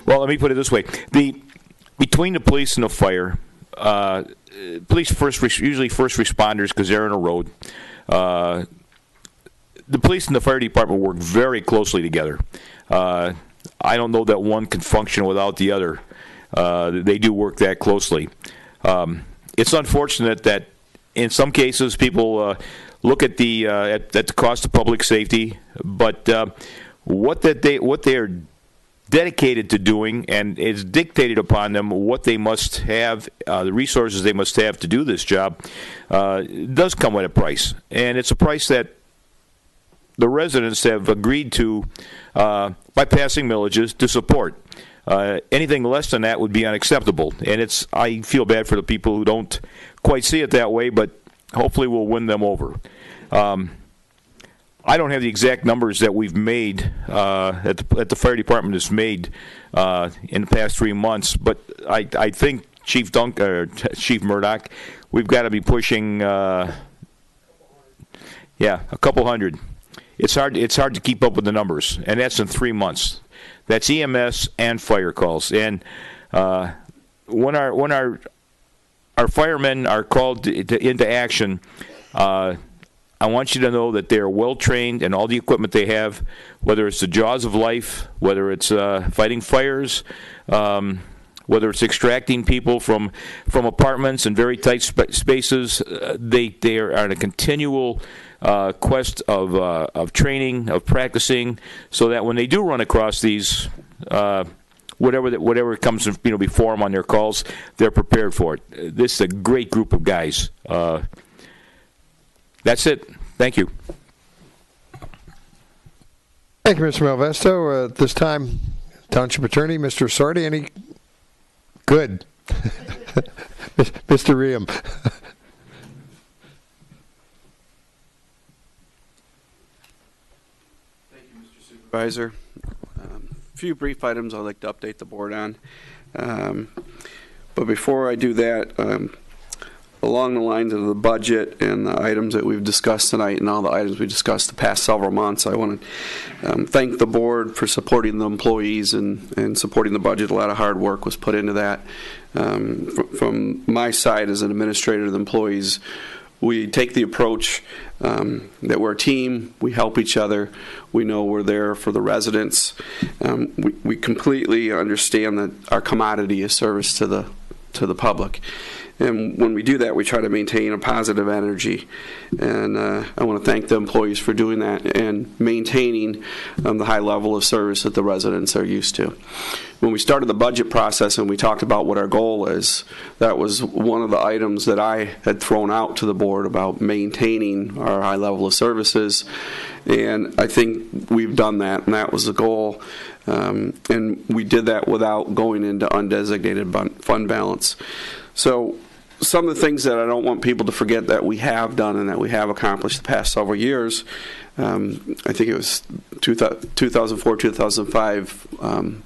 Well, let me put it this way: between the police and the fire. Police usually first responders because they're in a road. The police and the fire department work very closely together. I don't know that one can function without the other. They do work that closely. It's unfortunate that in some cases people look at the cost of public safety, but what they are dedicated to doing, and it's dictated upon them what they must have, the resources they must have to do this job, does come with a price. And it's a price that the residents have agreed to by passing millages to support. Anything less than that would be unacceptable. And I feel bad for the people who don't quite see it that way, but hopefully we'll win them over. I don't have the exact numbers that we've made at the fire department has made in the past 3 months, but I think Chief Murdoch, we've got to be pushing a couple hundred. It's hard to keep up with the numbers, and that's in 3 months. That's EMS and fire calls. And when our firemen are called into action, I want you to know that they are well trained and all the equipment they have, whether it's the jaws of life, whether it's fighting fires, whether it's extracting people from apartments and very tight spaces. They are on a continual quest of training, of practicing, so that when they do run across these, whatever comes before them on their calls, they're prepared for it. This is a great group of guys. That's it. Thank you. Thank you, Mr. Malvesto. At this time, Township Attorney, Mr. Sordi, any good? Mr. Riem. Supervisor. A few brief items I'd like to update the board on. But before I do that, along the lines of the budget and the items that we've discussed tonight and all the items we discussed the past several months, I want to thank the board for supporting the employees and supporting the budget. A lot of hard work was put into that. From my side as an administrator of the employees, we take the approach that we're a team, we help each other, we know we're there for the residents. We completely understand that our commodity is service to the public. And when we do that, we try to maintain a positive energy. And I want to thank the employees for doing that and maintaining the high level of service that the residents are used to. When we started the budget process and we talked about what our goal is, that was one of the items that I had thrown out to the board about maintaining our high level of services. And I think we've done that, and that was the goal. And we did that without going into undesignated fund balance. So some of the things that I don't want people to forget that we have done and that we have accomplished the past several years, I think it was 2004, 2005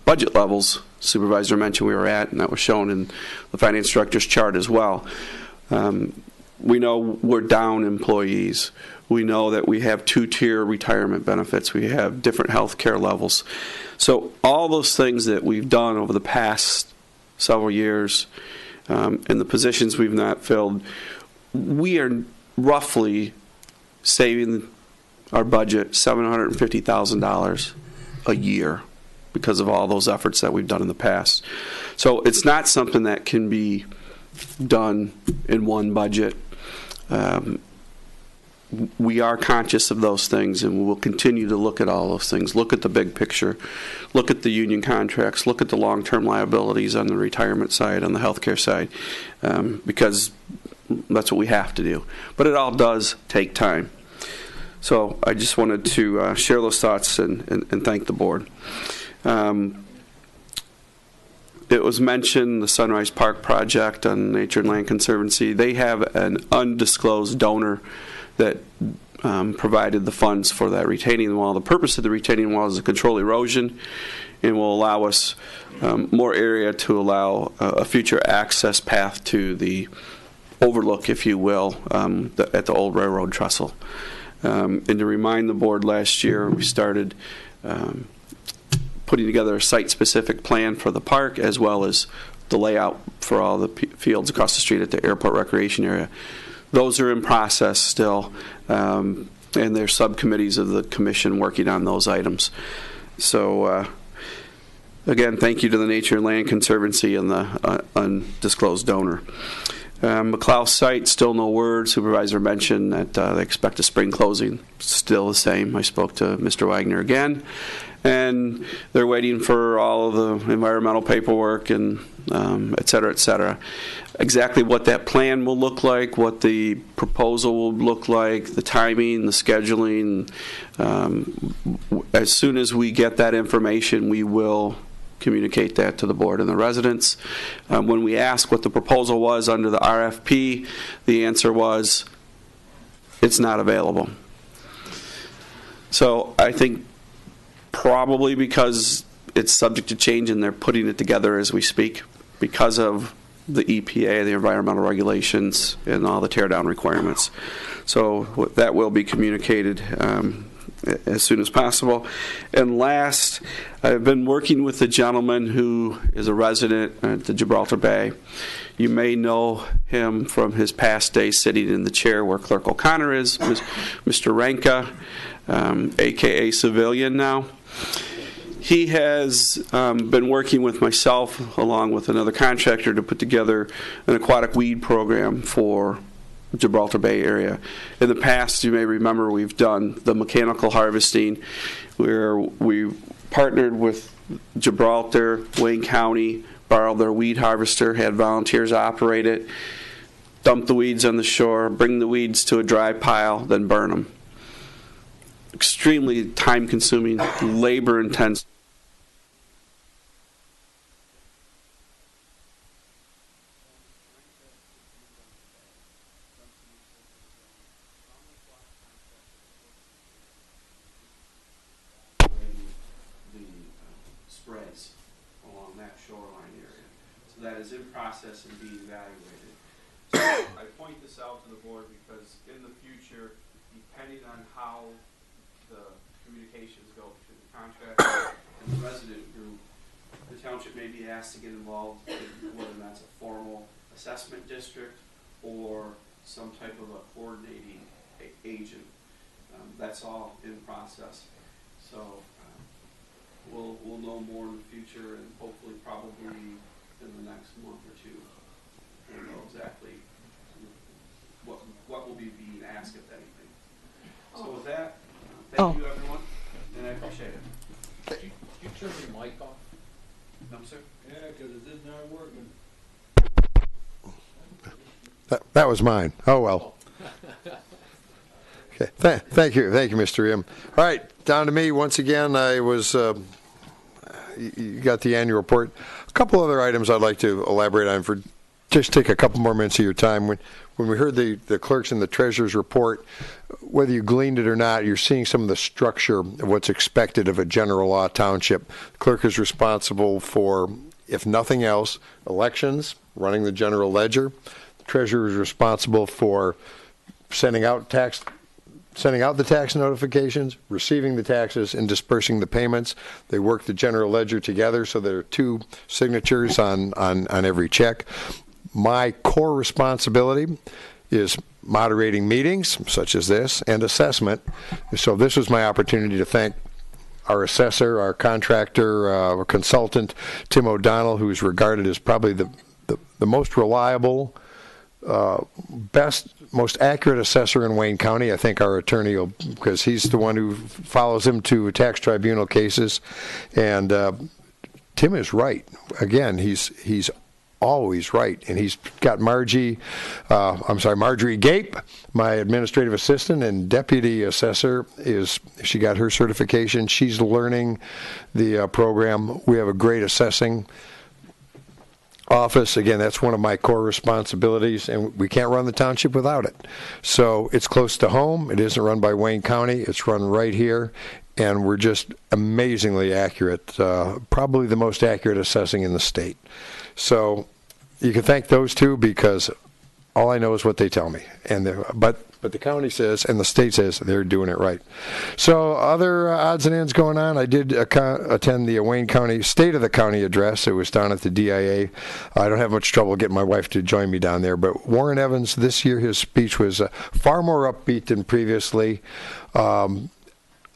budget levels, Supervisor mentioned we were at, and that was shown in the Finance Director's chart as well. We know we're down employees. We know that we have two-tier retirement benefits. We have different health care levels. So all those things that we've done over the past several years, and the positions we've not filled, we are roughly saving our budget $750,000 a year because of all those efforts that we've done in the past. So it's not something that can be done in one budget. We are conscious of those things, and we will continue to look at all those things, look at the big picture, look at the union contracts, look at the long-term liabilities on the retirement side, on the healthcare side, because that's what we have to do. But it all does take time. So I just wanted to share those thoughts and thank the board. It was mentioned the Sunrise Park project on Nature and Land Conservancy. They have an undisclosed donor that provided the funds for that retaining wall. The purpose of the retaining wall is to control erosion and will allow us more area to allow a future access path to the overlook, if you will, at the old railroad trestle. And to remind the board, last year we started putting together a site-specific plan for the park, as well as the layout for all the fields across the street at the airport recreation area. Those are in process still, and there's subcommittees of the commission working on those items. So again, thank you to the Nature and Land Conservancy and the undisclosed donor. McLeod site, still no word. Supervisor mentioned that they expect a spring closing. Still the same. I spoke to Mr. Wagner again, and they're waiting for all of the environmental paperwork and et cetera, et cetera. Exactly what that plan will look like, what the proposal will look like, the timing, the scheduling. As soon as we get that information, we will communicate that to the board and the residents. When we asked what the proposal was under the RFP, the answer was, it's not available. So I think probably because it's subject to change and they're putting it together as we speak because of the EPA, the environmental regulations, and all the tear down requirements. So that will be communicated as soon as possible. And last, I've been working with a gentleman who is a resident at the Gibraltar Bay. You may know him from his past days sitting in the chair where Clerk O'Connor is, Mr. Ranka, a.k.a. Civilian now. He has been working with myself along with another contractor to put together an aquatic weed program for Gibraltar Bay area. In the past, you may remember we've done the mechanical harvesting where we partnered with Gibraltar, Wayne County, borrowed their weed harvester, had volunteers operate it, dump the weeds on the shore, bring the weeds to a dry pile, then burn them. Extremely time-consuming, labor-intensive. Spreads along that shoreline area. So that is in process and being evaluated. So I point this out to the board because in the future, depending on how the communications go between the contractor and the resident group, the township may be asked to get involved in whether that's a formal assessment district or some type of a coordinating agent. That's all in process. So we'll know more in the future, and hopefully probably in the next month or two we'll know exactly what will be being asked, if anything. So with that, thank you everyone, and I appreciate it. Did you turn your mic off? No, sir? Yeah, because it is not working. That was mine. Oh, well. Okay. Thank you, Mr. Im. All right, down to me once again. I was. You got the annual report. A couple other items I'd like to elaborate on for just take a couple more minutes of your time. When we heard the clerks and the treasurer's report, whether you gleaned it or not, you're seeing some of the structure of what's expected of a general law township. The clerk is responsible for, if nothing else, elections, running the general ledger. The treasurer is responsible for sending out the tax notifications, receiving the taxes, and dispersing the payments. They work the general ledger together, so there are two signatures on every check. My core responsibility is moderating meetings, such as this, and assessment. So this was my opportunity to thank our assessor, our contractor, our consultant, Tim O'Donnell, who is regarded as probably the most reliable, best, most accurate assessor in Wayne County. I think our attorney will, because he's the one who follows him to tax tribunal cases. And Tim is right. Again, he's always right. And he's got Marjorie Gape, my administrative assistant and deputy assessor, she got her certification. She's learning the program. We have a great assessing office. Again, that's one of my core responsibilities, and we can't run the township without it. So it's close to home. It isn't run by Wayne County. It's run right here, and we're just amazingly accurate, probably the most accurate assessing in the state. So you can thank those two, because all I know is what they tell me. But the county says and the state says they're doing it right. So other odds and ends going on. I did attend the Wayne County State of the County address. It was down at the DIA. I don't have much trouble getting my wife to join me down there. But Warren Evans, this year, his speech was far more upbeat than previously.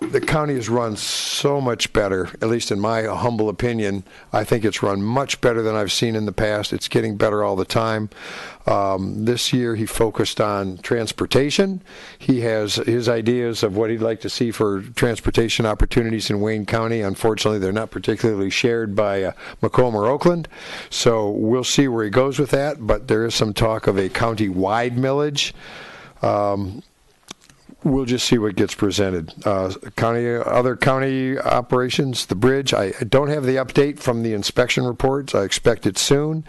The county is run so much better, at least in my humble opinion. I think it's run much better than I've seen in the past. It's getting better all the time. This year he focused on transportation. He has his ideas of what he'd like to see for transportation opportunities in Wayne County. Unfortunately, they're not particularly shared by Macomb or Oakland. So we'll see where he goes with that. But there is some talk of a county-wide millage. We'll just see what gets presented. Other county operations, the bridge. I don't have the update from the inspection reports. I expect it soon.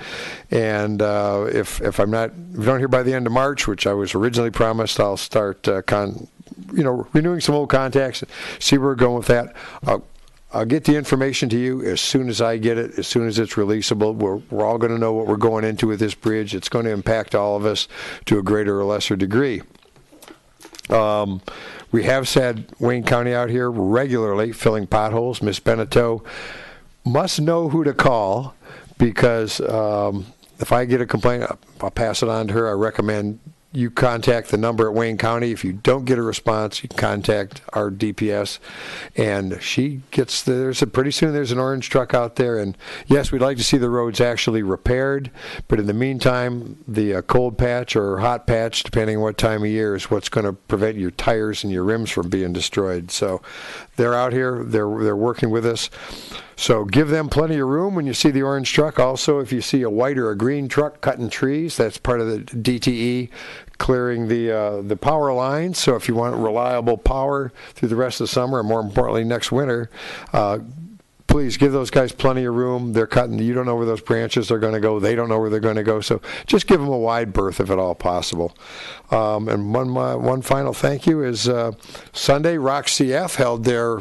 And if we don't hear by the end of March, which I was originally promised, I'll start renewing some old contacts, see where we're going with that. I'll get the information to you as soon as I get it, as soon as it's releasable. We're all going to know what we're going into with this bridge. It's going to impact all of us to a greater or lesser degree. We have had Wayne County out here regularly filling potholes. Miss Beneteau must know who to call, because if I get a complaint, I'll pass it on to her. I recommend you contact the number at Wayne County. If you don't get a response, you can contact our DPS, and she gets pretty soon there's an orange truck out there. And yes, we'd like to see the roads actually repaired, but in the meantime, the cold patch or hot patch, depending on what time of year, is what's going to prevent your tires and your rims from being destroyed. So they're out here, they're working with us. So give them plenty of room when you see the orange truck. Also, if you see a white or a green truck cutting trees, that's part of the DTE clearing the power lines. So if you want reliable power through the rest of the summer, and more importantly next winter, please give those guys plenty of room. They're cutting. You don't know where those branches are going to go. They don't know where they're going to go. So just give them a wide berth if at all possible. And one final thank you is Sunday, Rock CF held their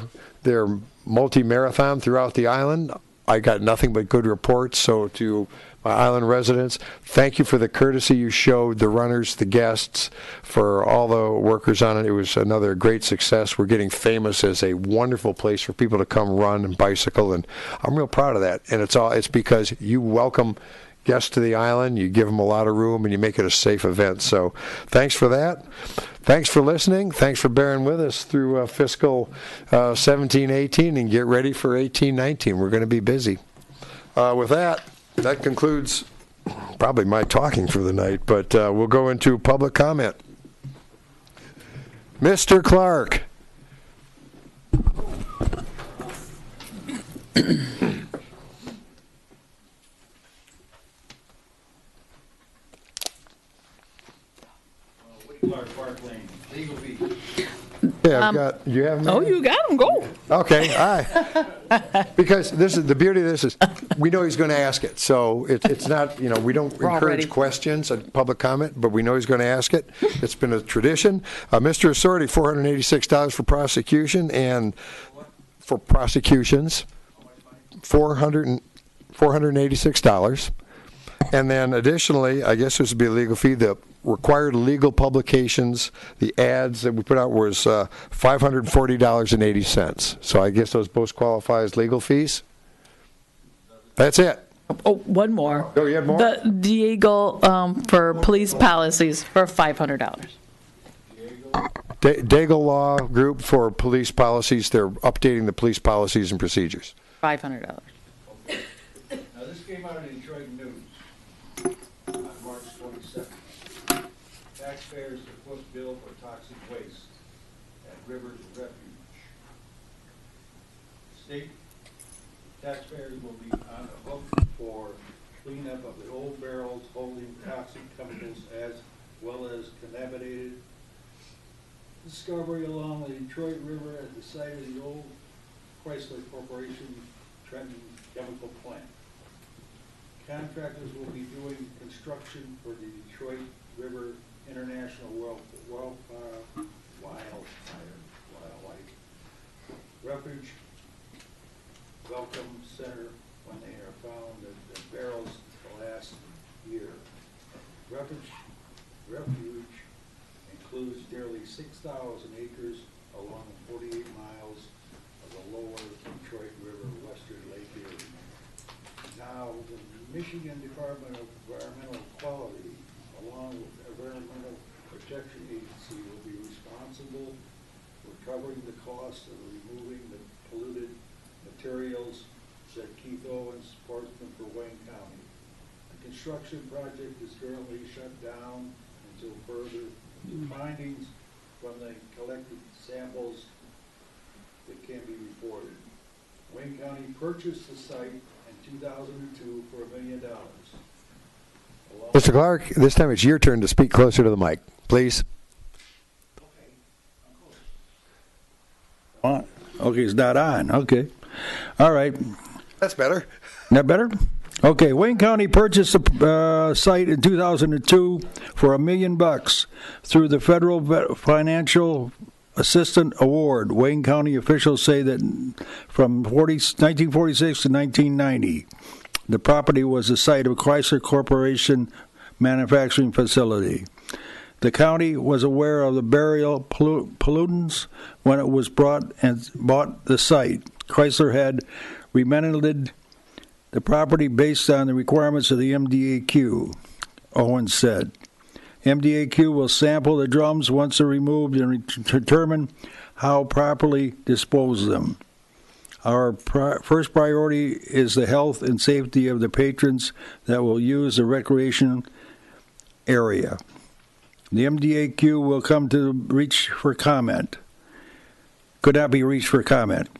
multi-marathon throughout the island. I got nothing but good reports. So to my island residents, thank you for the courtesy you showed the runners, the guests, for all the workers on it. It was another great success. We're getting famous as a wonderful place for people to come run and bicycle, and I'm real proud of that. And it's because you welcome guests to the island, you give them a lot of room, and you make it a safe event. So thanks for that. Thanks for listening. Thanks for bearing with us through fiscal 17-18, and get ready for 18-19. We're going to be busy. With that concludes probably my talking for the night, but we'll go into public comment. Mr. Clark. Yeah, you have them. Oh, you got them. Go. Okay, all right. Because this is the beauty of this is we know he's going to ask it, so it's not we don't encourage questions at public comment, but we know he's going to ask it. It's been a tradition. Mr. Assorti, $486 for prosecution and for prosecutions, $486. And then additionally, I guess this would be a legal fee. The required legal publications, the ads that we put out was $540.80. So I guess those both qualify as legal fees. That's it. Oh, one more. Oh, you had more? The Diego for police policies for $500. Daigle Law Group for police policies. They're updating the police policies and procedures. $500. Now, this came out in Detroit News on March 22nd. Taxpayers to foot bill for toxic waste at rivers of refuge. State taxpayers will be on the hook for cleanup of the old barrels holding toxic chemicals as well as contaminated discovery along the Detroit River at the site of the old Chrysler Corporation Trenton Chemical Plant. Contractors will be doing construction for the Detroit River International Wildlife Refuge Welcome Center when they are found that the barrels last year. Refuge includes nearly 6,000 acres along 48 miles of the lower Detroit River western Lake Erie. Now, the Michigan Department of Environmental Quality, along with the Environmental Protection Agency, will be responsible for covering the cost of removing the polluted materials, said Keith Owens, spokesman for Wayne County. The construction project is currently shut down until further findings from the collected samples that can be reported. Wayne County purchased the site in 2002 for $1 million. Mr. Clark, this time it's your turn to speak closer to the mic, please. Okay, it's not on. Okay. All right. That's better. That better? Okay, Wayne County purchased a site in 2002 for $1 million through the Federal Assistant Award. Wayne County officials say that from 1946 to 1990, the property was the site of Chrysler Corporation manufacturing facility. The county was aware of the burial pollutants when it was bought the site. Chrysler had remediated the property based on the requirements of the MDAQ, Owen said. MDAQ will sample the drums once they're removed and determine how properly dispose of them. Our first priority is the health and safety of the patrons that will use the recreation area. The MDAQ will come to reach for comment. Could not be reached for comment.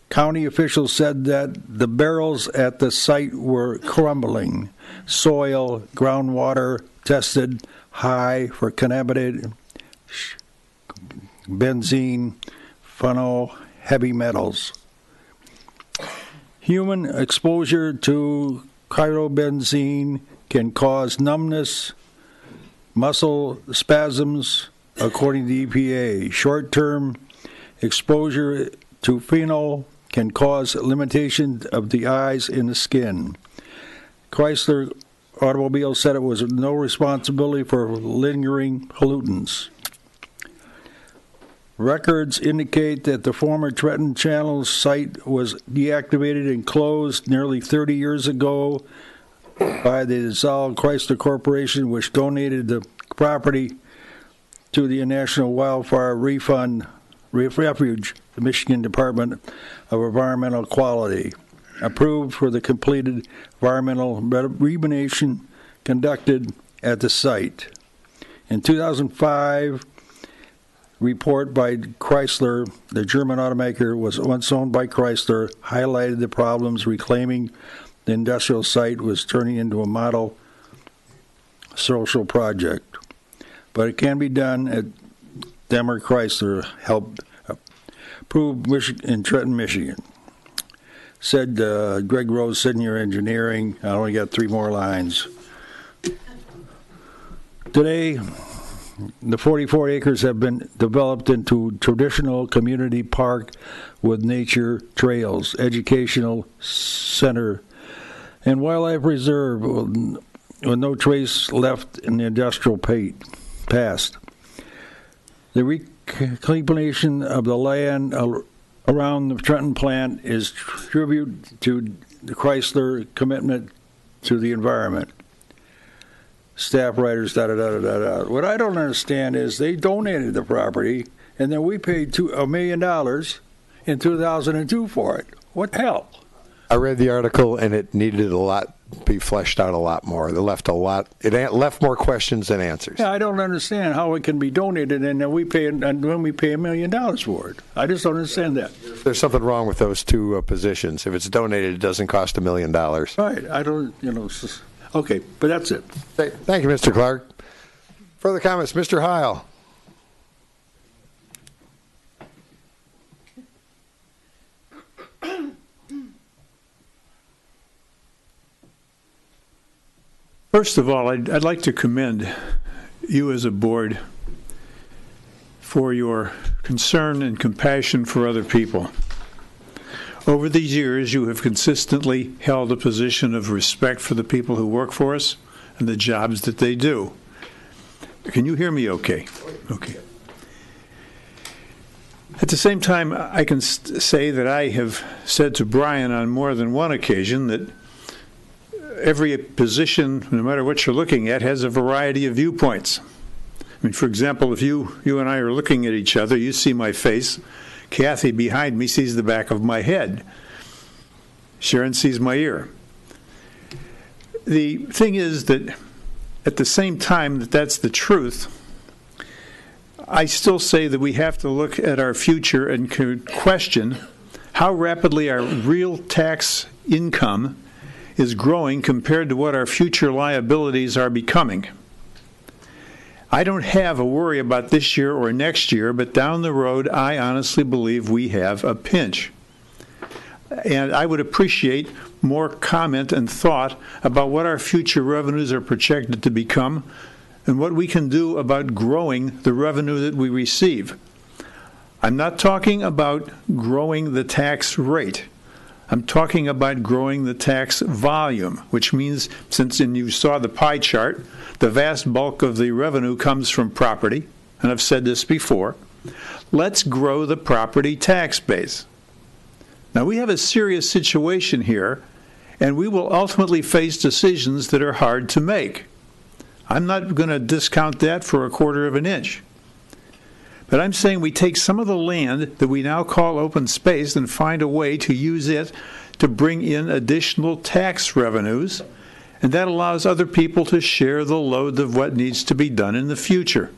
County officials said that the barrels at the site were crumbling. Soil, groundwater tested high for cannabinoid, benzene, phenol, heavy metals. Human exposure to chyrobenzene can cause numbness, muscle spasms, according to the EPA. Short-term exposure to phenol can cause limitation of the eyes and the skin. Chrysler Automobile said it was no responsibility for lingering pollutants. Records indicate that the former Trenton Channels site was deactivated and closed nearly 30 years ago by the dissolved Chrysler Corporation, which donated the property to the National Wildfire Refuge, the Michigan Department of Environmental Quality, approved for the completed environmental remediation conducted at the site. In 2005, report by Chrysler, the German automaker was once owned by Chrysler, highlighted the problems reclaiming the industrial site was turning into a model social project. But it can be done at Demer Chrysler, helped approve in Trenton, Michigan. Said Greg Rose, Senior Engineering. I only got 3 more lines. Today, the 44 acres have been developed into traditional community park with nature trails, educational center, and wildlife reserve with no trace left in the industrial past. The reclamation of the land around the Trenton plant is tribute to the Chrysler commitment to the environment. Staff writers, da-da-da-da-da. What I don't understand is they donated the property, and then we paid $1 million in 2002 for it. What the hell? I read the article, and it needed be fleshed out a lot more. It left left more questions than answers. Yeah, I don't understand how it can be donated, and then when we pay $1 million for it. I just don't understand that. There's something wrong with those two positions. If it's donated, it doesn't cost $1 million. Right. I don't, okay, but that's it. Thank you, Mr. Clark. Further comments, Mr. Heil. First of all, I'd like to commend you as a board for your concern and compassion for other people. Over these years, you have consistently held a position of respect for the people who work for us and the jobs that they do. Can you hear me okay? Okay. At the same time, I can say that I have said to Brian on more than one occasion that every position, no matter what you're looking at, has a variety of viewpoints. I mean, for example, if you and I are looking at each other, you see my face. Kathy behind me sees the back of my head. Sharon sees my ear. The thing is that at the same time that that's the truth, I still say that we have to look at our future and question how rapidly our real tax income is growing compared to what our future liabilities are becoming. I don't have a worry about this year or next year, but down the road, I honestly believe we have a pinch. And I would appreciate more comment and thought about what our future revenues are projected to become and what we can do about growing the revenue that we receive. I'm not talking about growing the tax rate. I'm talking about growing the tax volume, which means, and you saw the pie chart, the vast bulk of the revenue comes from property, and I've said this before. Let's grow the property tax base. Now, we have a serious situation here, and we will ultimately face decisions that are hard to make. I'm not going to discount that for a quarter of an inch. But I'm saying we take some of the land that we now call open space and find a way to use it to bring in additional tax revenues, and that allows other people to share the load of what needs to be done in the future.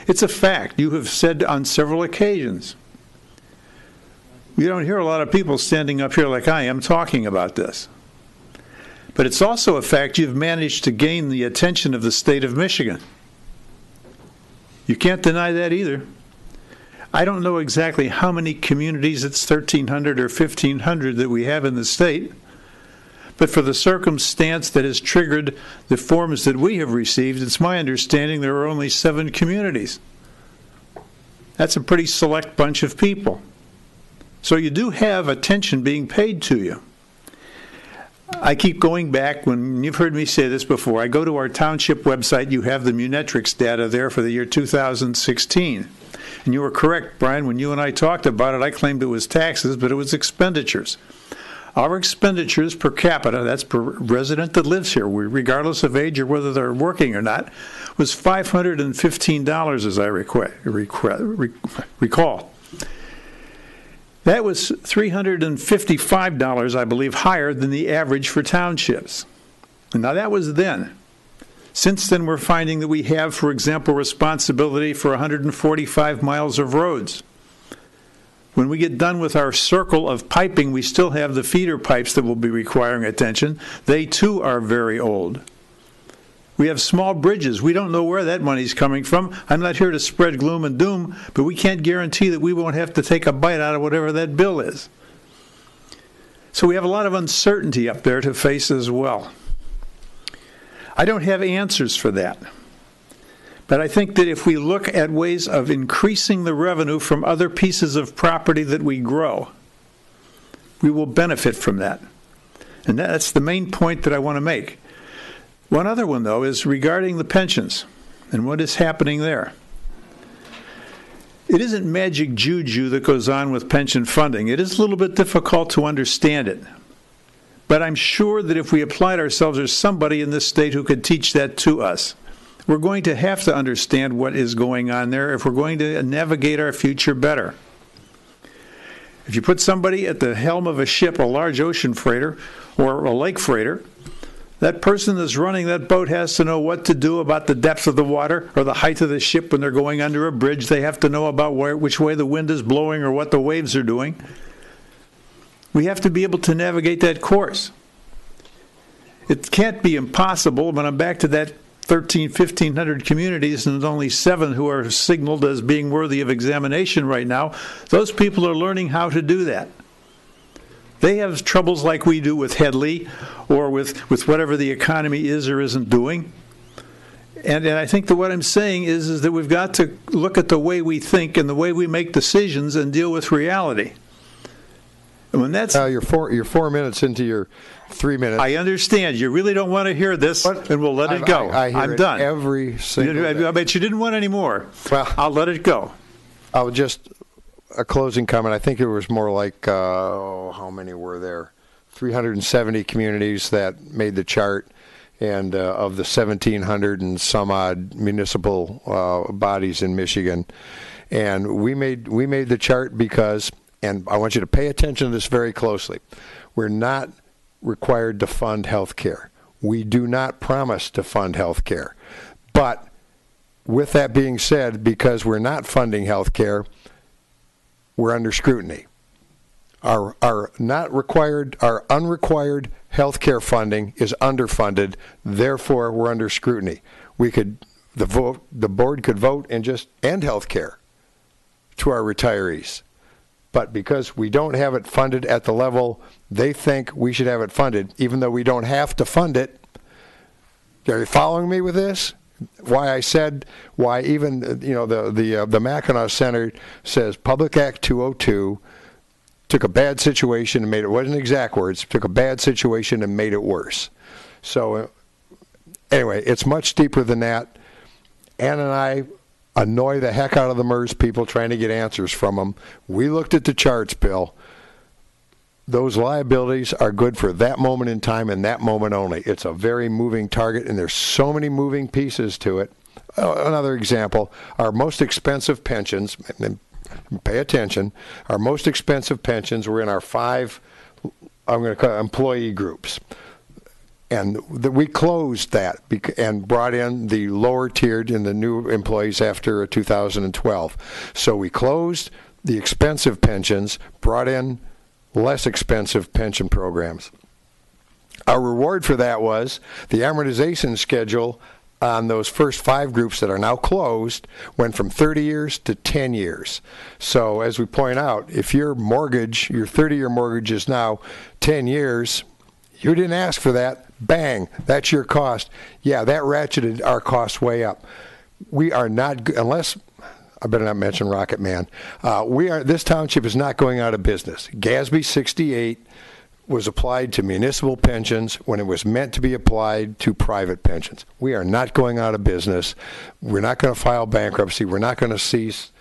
It's a fact. You have said on several occasions. You don't hear a lot of people standing up here like I am talking about this. But it's also a fact you've managed to gain the attention of the state of Michigan. You can't deny that either. I don't know exactly how many communities, it's 1,300 or 1,500 that we have in the state, but for the circumstance that has triggered the forms that we have received, it's my understanding there are only 7 communities. That's a pretty select bunch of people. So you do have attention being paid to you. I keep going back, when you've heard me say this before, I go to our township website, you have the Munetrics data there for the year 2016. And you were correct, Brian, when you and I talked about it, I claimed it was taxes, but it was expenditures. Our expenditures per capita, that's per resident that lives here, regardless of age or whether they're working or not, was $515, as I recall. That was $355, I believe, higher than the average for townships. And now that was then. Since then, we're finding that we have, for example, responsibility for 145 miles of roads. When we get done with our circle of piping, we still have the feeder pipes that will be requiring attention. They, too, are very old. We have small bridges. We don't know where that money's coming from. I'm not here to spread gloom and doom, but we can't guarantee that we won't have to take a bite out of whatever that bill is. So we have a lot of uncertainty up there to face as well. I don't have answers for that. But I think that if we look at ways of increasing the revenue from other pieces of property that we grow, we will benefit from that. And that's the main point that I want to make. One other one, though, is regarding the pensions and what is happening there. It isn't magic juju that goes on with pension funding. It is a little bit difficult to understand it. But I'm sure that if we applied ourselves, there's somebody in this state who could teach that to us. We're going to have to understand what is going on there if we're going to navigate our future better. If you put somebody at the helm of a ship, a large ocean freighter or a lake freighter, that person that's running that boat has to know what to do about the depth of the water or the height of the ship when they're going under a bridge. They have to know about which way the wind is blowing or what the waves are doing. We have to be able to navigate that course. It can't be impossible, but I'm back to that 1,500 communities and there's only 7 who are signaled as being worthy of examination right now. Those people are learning how to do that. They have troubles like we do with Headley or with whatever the economy is or isn't doing. And I think that what I'm saying is that we've got to look at the way we think and the way we make decisions and deal with reality. And when that's you're 4 minutes into your 3 minutes. I understand. You really don't want to hear this, and we'll let it go. I'm done. Every single day. I bet you didn't want any more. Well, I'll let it go. I'll just a closing comment. I think it was more like how many were there? 370 communities that made the chart, and of the 1,700 and some odd municipal bodies in Michigan, and we made the chart because. And I want you to pay attention to this very closely. We're not required to fund health care. We do not promise to fund health care. But with that being said, because we're not funding health care, we're under scrutiny. Our unrequired health care funding is underfunded, therefore we're under scrutiny. The board could vote and just end health care to our retirees. But because we don't have it funded at the level they think we should have it funded, even though we don't have to fund it, are you following me with this? why even the Mackinac Center says Public Act 202 took a bad situation and made it wasn't exact words, took a bad situation and made it worse. So anyway, it's much deeper than that. Ann and I annoy the heck out of the MERS people trying to get answers from them. We looked at the charts, Bill. Those liabilities are good for that moment in time and that moment only. It's a very moving target, and there's so many moving pieces to it. Another example, our most expensive pensions, and pay attention, our most expensive pensions were in our 5, I'm going to call it employee groups. And we closed that and brought in the lower tiered and the new employees after 2012. So we closed the expensive pensions, brought in less expensive pension programs. Our reward for that was the amortization schedule on those first 5 groups that are now closed went from 30 years to 10 years. So as we point out, if your 30-year mortgage is now 10 years, you didn't ask for that, bang, that's your cost. Yeah, that ratcheted our costs way up. We are not, unless, I better not mention Rocket Man. This township is not going out of business. GASB 68 was applied to municipal pensions when it was meant to be applied to private pensions. We are not going out of business. We're not going to file bankruptcy. We're not going to cease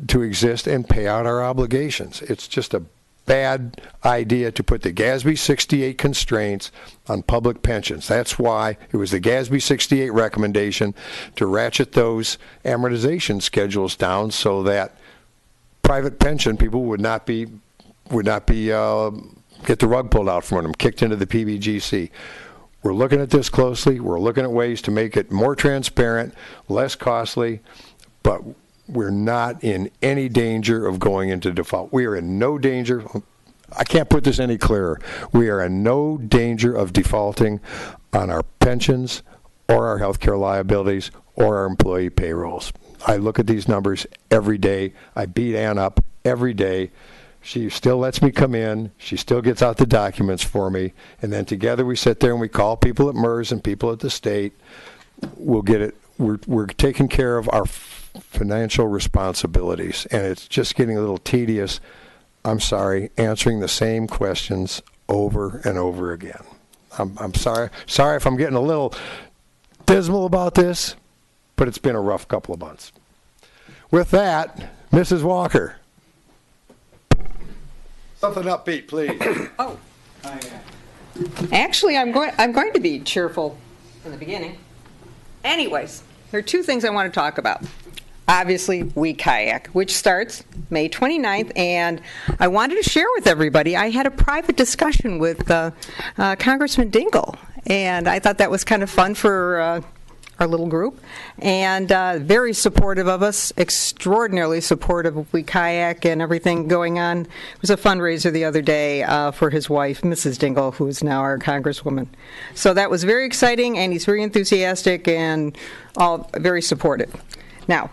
to exist and pay out our obligations. It's just a bad idea to put the GASB 68 constraints on public pensions. That's why it was the GASB 68 recommendation to ratchet those amortization schedules down so that private pension people would not be get the rug pulled out from them, kicked into the PBGC. We're looking at this closely. We're looking at ways to make it more transparent, less costly, but we're not in any danger of going into default. We are in no danger. I can't put this any clearer. We are in no danger of defaulting on our pensions or our health care liabilities or our employee payrolls. I look at these numbers every day. I beat Ann up every day. She still lets me come in. She still gets out the documents for me. And then together we sit there and we call people at MERS and people at the state. We'll get it. We're taking care of our financial responsibilities. And it's just getting a little tedious, I'm sorry, answering the same questions over and over again. I'm sorry. Sorry if I'm getting a little dismal about this, but it's been a rough couple of months. With that, Mrs. Walker. Something upbeat, please. Oh. Actually, I'm going to be cheerful in the beginning. Anyways, there are 2 things I want to talk about. Obviously, We Kayak, which starts May 29th, and I wanted to share with everybody, I had a private discussion with Congressman Dingell, and I thought that was kind of fun for our little group, and very supportive of us, extraordinarily supportive of We Kayak and everything going on. It was a fundraiser the other day for his wife, Mrs. Dingell, who is now our Congresswoman. So that was very exciting, and he's very enthusiastic and all very supportive. Now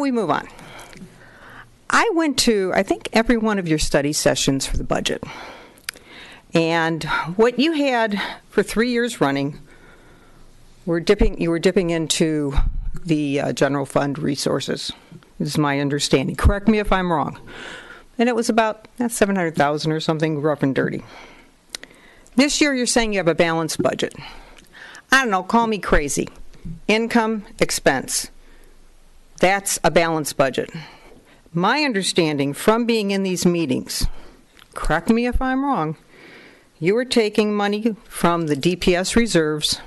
we move on. I went to, I think, every one of your study sessions for the budget. And what you had for 3 years running, you were dipping into the general fund resources, is my understanding. Correct me if I'm wrong. And it was about $700,000 or something, rough and dirty. This year you're saying you have a balanced budget. I don't know, call me crazy. Income, expense. That's a balanced budget. My understanding from being in these meetings, correct me if I'm wrong, you were taking money from the DPS reserves.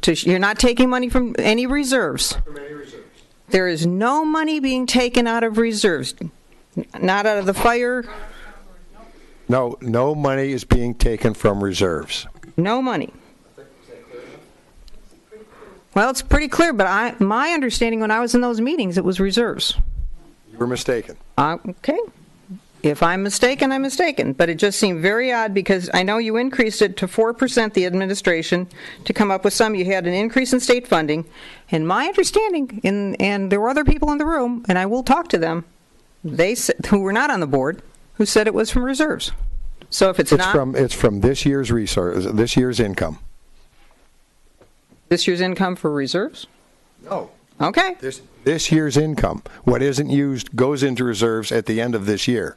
You're not taking money from any reserves. From any reserves. There is no money being taken out of reserves. Not out of the fire. No money is being taken from reserves. No money. Well, it's pretty clear, but my understanding when I was in those meetings, it was reserves. You were mistaken. Okay. If I'm mistaken, I'm mistaken. But it just seemed very odd because I know you increased it to 4%, the administration, to come up with some. You had an increase in state funding. And my understanding, and there were other people in the room, and I will talk to them, who were not on the board, who said it was from reserves. So if it's not... It's from this year's resource, this year's income. This year's income for reserves? No. Okay. This year's income. What isn't used goes into reserves at the end of this year.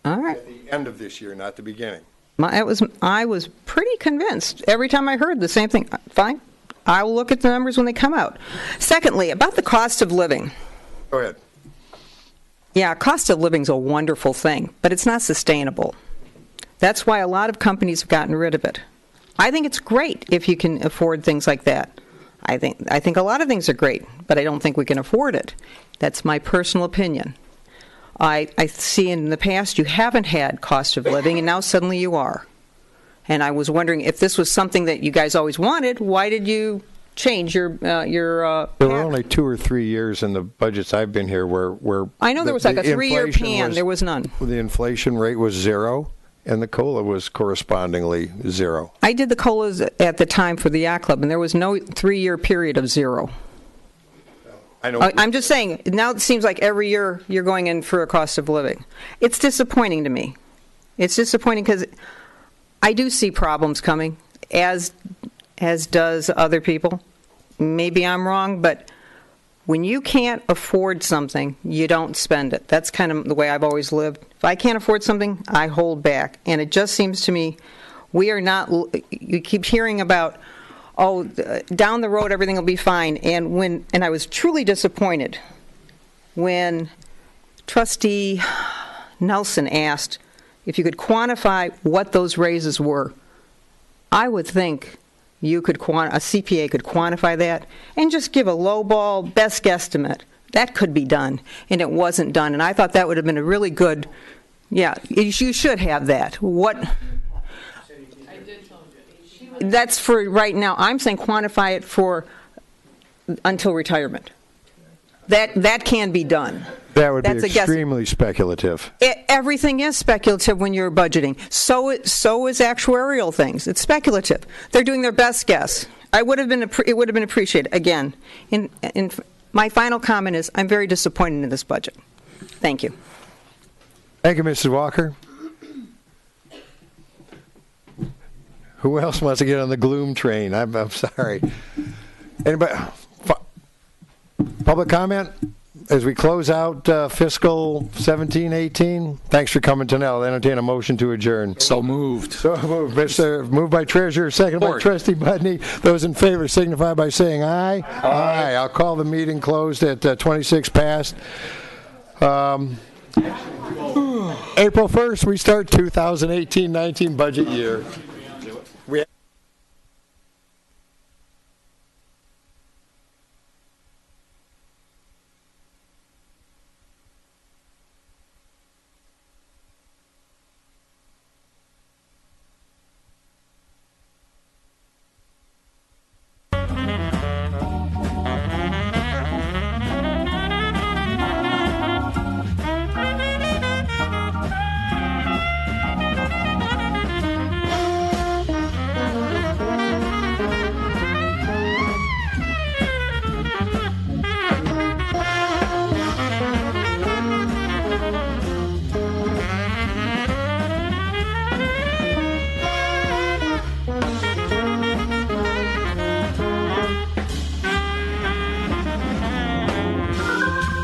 All right. At the end of this year, not the beginning. I was pretty convinced every time I heard the same thing. Fine. I will look at the numbers when they come out. Secondly, about the cost of living. Go ahead. Yeah, cost of living is a wonderful thing, but it's not sustainable. That's why a lot of companies have gotten rid of it. I think it's great if you can afford things like that. I think a lot of things are great, but I don't think we can afford it. That's my personal opinion. I see in the past you haven't had cost of living, and now suddenly you are. And I was wondering if this was something that you guys always wanted, why did you change your There were only 2 or 3 years in the budgets I've been here where I know there was like a 3-year pan. There was none. The inflation rate was 0, and the COLA was correspondingly 0. I did the COLAs at the time for the yacht club, and there was no 3-year period of 0. I know. I'm just saying, now it seems like every year you're going in for a cost of living. It's disappointing to me. It's disappointing because I do see problems coming, as does other people. Maybe I'm wrong, but when you can't afford something, you don't spend it. That's kind of the way I've always lived. If I can't afford something, I hold back. And it just seems to me we are not, you keep hearing about, oh, down the road everything will be fine. And I was truly disappointed when Trustee Nelson asked if you could quantify what those raises were. I would think a CPA could quantify that and just give a lowball best guesstimate. That could be done, and it wasn't done. And I thought that would have been a really good, yeah, you should have that. That's for right now. I'm saying quantify it for until retirement. That can be done. That would be extremely speculative. Everything is speculative when you're budgeting. So is actuarial things. It's speculative. They're doing their best guess. It would have been appreciated. Again, my final comment is I'm very disappointed in this budget. Thank you. Thank you, Mrs. Walker. Who else wants to get on the gloom train? I'm sorry. Anybody? Public comment? As we close out fiscal 17-18, thanks for coming tonight. I'll entertain a motion to adjourn. So moved. So moved. Moved by Treasurer, second by Trustee Budney. Those in favor signify by saying aye. Aye. I'll call the meeting closed at 26 past. April 1st, we start 2018-19 budget year.